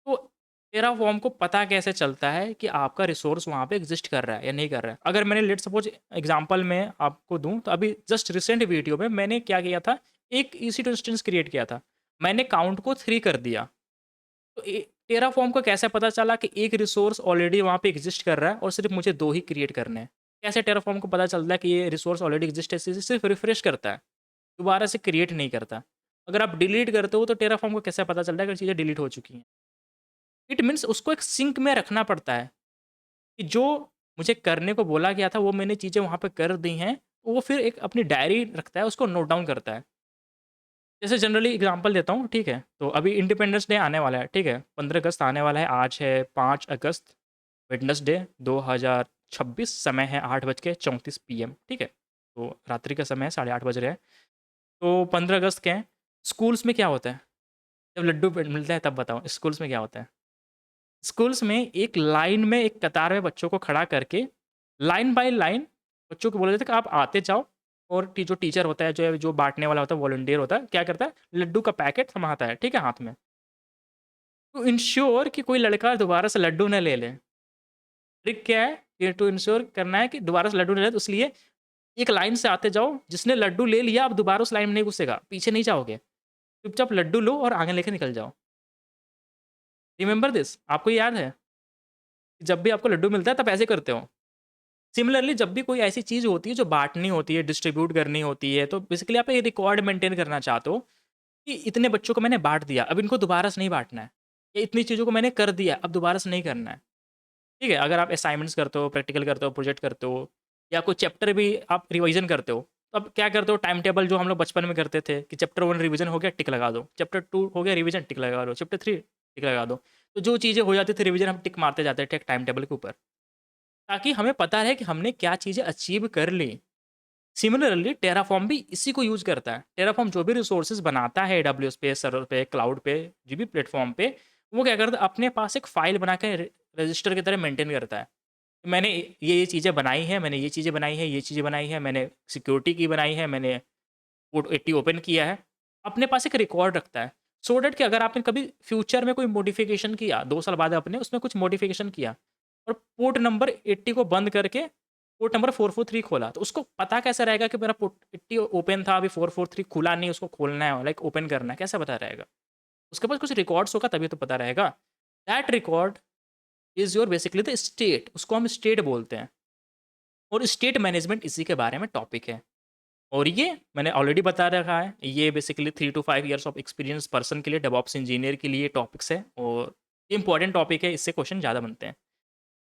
तो टेराफॉर्म को पता कैसे चलता है कि आपका रिसोर्स वहाँ पे एग्जिस्ट कर रहा है या नहीं कर रहा है? अगर मैंने लेट सपोज एग्जांपल में आपको दूँ, तो अभी जस्ट रिसेंट वीडियो में मैंने क्या किया था, एक EC2 इंस्टेंस क्रिएट किया था, मैंने काउंट को 3 कर दिया। तो टेराफॉर्म को कैसे पता चला कि एक रिसोर्स ऑलरेडी वहाँ पे एग्जिस्ट कर रहा है और सिर्फ मुझे 2 ही क्रिएट करने हैं? कैसे टेराफॉर्म को पता चलता है कि ये रिसोर्स ऑलरेडी एग्जिस्ट है? सिर्फ रिफ्रेश करता है, दोबारा से क्रिएट नहीं करता। अगर आप डिलीट करते हो, तो टेराफॉर्म को कैसे पता चलता है कि चीज़ें डिलीट हो चुकी हैं? इट मीन्स उसको एक सिंक में रखना पड़ता है कि जो मुझे करने को बोला गया था वो मैंने चीज़ें वहाँ पे कर दी हैं, वो फिर एक अपनी डायरी रखता है, उसको नोट डाउन करता है। जैसे जनरली एग्जांपल देता हूँ, ठीक है, तो अभी इंडिपेंडेंस डे आने वाला है, ठीक है, 15 अगस्त आने वाला है, आज है 5 अगस्त, वेडनेसडे 2026, समय है 8:34 PM, ठीक है। तो रात्रि का समय है, 8:30 बज रहे हैं। तो 15 अगस्त के हैं। स्कूल्स में क्या होता है, जब लड्डू मिलता है तब बताओ, स्कूल्स में क्या होता है? स्कूल्स में एक लाइन में, एक कतार में बच्चों को खड़ा करके लाइन बाय लाइन बच्चों को बोला जाता है कि आप आते जाओ, और जो टीचर होता है, जो जो बांटने वाला होता है, वॉलंटियर होता है, क्या करता है, लड्डू का पैकेट थमाता है, ठीक है, हाथ में, टू इंश्योर कि कोई लड़का दोबारा से लड्डू न ले ले। ट्रिक क्या है, ये टू इंश्योर करना है कि दोबारा से लड्डू न ले, तो इसलिए एक लाइन से आते जाओ, जिसने लड्डू ले लिया अब दोबारा उस लाइन में नहीं घुसेगा, पीछे नहीं जाओगे, चुपचाप लड्डू लो और आगे लेके निकल जाओ। रिमेंबर दिस, आपको ये याद है? जब भी आपको लड्डू मिलता है तब ऐसे करते हो। सिमिलरली जब भी कोई ऐसी चीज़ होती है जो बाँटनी होती है, डिस्ट्रीब्यूट करनी होती है, तो बेसिकली आप एक रिकॉर्ड मेंटेन करना चाहते हो कि इतने बच्चों को मैंने बाँट दिया, अब इनको दोबारा से नहीं बाँटना है। या इतनी चीज़ों को मैंने कर दिया, अब दोबारा से नहीं करना है। ठीक है? अगर आप असाइनमेंट्स करते हो, प्रैक्टिकल करते हो, प्रोजेक्ट करते हो, या कोई चैप्टर भी आप रिवीजन करते हो, तो अब क्या करते हो, टाइम टेबल जो हम लोग बचपन में करते थे कि चैप्टर 1 रिवीजन हो गया, टिक लगा दो, चैप्टर 2 हो गया रिवीजन, टिक लगा दो, चैप्टर 3 टिक लगा दो। तो जो चीज़ें हो जाती थी रिवीजन, हम टिक मारते जाते थे एक टाइम टेबल के ऊपर, ताकि हमें पता रहे कि हमने क्या चीज़ें अचीव कर ली। सिमिलरली टेराफॉर्म भी इसी को यूज़ करता है। टेराफॉर्म जो भी रिसोर्सेज़ बनाता है AWS पे, सर्वर पे, क्लाउड पे, जो भी प्लेटफ़ॉर्म पे, वो क्या करता है, अपने पास एक फ़ाइल बना के रजिस्टर की तरह मेंटेन करता है। मैंने ये चीज़ें बनाई हैं, मैंने ये चीज़ें बनाई हैं, ये चीज़ें बनाई हैं, मैंने सिक्योरिटी की बनाई है, मैंने पोर्ट 80 ओपन किया है। अपने पास एक रिकॉर्ड रखता है, सो दैट कि अगर आपने कभी फ्यूचर में कोई मॉडिफ़िकेशन किया, 2 साल बाद आपने उसमें कुछ मॉडिफ़िकेशन किया और पोर्ट नंबर 80 को बंद करके पोर्ट नंबर 443 खोला, तो उसको पता कैसे रहेगा कि मेरा पोर्ट 80 ओपन था, अभी 443 खुला नहीं, उसको खोलना है, लाइक ओपन करना है, कैसे पता रहेगा? उसके पास कुछ रिकॉर्ड्स होगा तभी तो पता रहेगा। That record is your basically the state, उसको हम स्टेट बोलते हैं, और स्टेट मैनेजमेंट इसी के बारे में टॉपिक है। और ये मैंने ऑलरेडी बता रखा है, ये basically 3 to 5 years of experience person के लिए, डेवऑप्स इंजीनियर के लिए टॉपिक्स है और इंपॉर्टेंट टॉपिक है, इससे क्वेश्चन ज़्यादा बनते हैं।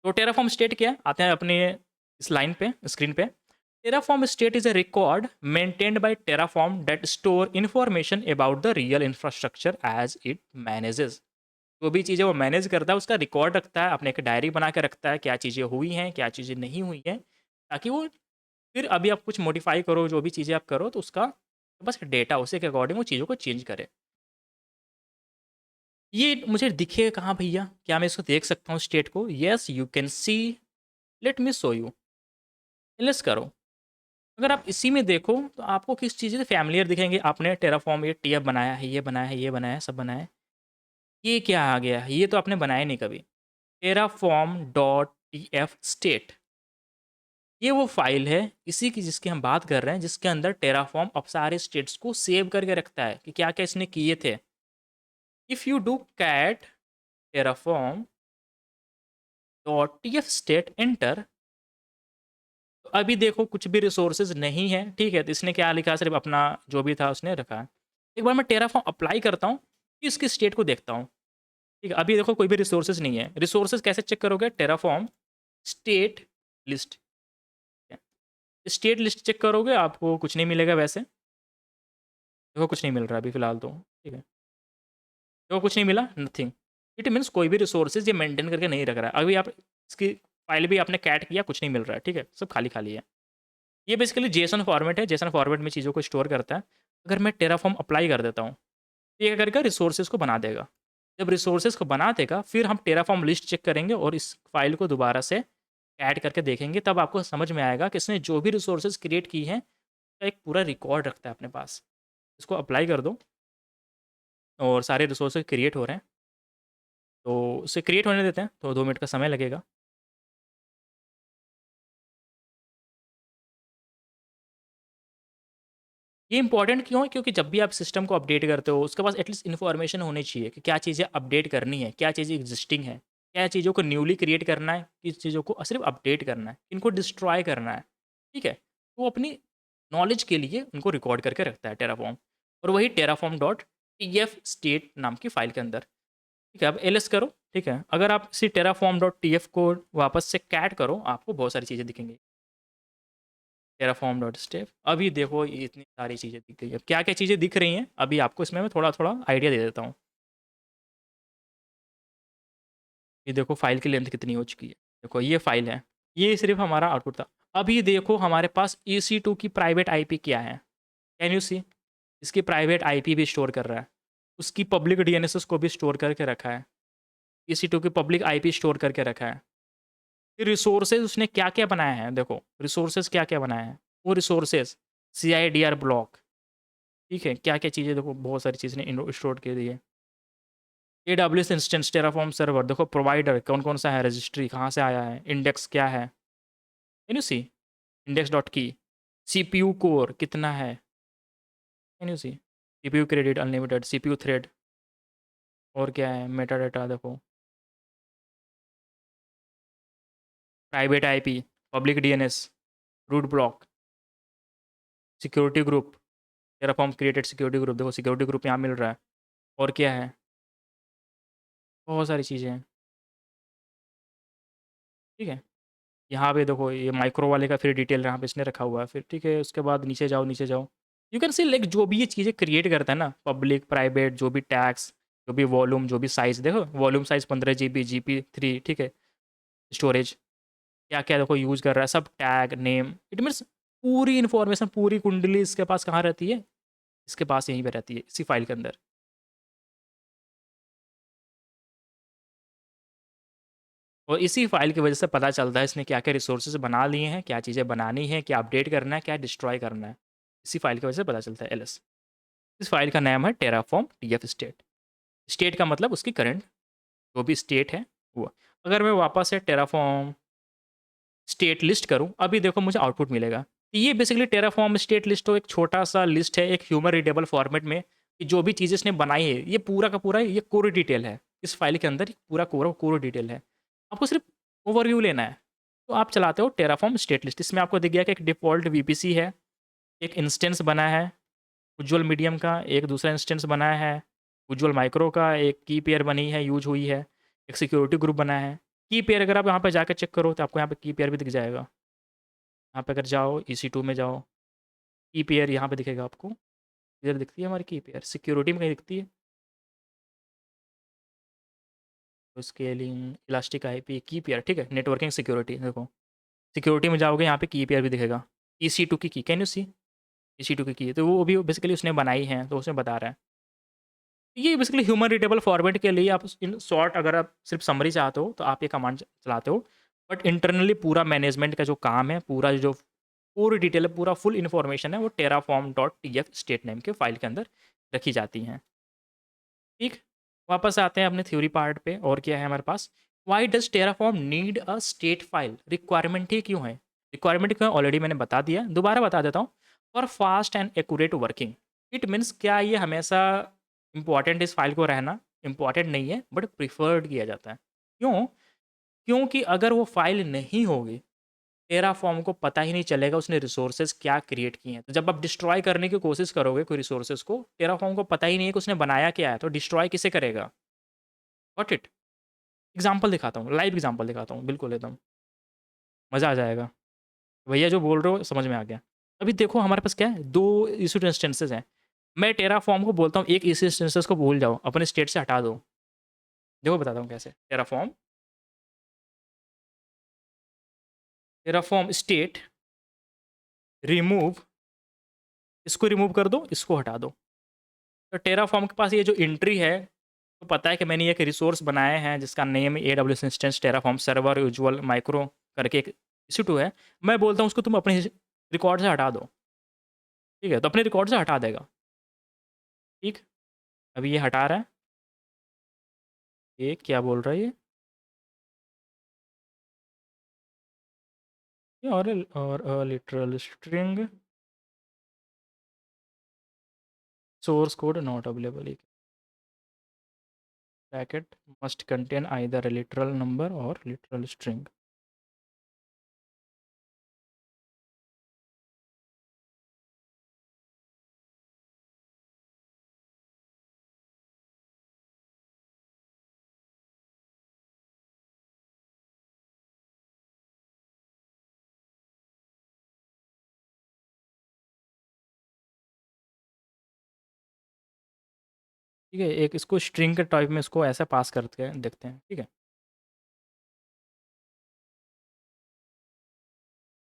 तो टेराफॉर्म स्टेट क्या है, आते हैं अपने इस लाइन पे, स्क्रीन पे। Terraform state is a record maintained by Terraform that store information about the real infrastructure as it manages. जो भी चीज़ें वो मैनेज करता है उसका रिकॉर्ड रखता है, अपने एक डायरी बना के रखता है, क्या चीज़ें हुई हैं, क्या चीज़ें नहीं हुई हैं, ताकि वो फिर अभी आप कुछ मॉडिफाई करो, जो भी चीज़ें आप करो तो उसका बस डेटा उसी के अकॉर्डिंग वो चीज़ों को चेंज करे। ये मुझे दिखे कहाँ भैया? क्या मैं इसको देख सकता हूँ स्टेट को? Yes you can see, late me show you. Let's करो। अगर आप इसी में देखो तो आपको किस चीज़ से फैमिलियर दिखेंगे। आपने टेराफॉर्म, ये टीएफ बनाया है, ये बनाया है, ये बनाया है, सब बनाया है। ये क्या आ गया? ये तो आपने बनाया नहीं कभी। Terraform dot T F state, ये वो फाइल है इसी की जिसकी हम बात कर रहे हैं, जिसके अंदर टेराफॉर्म अब सारे स्टेट्स को सेव करके रखता है कि क्या क्या इसने किए थे। If you do cat Terraform dot T F state enter, तो अभी देखो कुछ भी रिसोर्सेज नहीं है, ठीक है। तो इसने क्या लिखा, सिर्फ अपना जो भी था उसने रखा है। एक बार मैं टेराफॉर्म अप्लाई करता हूँ, इसकी स्टेट को देखता हूँ, ठीक है। अभी देखो कोई भी रिसोर्सेज नहीं है। रिसोर्सेज कैसे चेक करोगे? Terraform state list, state list check करोगे आपको कुछ नहीं मिलेगा वैसे। देखो कुछ नहीं मिल रहा अभी फ़िलहाल तो, ठीक है। देखो कुछ नहीं मिला, नथिंग। इट मीन्स कोई भी रिसोर्सेज ये मेंटेन करके नहीं रख रहा है। अभी आप इसकी फाइल भी आपने कैट किया, कुछ नहीं मिल रहा है, ठीक है। सब खाली खाली है। ये बेसिकली जेसन फॉर्मेट है, जेसन फॉर्मेट में चीज़ों को स्टोर करता है। अगर मैं टेराफॉर्म अप्लाई कर देता हूँ, तो ये करके रिसोर्सेज को बना देगा। जब रिसोर्सेज को बना देगा फिर हम टेराफॉर्म लिस्ट चेक करेंगे और इस फाइल को दोबारा से ऐड करके देखेंगे, तब आपको समझ में आएगा कि इसने जो भी रिसोर्सेज क्रिएट की हैं, का एक पूरा रिकॉर्ड रखता है अपने पास। इसको अप्लाई कर दो और सारे रिसोर्सेज क्रिएट हो रहे हैं। तो उसे क्रिएट होने देते हैं, तो 2 मिनट का समय लगेगा। ये इंपॉर्टेंट क्यों है? क्योंकि जब भी आप सिस्टम को अपडेट करते हो उसके पास एटलीस्ट इन्फॉर्मेशन होनी चाहिए कि क्या चीज़ें अपडेट करनी है, क्या चीज़ें एग्जिस्टिंग है, क्या चीज़ों को न्यूली क्रिएट करना है, किस चीज़ों को सिर्फ अपडेट करना है, इनको डिस्ट्रॉय करना है, ठीक है। तो वो अपनी नॉलेज के लिए उनको रिकॉर्ड करके रखता है टेराफॉर्म, और वही Terraform dot T F state नाम की फाइल के अंदर, ठीक है। अब एल करो, ठीक है। अगर आप इसी टेराफॉर्म डॉट टी एफ को वापस से कैट करो, आपको बहुत सारी चीज़ें दिखेंगी। टेराफॉर्म डॉट स्टेप, अभी देखो ये इतनी सारी चीज़ें दिख गई। अब क्या क्या चीज़ें दिख रही हैं अभी आपको इसमें मैं थोड़ा थोड़ा आइडिया दे देता हूँ। ये देखो फाइल की लेंथ कितनी हो चुकी है। देखो ये फाइल है, ये सिर्फ हमारा आउटपुट था। अभी देखो हमारे पास EC2 की प्राइवेट आईपी क्या है, कैन यू सी? इसकी प्राइवेट आईपी भी स्टोर कर रहा है, उसकी पब्लिक डीएनएस को भी स्टोर करके रखा है, EC2 की पब्लिक आईपी स्टोर करके रखा है। फिर रिसोर्सेज उसने क्या क्या बनाया है, देखो रिसोर्सेज क्या क्या बनाया है। वो रिसोर्सेज CIDR ब्लॉक, ठीक है। क्या क्या चीज़ें, देखो बहुत सारी चीज़ें ने स्टोर के दी है। AWS इंस्टेंस, टेराफॉर्म सर्वर, देखो प्रोवाइडर कौन कौन सा है, रजिस्ट्री कहाँ से आया है, इंडेक्स क्या है, can you see? Index dot key. CPU core कितना है, can you see? CPU credit unlimited, CPU thread, और क्या है, मेटा डाटा देखो, private IP, public DNS, root block, security group, Terraform created security group, देखो security group यहाँ मिल रहा है। और क्या है, बहुत सारी चीज़ें हैं, ठीक है। यहाँ पे देखो ये माइक्रो वाले का फिर डिटेल यहाँ पे इसने रखा हुआ है फिर, ठीक है। उसके बाद नीचे जाओ, नीचे जाओ, यू कैन सी लाइक जो भी ये चीज़ें क्रिएट करता है ना, पब्लिक प्राइवेट, जो भी टैग्स, जो भी वॉल्यूम, जो भी साइज़, देखो वॉल्यूम साइज़ 15 GB, GP3, ठीक है। स्टोरेज क्या क्या देखो यूज़ कर रहा है, सब टैग नेम, इट मीन्स पूरी इन्फॉर्मेशन, पूरी कुंडली इसके पास कहाँ रहती है, इसके पास यहीं पे रहती है, इसी फाइल के अंदर। और इसी फाइल की वजह से पता चलता है इसने क्या क्या रिसोर्सेज बना लिए हैं, क्या चीज़ें बनानी है, क्या अपडेट करना है, क्या डिस्ट्रॉय करना है। इसी फाइल की वजह से पता चलता है LS। इस फाइल का नाम है टेराफॉर्म TF स्टेट। स्टेट का मतलब उसकी करंट जो भी स्टेट है वो। अगर मैं वापस से टेराफॉर्म स्टेट लिस्ट करूँ, अभी देखो मुझे आउटपुट मिलेगा। ये बेसिकली टेराफॉर्म स्टेट लिस्ट तो एक छोटा सा लिस्ट है, एक ह्यूमन रीडेबल फॉर्मेट में, कि जो भी चीज़ें इसने बनाई है ये पूरा का पूरा ये कोर डिटेल है इस फाइल के अंदर, पूरा कोर डिटेल है। आपको सिर्फ ओवरव्यू लेना है, तो आप चलाते हो टेराफॉर्म स्टेट लिस्ट। इसमें आपको दिख गया कि एक डिफ़ॉल्ट VPC है, एक इंस्टेंस बना है उज्ज्वल मीडियम का, एक दूसरा इंस्टेंस बना है उज्ज्वल माइक्रो का, एक की पेयर बनी है, यूज हुई है, एक सिक्योरिटी ग्रुप बना है। की पेयर अगर आप यहाँ पे जाकर चेक करो तो आपको यहाँ पे की पेयर भी दिख जाएगा। यहाँ पे अगर जाओ EC2 में जाओ, की पेयर यहाँ पे दिखेगा आपको। इधर दिखती है हमारी की पेयर, सिक्योरिटी में कहीं दिखती है, तो स्केलिंग इलास्टिक आईपी की पेयर, ठीक है, नेटवर्किंग सिक्योरिटी। देखो सिक्योरिटी में जाओगे यहाँ पे की पेयर भी दिखेगा, EC2 की कैन यू सी, EC2 की है, तो वो भी बेसिकली उसने बनाई है, तो उसमें बता रहा है। ये बेसिकली ह्यूमन रीडेबल फॉर्मेट के लिए आप इन शॉर्ट अगर आप सिर्फ समरी चाहते हो तो आप ये कमांड चलाते हो, बट इंटरनली पूरा मैनेजमेंट का जो काम है, पूरा जो पूरी डिटेल है, पूरा फुल इन्फॉर्मेशन है, वो terraform.tf स्टेट नेम के फाइल के अंदर रखी जाती हैं। ठीक, वापस आते हैं अपने थ्योरी पार्ट पे। और क्या है हमारे पास, why does Terraform need a state file, requirement ही क्यों है, रिक्वायरमेंट क्यों ऑलरेडी मैंने बता दिया, दोबारा बता देता हूँ। For fast and accurate working, it means क्या ये हमेशा इंपॉर्टेंट इस फाइल को रहना इंपॉर्टेंट नहीं है, बट प्रिफर्ड किया जाता है। क्यों? क्योंकि अगर वो फाइल नहीं होगी, टेराफॉर्म को पता ही नहीं चलेगा उसने रिसोर्सेज क्या क्रिएट किए हैं। तो जब आप डिस्ट्रॉय करने की कोशिश करोगे कोई रिसोर्सेज को, टेराफॉर्म को पता ही नहीं है कि उसने बनाया क्या है, तो डिस्ट्रॉय किसे करेगा। Got it. एग्जाम्पल दिखाता हूँ, लाइव एग्जाम्पल दिखाता हूँ, बिल्कुल एकदम मज़ा आ जाएगा। भैया जो बोल रहे हो समझ में आ गया। अभी देखो हमारे पास क्या है, दो इशू इंस्टेंसेज हैं। मैं टेराफॉर्म को बोलता हूँ एक इस इंस्टेंसेस को भूल जाओ, अपने स्टेट से हटा दो। देखो बताता हूँ कैसे। टेराफॉर्म टेराफॉर्म स्टेट रिमूव, इसको रिमूव कर दो, इसको हटा दो। तो टेराफॉर्म के पास ये जो एंट्री है, तो पता है कि मैंने एक रिसोर्स बनाया है जिसका name AWS instance Terraform server usual micro करके एक EC2 है। मैं बोलता हूँ उसको तुम अपने रिकॉर्ड से हटा दो, ठीक है, तो अपने रिकॉर्ड से हटा देगा। ठीक, अभी ये हटा रहा है, ये क्या बोल रहा है ये और literal string source code not available, bracket must contain either a literal number और literal string। ठीक है, एक इसको स्ट्रिंग के टाइप में इसको ऐसा पास करके देखते हैं। ठीक है,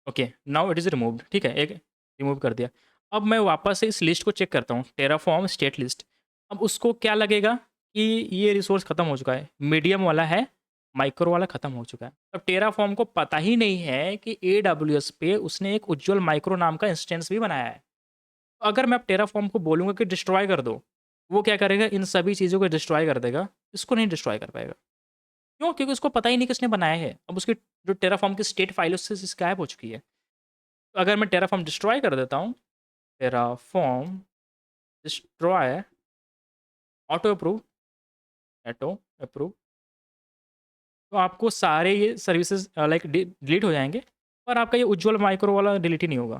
okay, now it is removed. ठीक है, एक रिमूव कर दिया। अब मैं वापस से इस लिस्ट को चेक करता हूँ, टेराफॉर्म स्टेट लिस्ट। अब उसको क्या लगेगा कि ये रिसोर्स ख़त्म हो चुका है, मीडियम वाला है, माइक्रो वाला ख़त्म हो चुका है। अब टेराफॉर्म को पता ही नहीं है कि AWS पे उसने एक उज्ज्वल माइक्रो नाम का इंस्टेंस भी बनाया है। तो अगर मैं अब टेराफॉर्म को बोलूँगा कि डिस्ट्रॉय कर दो, वो क्या करेगा, इन सभी चीज़ों को डिस्ट्रॉय कर देगा, इसको नहीं डिस्ट्रॉय कर पाएगा। क्यों? क्योंकि उसको पता ही नहीं किसने बनाया है। अब उसकी जो टेराफॉर्म की स्टेट फाइल उससे गायब हो चुकी है। तो अगर मैं टेराफॉर्म डिस्ट्रॉय कर देता हूँ, Terraform destroy auto approve, auto approve, तो आपको सारे ये सर्विसेज लाइक डिलीट हो जाएँगे, पर आपका ये उज्ज्वल माइक्रो वाला डिलीट ही नहीं होगा,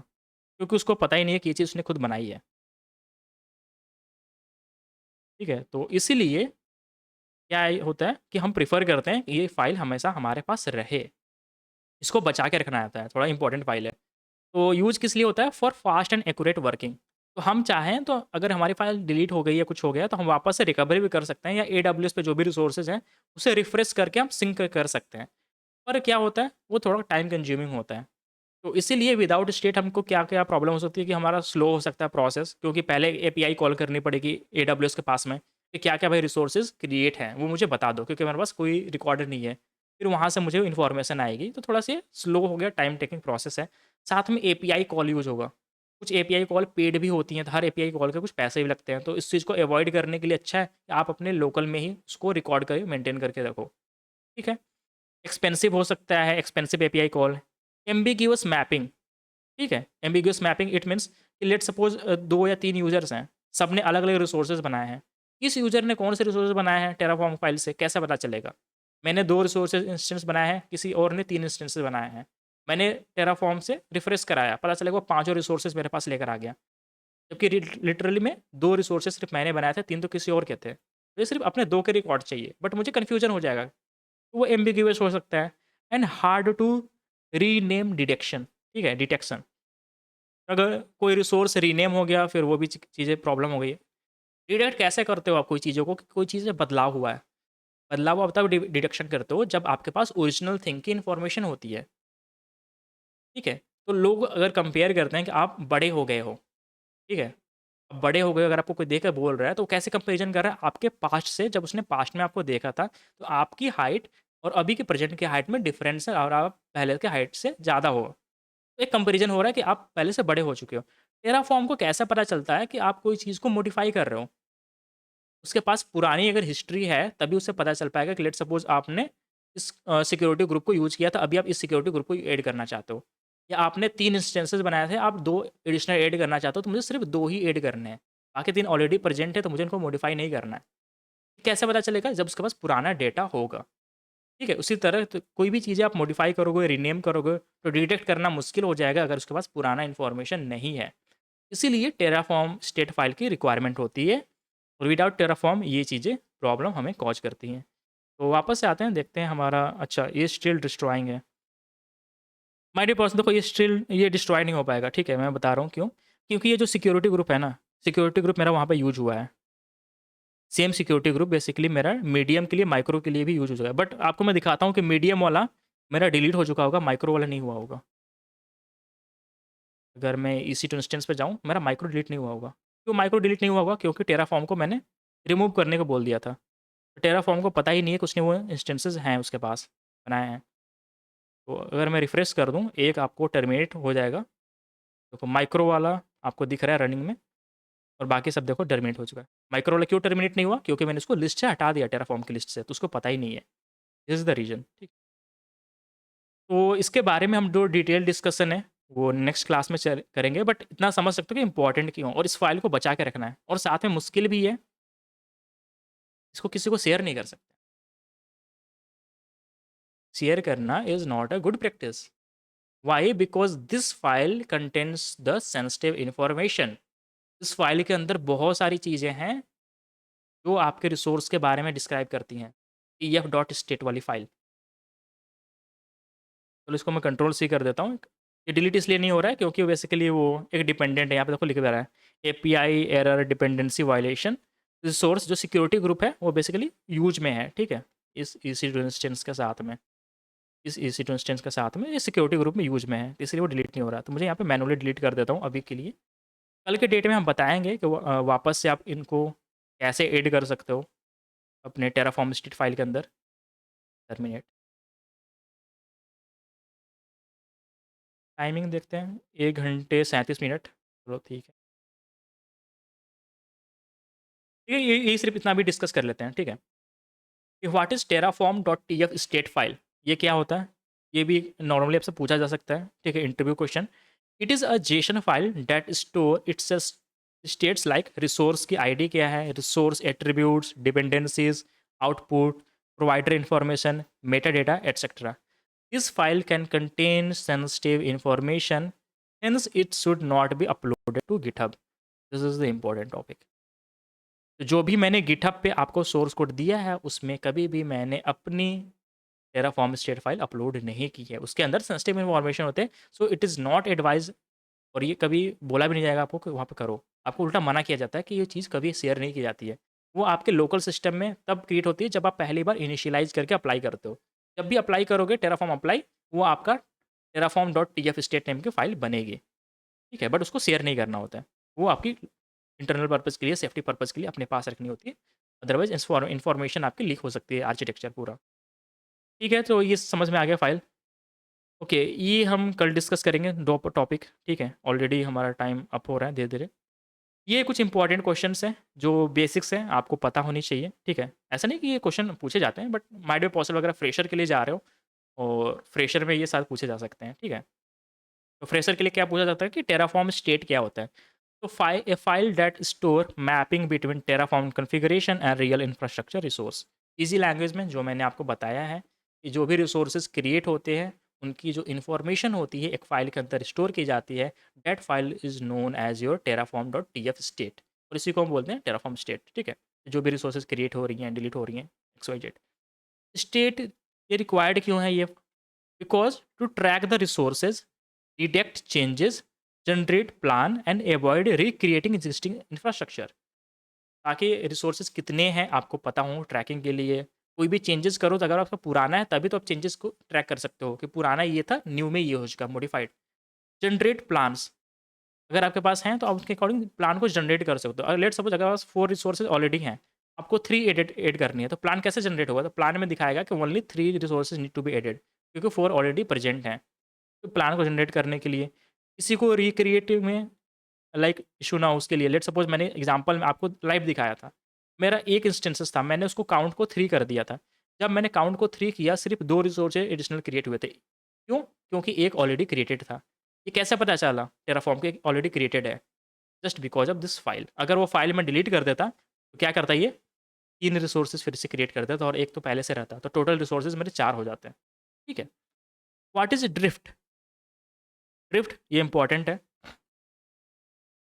क्योंकि उसको पता ही नहीं है कि ये चीज़ उसने खुद बनाई है। ठीक है? तो इसीलिए क्या होता है कि हम प्रेफ़र करते हैं कि ये फ़ाइल हमेशा हमारे पास रहे। इसको बचा के रखना आता है, थोड़ा इंपॉर्टेंट फ़ाइल है। तो यूज़ किस लिए होता है? For fast and accurate working. तो हम चाहें तो अगर हमारी फ़ाइल डिलीट हो गई या कुछ हो गया, तो हम वापस से रिकवरी भी कर सकते हैं, या AWS पे जो भी रिसोर्सेज़ हैं, उसे रिफ्रेश करके हम सिंक कर सकते हैं। पर क्या होता है, वो थोड़ा टाइम कंज्यूमिंग होता है। तो इसीलिए विदाउट स्टेट हमको क्या-क्या प्रॉब्लम हो सकती है कि हमारा स्लो हो सकता है प्रोसेस, क्योंकि पहले एपीआई कॉल करनी पड़ेगी AWS के पास में कि क्या-क्या भाई रिसोर्सेज़ क्रिएट हैं, वो मुझे बता दो, क्योंकि मेरे पास कोई रिकॉर्डर नहीं है। फिर वहाँ से मुझे इन्फॉर्मेशन आएगी, तो थोड़ा सा स्लो हो गया, टाइम टेकिंग प्रोसेस है। साथ में एपीआई कॉल यूज़ होगा। कुछ एपीआई कॉल पेड भी होती हैं, तो हर एपीआई कॉल के कुछ पैसे भी लगते हैं। तो इस चीज़ को अवॉइड करने के लिए अच्छा है कि आप अपने लोकल में ही उसको रिकॉर्ड करके मेंटेन करके रखो। ठीक है? एक्सपेंसिव हो सकता है, expensive API call. Ambiguous mapping, ठीक है, एम्बिगुअस मैपिंग इट मीन्स कि लेट सपोज 2 या 3 यूज़र्स हैं, सबने अलग-अलग रिसोर्सेज़ बनाए हैं। किस यूज़र ने कौन से रिसोर्स बनाए हैं टेराफॉर्म फाइल से कैसे पता चलेगा? मैंने 2 रिसोर्सेज़ इंस्टेंस बनाए हैं, किसी और ने 3 इंस्टेंसेस बनाए हैं। मैंने टेराफॉर्म से रिफ्रेश कराया, पता चला वो 5 और रिसोर्सेज़ मेरे पास लेकर आ गया। जबकि लिटरली में 2 रिसोर्सेज़ सिर्फ़ मैंने बनाए थे, 3 तो किसी और के थे। मुझे सिर्फ़ अपने 2 के रिकॉर्ड चाहिए, बट मुझे कन्फ्यूज़न हो जाएगा। तो वो एम्बिग्यूअस हो सकता है and hard to rename detection, ठीक है? डिटेक्शन। अगर कोई रिसोर्स रीनेम हो गया, फिर वो भी चीज़ें प्रॉब्लम हो गई है। डिटेक्ट कैसे करते हो आप कोई चीज़ों को कि कोई चीज़ में बदलाव हुआ है? बदलाव आप तब डिटेक्शन करते हो जब आपके पास ओरिजिनल थिंग की इन्फॉर्मेशन होती है, ठीक है? तो लोग अगर कंपेयर करते हैं कि आप बड़े हो गए हो, ठीक है? अब बड़े हो गए अगर आपको कोई देख के बोल रहा है, तो वो कैसे कंपैरिज़न कर रहा है आपके पास्ट से, जब उसने पास्ट में आपको देखा था, तो आपकी हाइट और अभी के प्रेज़ेंट की हाइट में डिफ़रेंस है और आप पहले के हाइट से ज़्यादा हो। तो एक कंपैरिज़न हो रहा है कि आप पहले से बड़े हो चुके हो। टेराफॉर्म को कैसे पता चलता है कि आप कोई चीज़ को मॉडिफ़ाई कर रहे हो? उसके पास पुरानी अगर हिस्ट्री है, तभी उसे पता चल पाएगा कि लेट्स सपोज़ आपने इस सिक्योरिटी ग्रुप को यूज़ किया था, अभी आप इस सिक्योरिटी ग्रुप को ऐड करना चाहते हो। या आपने 3 इंस्टेंसेस बनाए थे, आप 2 एडिशनल ऐड करना चाहते हो, तो मुझे सिर्फ़ 2 ही ऐड करने हैं। बाकी 3 ऑलरेडी प्रेज़ेंट है, तो मुझे उनको मॉडिफ़ाई नहीं करना है। कैसे पता चलेगा? जब उसके पास पुराना डेटा होगा, ठीक है? उसी तरह तो कोई भी चीज़ें आप मॉडिफ़ाई करोगे, रीनेम करोगे, तो डिटेक्ट करना मुश्किल हो जाएगा अगर उसके पास पुराना इन्फॉर्मेशन नहीं है। इसीलिए टेराफॉर्म स्टेट फ़ाइल की रिक्वायरमेंट होती है और विदाउट टेराफॉर्म ये चीज़ें प्रॉब्लम हमें कॉज़ करती हैं। तो वापस से आते हैं, देखते हैं हमारा अच्छा ये स्टिल डिस्ट्रॉइंग है। माय डियर पर्सन, देखो ये डिस्ट्रॉय नहीं हो पाएगा, ठीक है? मैं बता रहा हूँ क्यों? क्योंकि ये जो सिक्योरिटी ग्रुप है ना, सिक्योरिटी ग्रुप मेरा वहाँ पे यूज़ हुआ है। सेम सिक्योरिटी ग्रुप बेसिकली मेरा मीडियम के लिए, माइक्रो के लिए भी यूज़ हो चुका है। बट आपको मैं दिखाता हूँ कि मीडियम वाला मेरा डिलीट हो चुका होगा, माइक्रो वाला नहीं हुआ होगा। अगर मैं EC2 इंस्टेंस पे जाऊँ, मेरा माइक्रो डिलीट नहीं हुआ होगा। क्यों माइक्रो डिलीट नहीं हुआ होगा? क्योंकि टेराफॉर्म को मैंने रिमूव करने को बोल दिया था। टेराफॉर्म को पता ही नहीं है कि उसने वो इंस्टेंसेस हैं उसके पास, बनाए हैं। तो अगर मैं रिफ्रेश कर दूँ, एक आपको टर्मिनेट हो जाएगा। देखो माइक्रो वाला आपको दिख रहा है रनिंग में और बाकी सब देखो टर्मिनेट हो चुका है। माइक्रो वाला क्यों टर्मिनेट नहीं हुआ? क्योंकि मैंने उसको लिस्ट से हटा दिया टेराफॉर्म की लिस्ट से, तो उसको पता ही नहीं है। दिस इज़ द रीज़न, ठीक। तो इसके बारे में हम जो डिटेल डिस्कशन है, वो नेक्स्ट क्लास में करेंगे, बट इतना समझ सकते हो कि इंपॉर्टेंट क्यों और इस फाइल को बचा के रखना है और साथ में मुश्किल भी है, इसको किसी को शेयर नहीं कर सकते। शेयर करना is not a good practice. Why? Because this file contains the sensitive information. इस फाइल के अंदर बहुत सारी चीज़ें हैं जो आपके रिसोर्स के बारे में डिस्क्राइब करती हैं। pf.state वाली फाइल। चलो इसको मैं कंट्रोल C कर देता हूँ। ये डिलीट इसलिए नहीं हो रहा है क्योंकि बेसिकली वो एक डिपेंडेंट है, यहाँ पे देखो लिखा जा रहा है API error dependency violation. Resource जो सिक्योरिटी ग्रुप है वो बेसिकली यूज में है, ठीक है? इस EC2 इंस्टेंस के साथ में, इस EC2 इंस्टेंस के साथ में ये सिक्योरिटी ग्रुप में यूज में है, तो इसलिए वो डिलीट नहीं हो रहा। तो मुझे यहाँ पे मैनुअली डिलीट कर देता हूँ अभी के लिए। कल के डेट में हम बताएँगे कि वापस से आप इनको कैसे ऐड कर सकते हो अपने टेराफॉर्म स्टेट फाइल के अंदर। टर्मिनेट। टाइमिंग देखते हैं, 1 घंटे 37 मिनट। चलो ठीक है। ये सिर्फ़ इतना भी डिस्कस कर लेते हैं, ठीक है? कि what is terraform.tf state file? ये क्या होता है? ये भी नॉर्मली आपसे पूछा जा सकता है, ठीक है? Interview question. It is a JSON file that store it's states like resource की आईडी क्या है, resource attributes, dependencies, output, provider information, metadata etcetera. This file can contain sensitive information, hence it should not be uploaded to GitHub. This is the important topic. तो जो भी मैंने GitHub पे आपको source code दिया है, उसमें कभी भी मैंने अपनी टेराफॉर्म स्टेट फाइल अपलोड नहीं की है। उसके अंदर सेंसिटिव इन्फॉर्मेशन होते हैं, so it is not advise और ये कभी बोला भी नहीं जाएगा आपको कि वहाँ पे करो। आपको उल्टा मना किया जाता है कि ये चीज़ कभी शेयर नहीं की जाती है। वो आपके लोकल सिस्टम में तब क्रिएट होती है जब आप पहली बार इनिशियलाइज़ करके अप्लाई करते हो। जब भी अप्लाई करोगे टेराफॉर्म अप्लाई, वो आपका terraform.tf स्टेट नेम की फाइल बनेगी, ठीक है? बट उसको शेयर नहीं करना होता है। वो आपकी इंटरनल पर्पज़ के लिए, सेफ्टी पर्पज़ के लिए अपने पास रखनी होती है। अदरवाइज़ इन्फॉर्मेशन आपकी लीक हो सकती है, आर्किटेक्चर पूरा। ठीक है, तो ये समझ में आ गया फाइल। ओके, ये हम कल डिस्कस करेंगे 2 टॉपिक, ठीक है? ऑलरेडी हमारा टाइम अप हो रहा है धीरे-धीरे। ये कुछ इंपॉर्टेंट क्वेश्चन्स हैं, जो बेसिक्स हैं, आपको पता होनी चाहिए, ठीक है? ऐसा नहीं कि ये क्वेश्चन पूछे जाते हैं, बट माइट बी पॉसिबल अगर फ्रेशर के लिए जा रहे हो और फ्रेशर में ये शायद पूछे जा सकते हैं, ठीक है? तो फ्रेशर के लिए क्या पूछा जाता है कि टेराफॉर्म स्टेट क्या होता है? तो a file that store mapping between Terraform configuration and real infrastructure resource. Easy language में जो मैंने आपको बताया है कि जो भी रिसोर्सेज़ क्रिएट होते हैं, उनकी जो इन्फॉर्मेशन होती है एक फ़ाइल के अंदर स्टोर की जाती है, that file is known as your terraform.tf state, और इसी को हम बोलते हैं terraform स्टेट, ठीक है? जो भी रिसोर्सेज़ क्रिएट हो रही हैं, डिलीट हो रही हैं, एक्स, वाई, जेड। स्टेट ये रिक्वायर्ड क्यों है ये? Because to track the resources, detect changes, generate plan and avoid recreating existing infrastructure. ताकि रिसोर्सेज़ कितने हैं आपको पता हो ट्रैकिंग के लिए। कोई भी चेंजेस करो तो अगर आपका पुराना है तभी तो आप चेंजेस को ट्रैक कर सकते हो कि पुराना ये था, न्यू में ये हो चुका, मॉडिफाइड। जनरेट प्लान्स, अगर आपके पास हैं तो आप उसके अकॉर्डिंग प्लान को जनरेट कर सकते हो। अगर लेट्स सपोज अगर आपके पास 4 रिसोर्सेज ऑलरेडी हैं, आपको 3 ऐड करनी है, तो प्लान कैसे जनरेट होगा? तो प्लान में दिखाएगा कि only 3 resources need to be added, क्योंकि 4 ऑलरेडी प्रेजेंट हैं। तो प्लान को जनरेट करने के लिए किसी को रिक्रिएट में लाइक इशू ना हो उसके लिए, लेट्स सपोज मैंने एग्जांपल में आपको लाइव दिखाया था। मेरा एक इंस्टेंसेस था, मैंने उसको काउंट को 3 कर दिया था। जब मैंने काउंट को 3 किया, सिर्फ़ 2 रिसोर्सेज एडिशनल क्रिएट हुए थे। क्यों? क्योंकि एक ऑलरेडी क्रिएटेड था। ये कैसे पता चला टेराफॉर्म के ऑलरेडी क्रिएटेड है? Just because of this file. अगर वो फाइल मैं डिलीट कर देता, तो क्या करता ये? 3 रिसोर्सेज फिर से क्रिएट कर देता और 1 तो पहले से रहता। तो टोटल रिसोर्सेज मेरे 4 हो जाते हैं। ठीक है? What is drift? ड्रिफ्ट ये इम्पोर्टेंट है।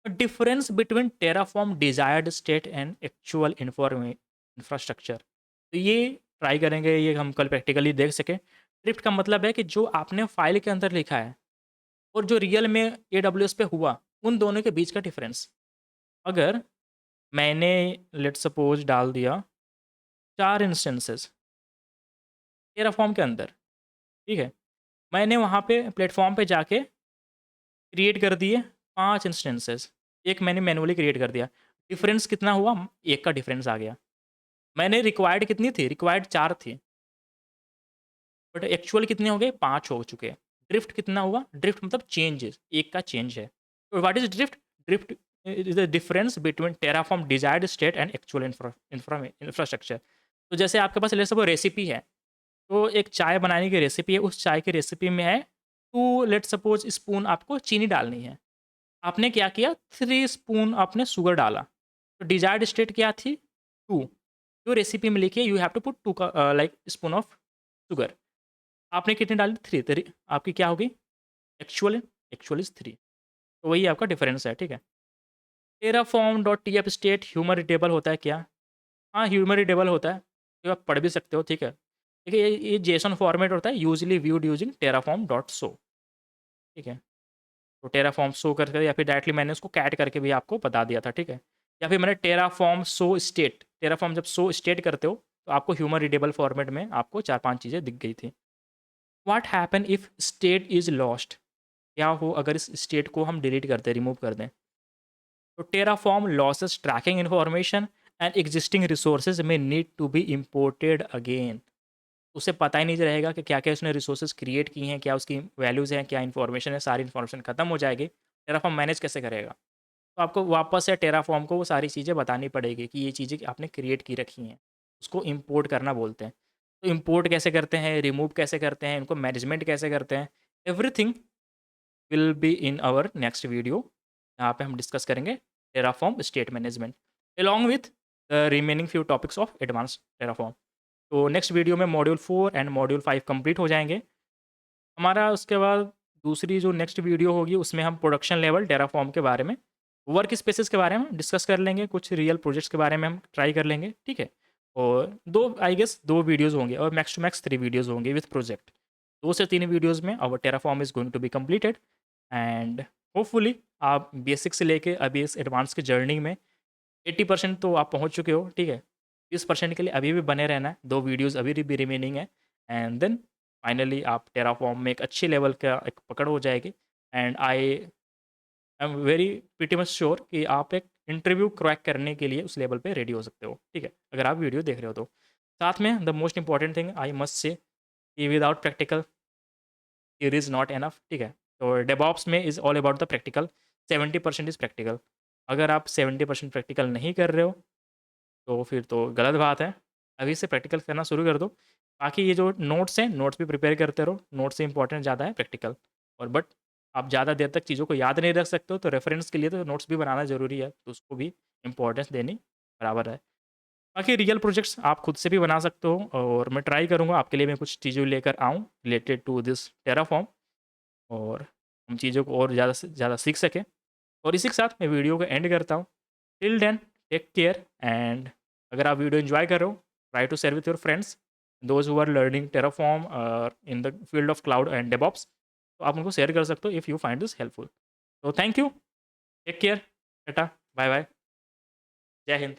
Difference between Terraform desired state and actual infrastructure, तो ये ट्राई करेंगे, ये हम कल प्रैक्टिकली देख सकें। ड्रिफ्ट का मतलब है कि जो आपने फाइल के अंदर लिखा है और जो रियल में AWS पे हुआ, उन दोनों के बीच का डिफरेंस। अगर मैंने लेट सपोज डाल दिया 4 इंस्टेंसेस टेराफॉर्म के अंदर, ठीक है, मैंने वहाँ पे प्लेटफॉर्म पे जाके क्रिएट कर दिए 5 इंस्टेंसेस, एक मैंने मैनुअली क्रिएट कर दिया। डिफरेंस कितना हुआ? एक का डिफरेंस आ गया। मैंने रिक्वायर्ड कितनी थी? रिक्वायर्ड 4 थी, बट एक्चुअल कितने हो गए? 5 हो चुके। ड्रिफ्ट कितना हुआ? ड्रिफ्ट मतलब चेंज, एक का चेंज है। तो what is drift? Drift is the difference between Terraform desired state and actual infrastructure. तो जैसे आपके पास लेट्स सपोज रेसिपी है, तो एक चाय बनाने की रेसिपी है, उस चाय की रेसिपी में है 2 लेट्स सपोज स्पून आपको चीनी डालनी है। आपने क्या किया? 3 स्पून आपने शुगर डाला। तो डिजायर्ड स्टेट क्या थी? 2। जो रेसिपी में लिखी है यू हैव टू पुट 2 का लाइक स्पून ऑफ शुगर। आपने कितनी डाली? 3, तरी आपकी क्या होगी? Actual actual is 3। तो वही आपका डिफरेंस है, ठीक है? terraform.tf स्टेट ह्यूमन रीडेबल होता है क्या? हाँ, ह्यूमन रीडेबल होता है। ये आप पढ़ भी सकते हो, ठीक है? देखिए ये जेसन फॉर्मेट होता है, यूजुअली व्यूड यूजिंग terraform.so, ठीक है? तो टेराफॉर्म शो करके या फिर डायरेक्टली मैंने उसको कैट करके भी आपको बता दिया था, ठीक है? या फिर मैंने टेराफॉर्म शो स्टेट, टेराफॉर्म जब शो स्टेट करते हो तो आपको ह्यूमन रीडेबल फॉर्मेट में आपको 4-5 चीज़ें दिख गई थी। What happen if state is lost? क्या हो अगर इस स्टेट को हम डिलीट कर दें, रिमूव कर दें? तो Terraform loses tracking information and existing resources may need to be imported again. उसे पता ही नहीं रहेगा कि क्या-क्या उसने रिसोर्सेज क्रिएट की हैं, क्या उसकी वैल्यूज़ हैं, क्या इन्फॉर्मेशन है, सारी इन्फॉर्मेशन खत्म हो जाएगी। टेराफॉर्म मैनेज कैसे करेगा? तो आपको वापस से टेराफॉर्म को वो सारी चीज़ें बतानी पड़ेगी कि ये चीज़ें कि आपने क्रिएट की रखी हैं। उसको इम्पोर्ट करना बोलते हैं। तो इम्पोर्ट कैसे करते हैं, रिमूव कैसे करते हैं, इनको मैनेजमेंट कैसे करते हैं, everything will be in our next video. यहाँ पे हम डिस्कस करेंगे Terraform state management along with the remaining few topics of advance Terraform. तो नेक्स्ट वीडियो में मॉड्यूल 4 एंड मॉड्यूल 5 कंप्लीट हो जाएंगे हमारा। उसके बाद दूसरी जो नेक्स्ट वीडियो होगी उसमें हम प्रोडक्शन लेवल टेराफॉर्म के बारे में, वर्क स्पेसेस के बारे में डिस्कस कर लेंगे, कुछ रियल प्रोजेक्ट्स के बारे में हम ट्राई कर लेंगे, ठीक है? और 2 आई गेस 2 वीडियोज़ होंगे और मैक्स टू मैक्स 3 वीडियोज़ होंगे विथ प्रोजेक्ट। 2 से 3 वीडियोज़ में our Terraform is going to be completed and hopefully आप बेसिक से लेके अभी इस एडवांस की जर्नी में 80% तो आप पहुंच चुके हो, ठीक है? 20% के लिए अभी भी बने रहना है, 2 वीडियोज़ अभी भी रिमेनिंग है एंड देन फाइनली आप टेराफॉर्म में एक अच्छी लेवल का एक पकड़ हो जाएगी and I am very pretty much sure कि आप एक इंटरव्यू क्रैक करने के लिए उस लेवल पे रेडी हो सकते हो, ठीक है? अगर आप वीडियो देख रहे हो तो। साथ में the most important thing I must say कि without practical it is not enough, ठीक है? तो डेवऑप्स में is all about the practical, 70% is practical. अगर आप 70% प्रैक्टिकल नहीं कर रहे हो तो फिर तो गलत बात है। अभी से प्रैक्टिकल करना शुरू कर दो। बाकी ये जो नोट्स हैं, नोट्स भी प्रिपेयर करते रहो। नोट्स से इम्पोर्टेंट ज़्यादा है प्रैक्टिकल। और बट आप ज़्यादा देर तक चीज़ों को याद नहीं रख सकते हो, तो रेफ़रेंस के लिए तो नोट्स भी बनाना ज़रूरी है, तो उसको भी इम्पोर्टेंस देनी बराबर है। बाकी रियल प्रोजेक्ट्स आप खुद से भी बना सकते हो, और मैं ट्राई करूँगा आपके लिए मैं कुछ चीज़ें लेकर आऊँ रिलेटेड टू दिस टेराफॉर्म, और हम चीज़ों को और ज़्यादा से ज़्यादा सीख सकें। और इसी के साथ मैं वीडियो को एंड करता हूँ। Till then, take care, and अगर आप वीडियो एंजॉय कर रहे हो, try to share with your friends those who are learning Terraform in the field of cloud and DevOps. तो आप उनको शेयर कर सकते हो if you find this helpful. तो thank you, take care, tata, bye bye, जय हिंद।